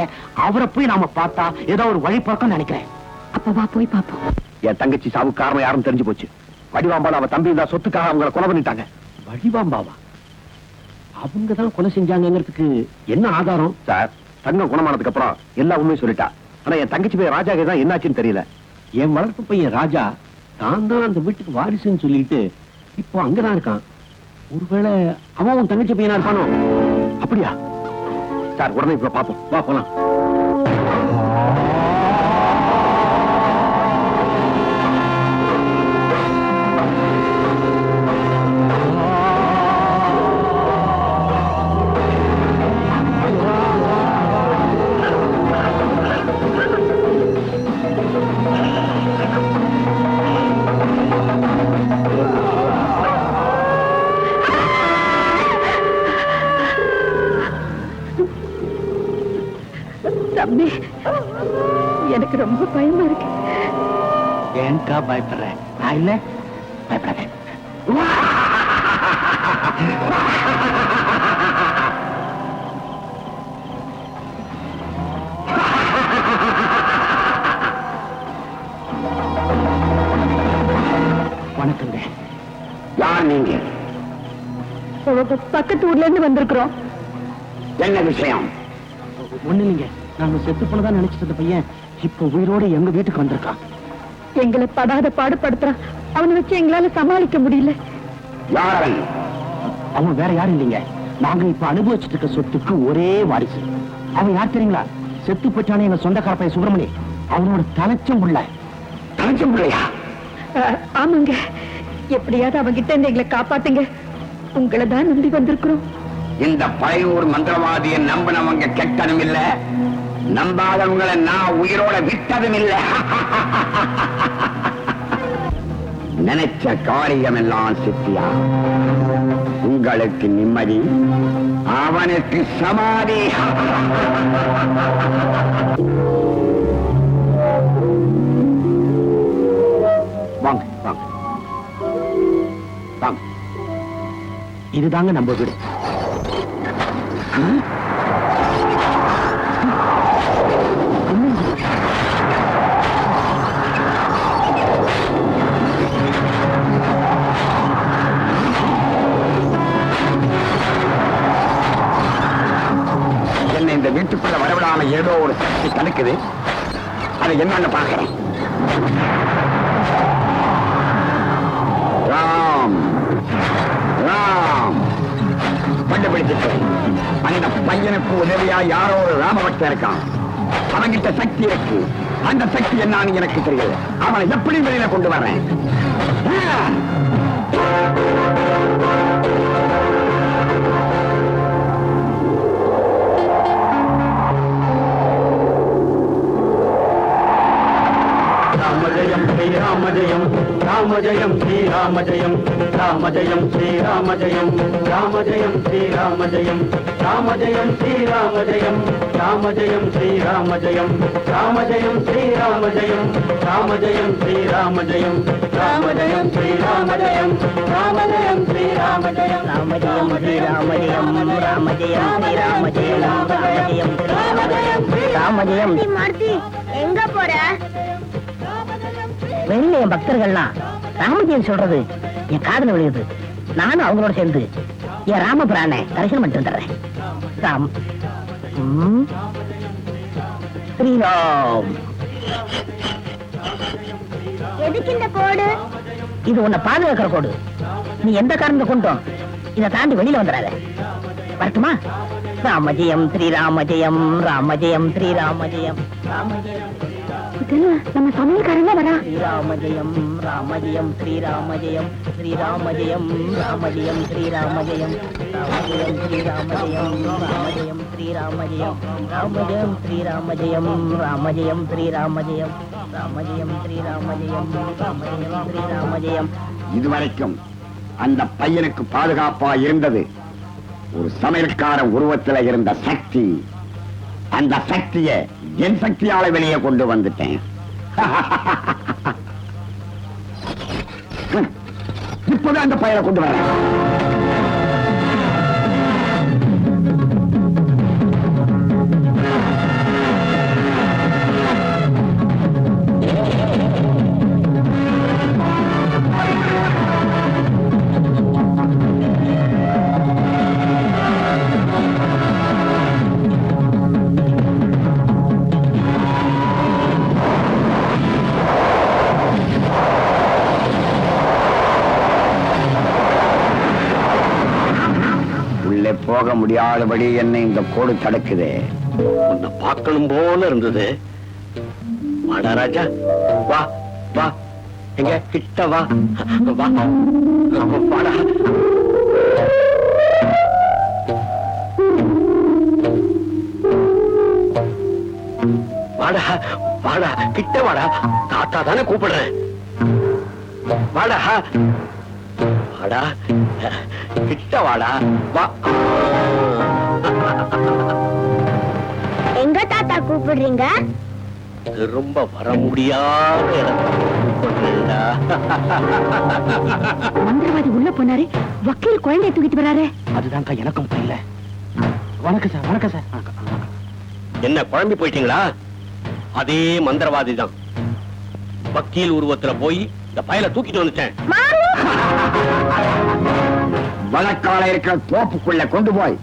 அவரை போய் நாம பார்த்தா ஏதோ ஒரு வழி பார்க்க நினைக்கிறேன்.
அப்ப வா போய் பாப்போம்.
என் தங்கச்சி சாவு காரணம் யாரும் தெரிஞ்சு போச்சு. வடிவாம்பாள் அவ தம்பி தான் சொத்துக்காக அவங்கள கொலை பண்ணிட்டாங்க.
வடிவாம்பாவா? அவங்க தான் கொலை செஞ்சாங்கிறதுக்கு என்ன ஆதாரம்?
சார், தங்கம் குணமானதுக்கு அப்புறம் எல்லா உண்மையும் சொல்லிட்டா. ஆனா என் தங்கச்சி போய் ராஜாக்கு தான் என்னாச்சுன்னு தெரியல.
என் வளர்ப்பு பையன் ராஜா தான் தான் அந்த வீட்டுக்கு வாரிசுன்னு சொல்லிட்டு இப்போ அங்கதான் இருக்கான். ஒருவேளை அவன் உன் தங்கச்சி பையனா இருப்பானோ?
அப்படியா சார்? உடனே இப்ப பாப்போம், வா போலாம்.
தம்பி, எனக்கு ரொம்ப பயமா இருக்கு.
ஏன்கா பயப்படுறேன்? நான் இல்ல பயப்படாதே. வணக்கங்க.
யார் நீங்க?
பக்கத்து ஊர்ல இருந்து வந்திருக்கிறோம்.
என்ன விஷயம்?
ஒண்ணு இல்லைங்க, நாம செத்து போனதான் நினைச்சிட்டு இருந்த பையன் இப்போ உயிரோட எங்க வீட்டுக்கு வந்திருக்கான்.
எங்களை படாத பாடுபடுத்துறான். அவனை வச்சு எங்களால சமாளிக்க முடியல.
யார்?
அவன் வேற யாரும் இல்லைங்க, நாங்க இப்ப அனுபவிச்சுட்டு இருக்க சொத்துக்கு ஒரே வாரிசு. அவன் யார் தெரியுங்களா? செத்து போச்சானே எங்க சொந்தக்கார பையன் சுப்பிரமணி, அவனோட தலைச்சம் உள்ள.
தலைச்சம் பிள்ளையா?
ஆமாங்க. எப்படியாவது அவங்கிட்ட இருந்து எங்களை காப்பாத்துங்க. உங்களை தான் நம்பி வந்திருக்கிறோம்.
இந்த பழையூர் மந்திரவாதியை நம்பினவங்க கெட்டதும் இல்ல, நம்பாதவங்களை நான் உயிரோட விட்டதும் இல்ல. நினைச்ச காரியம் எல்லாம் சித்தியா. உங்களுக்கு நிம்மதி, அவனுக்கு சமாதி.
வாங்க வாங்க வாங்க.
இதுதாங்க நம்ம வீடு.
என்ன இந்த வீட்டுக்குள்ள வரவிடாம ஏதோ ஒரு சக்தி தடுக்குது. அது என்னன்னு பாக்குறேன். ராம் ராம் கண்டுபிடிச்சிட்டேன். அந்த பையனுக்கு உதவியா யாரோ ஒரு ராமபக்தன் இருக்கான். அவன்கிட்ட சக்தி இருக்கு. அந்த சக்தி என்னன்னு எனக்கு தெரியல. அவனை எப்படி வெளியில கொண்டு வர்றேன்?
ராமஜயம் ராமஜயம் ஸ்ரீராமஜயம் ராமஜயம் ஸ்ரீராமஜயம் ராமஜயம் ஸ்ரீராமஜயம் ராமஜயம் ஸ்ரீராமஜயம் ராமஜயம் ஸ்ரீராமஜயம் ராமஜயம் ஸ்ரீராமஜயம் ராமஜயம் ஸ்ரீராமஜயம் ராமஜயம் ஸ்ரீராமஜயம் ராமஜயம் ஸ்ரீராமஜயம் ராமஜயம் ஸ்ரீராமஜயம் ராமஜயம் ஸ்ரீராமஜயம் ராமஜயம்
எங்க போற?
வெளியில என் பக்தர்கள்லாம் ராமஜெயம் சொல்றது என் காதுல விழுது. நானும் அவங்களோட சேர்ந்து என் ராமபிரானை தரிசனம் பண்ணிட்டு வந்துடுறேன். ராம் ஸ்ரீராம்.
எதுக்கு இந்த கோடு?
இது உன்னை பாதுகாக்கிற கோடு. நீ எந்த காரணத்தை கொண்டோம் இதை தாண்டி வெளியில வந்துடாத. வரட்டுமா? ராமஜெயம் ஸ்ரீராமஜெயம் ராமஜெயம் ஸ்ரீராமஜெயம் ராமஜெயம்.
நம்ம சமையல்காரங்க வரா.
ஸ்ரீராமஜெயம் ராமஜெயம் ஸ்ரீராமஜெயம் ஸ்ரீராமஜெயம் ராமஜெயம் ஸ்ரீராமஜெயம் ராமஜெயம் ஸ்ரீராமஜெயம் ராமஜெயம் ஸ்ரீராமஜெயம் ராமஜெயம் ஸ்ரீராமஜெயம் ராமஜெயம் ஸ்ரீராமஜெயம் ராமஜெயம் ஸ்ரீராமஜெயம் ராமஜெயம் ஸ்ரீராமஜெயம்.
இதுவரைக்கும் அந்த பையனுக்கு பாதுகாப்பா இருந்தது ஒரு சமையல்கார உருவத்துல இருந்த சக்தி. அந்த சக்தியை என் சக்தியால வெளியே கொண்டு வந்துட்டேன். இப்பதான் அந்த பையனை கொண்டு வரேன். போக முடியாதபடி என்னை இந்த கோடு தடுக்குது.
உன்னை பார்க்கணும் போல இருந்தது. வாடா ராஜா, வா வா, எங்க கிட்ட வா, வா வாடா. வாடா வாடா, கிட்ட வாடா, தாத்தா தானே கூப்பிடுறேன். வாடா வாடா, கிட்ட வாடா, வா.
எங்க தாத்தா கூப்பிடுறீங்க?
ரொம்ப வர முடியாத இடத்துல கூப்பிடுறேன்டா.
மந்திரவாதி உள்ள போனாரு, வக்கீல் குழந்தைய தூக்கிட்டு வராரு.
அதுதான்க்கா எனக்கும் புரியல. வணக்கம் சார், வணக்கம் சார். என்ன குழம்பி போயிட்டீங்களா? அதே மந்திரவாதி தான். வக்கீல் உருவத்துல போய் இந்த பயலை தூக்கிட்டு வந்துட்டேன்.
வழக்கால இருக்கிற தோப்புக்குள்ள கொண்டு போய்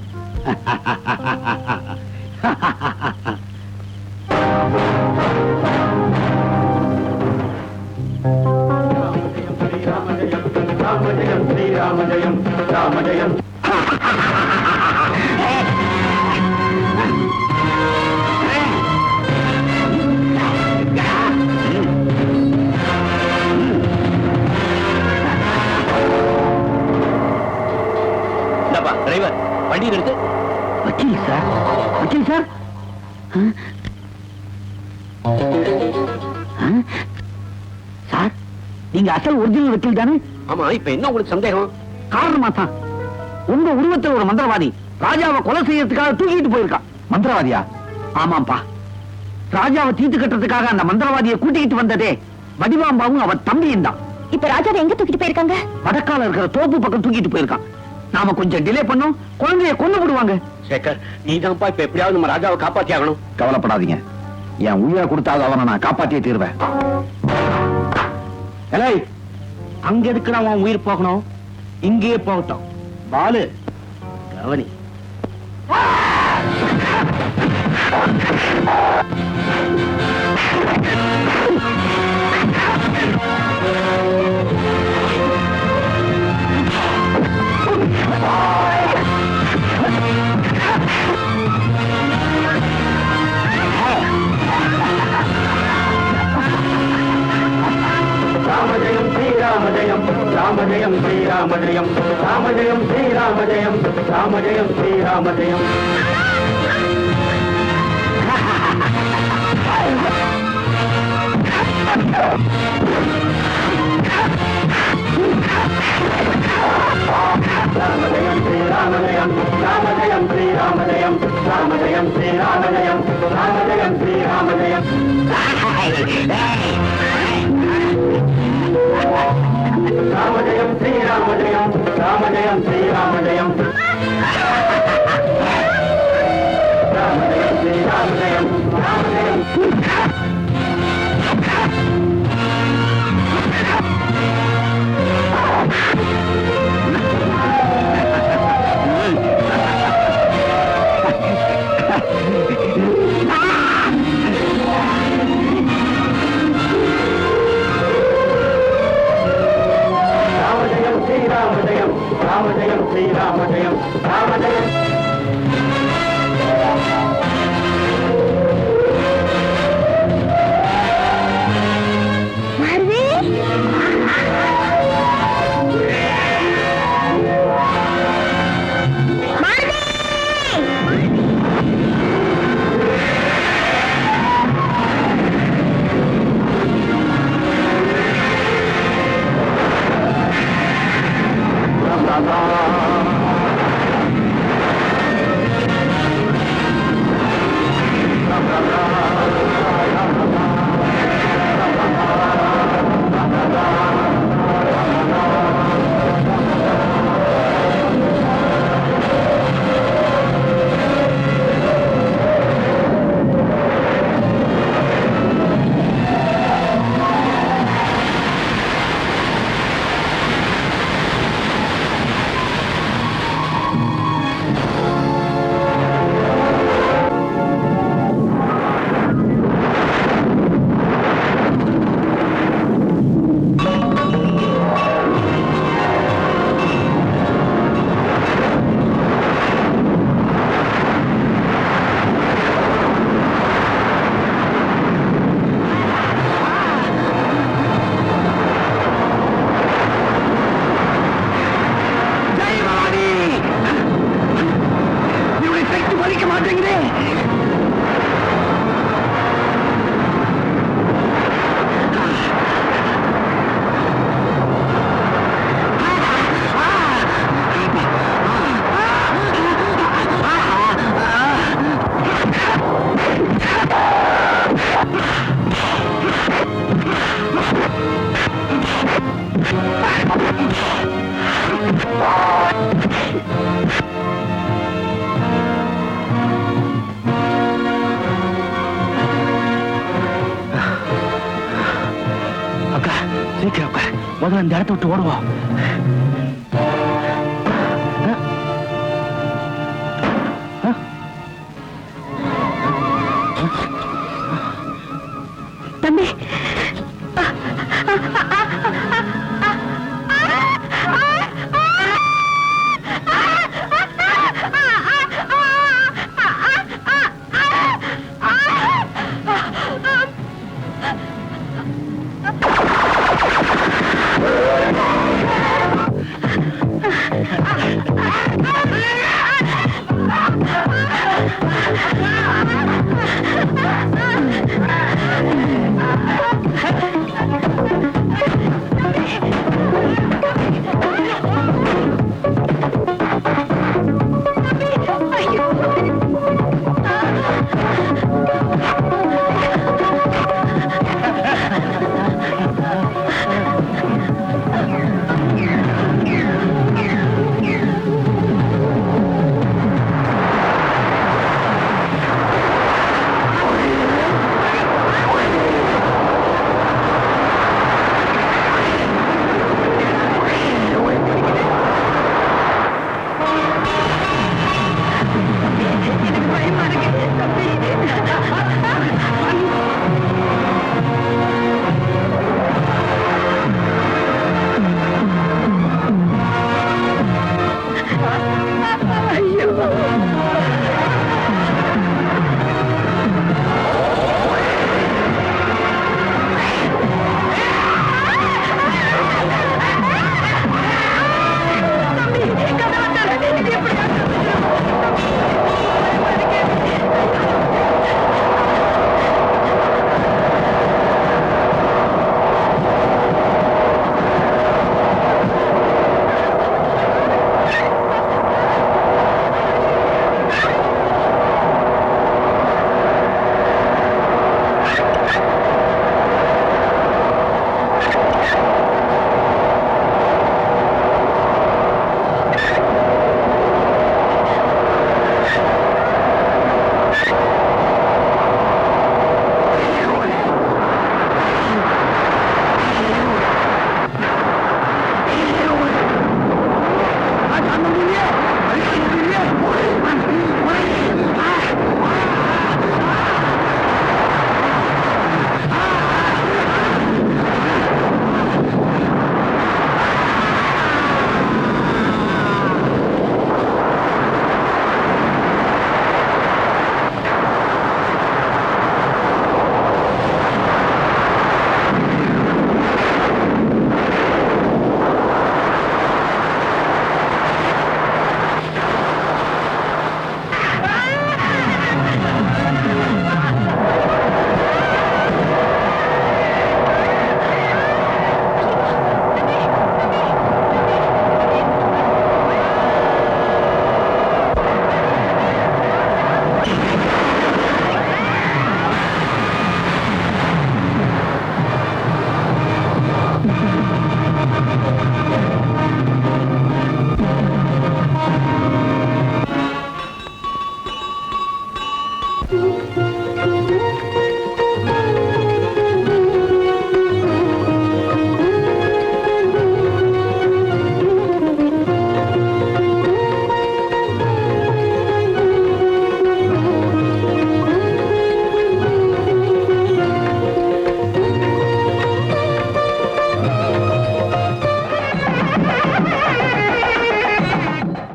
டிரைவர், வண்டி நிறுத்து.
வக்கீல் சார், வக்கீல் சார். சார், நீங்க அசல் ஒரிஜினல் வக்கீல் தானே?
ஆமா, இப்ப என்ன உங்களுக்கு சந்தேகம்?
காரணமா தான் உங்க உருவத்தில் ஒரு மந்திரவாதி ராஜாவை கொலை செய்யறதுக்காக தூக்கிட்டு போயிருக்கான்.
மந்திரவாதியா?
ஆமாப்பா, ராஜாவை தீர்த்து கட்டுறதுக்காக அந்த மந்திரவாதியை கூட்டிக்கிட்டு வந்ததே வடிவாம்பாவும் அவ தம்பியும் தான்.
இப்ப ராஜாவை எங்க தூக்கிட்டு போயிருக்காங்க?
வடக்கால இருக்கிற தோப்பு பக்கம் தூக்கிட்டு போயிருக்கான். நாம கொஞ்சம் டிலே பண்ணோம், குழந்தைய கொண்டு விடுவாங்க.
சேகர், நீதான்ப்பா இப்ப எப்படியாவது நம்ம ராஜாவை காப்பாத்தி ஆகணும்.
கவலைப்படாதீங்க, என் உயிரை கொடுத்தாவது அவனை நான் காப்பாத்தியே தீர்வேன்.
ஏய், அங்க இருக்கிற அவன் உயிர் போகணும், இங்கேயே போகட்டும். பாலு, கவனி.
ராமஜயம் ஸ்ரீராமஜயம், ராமஜயம் ஸ்ரீராமஜயம், ராமஜயம் ஸ்ரீராமஜயம், ராமஜயம் ஸ்ரீராமஜயம். ராமஜயம் ஸ்ரீராமஜயம், ராமஜயம் ஸ்ரீராமஜயம், ராமஜயம் ஸ்ரீராமஜயம், ராமஜயம் ஸ்ரீராமஜயம். ராமஜயம் ஸ்ரீராமஜயம், ராமஜயம் ஸ்ரீராமஜயம், ராமஜயம் ஸ்ரீராமஜயம், ராமஜயம். ராமஜயம் ஸ்ரீராமஜயம், ராமஜயம்.
முதல்ல இந்த இடத்த விட்டு ஓடுவோம்.
தம்பி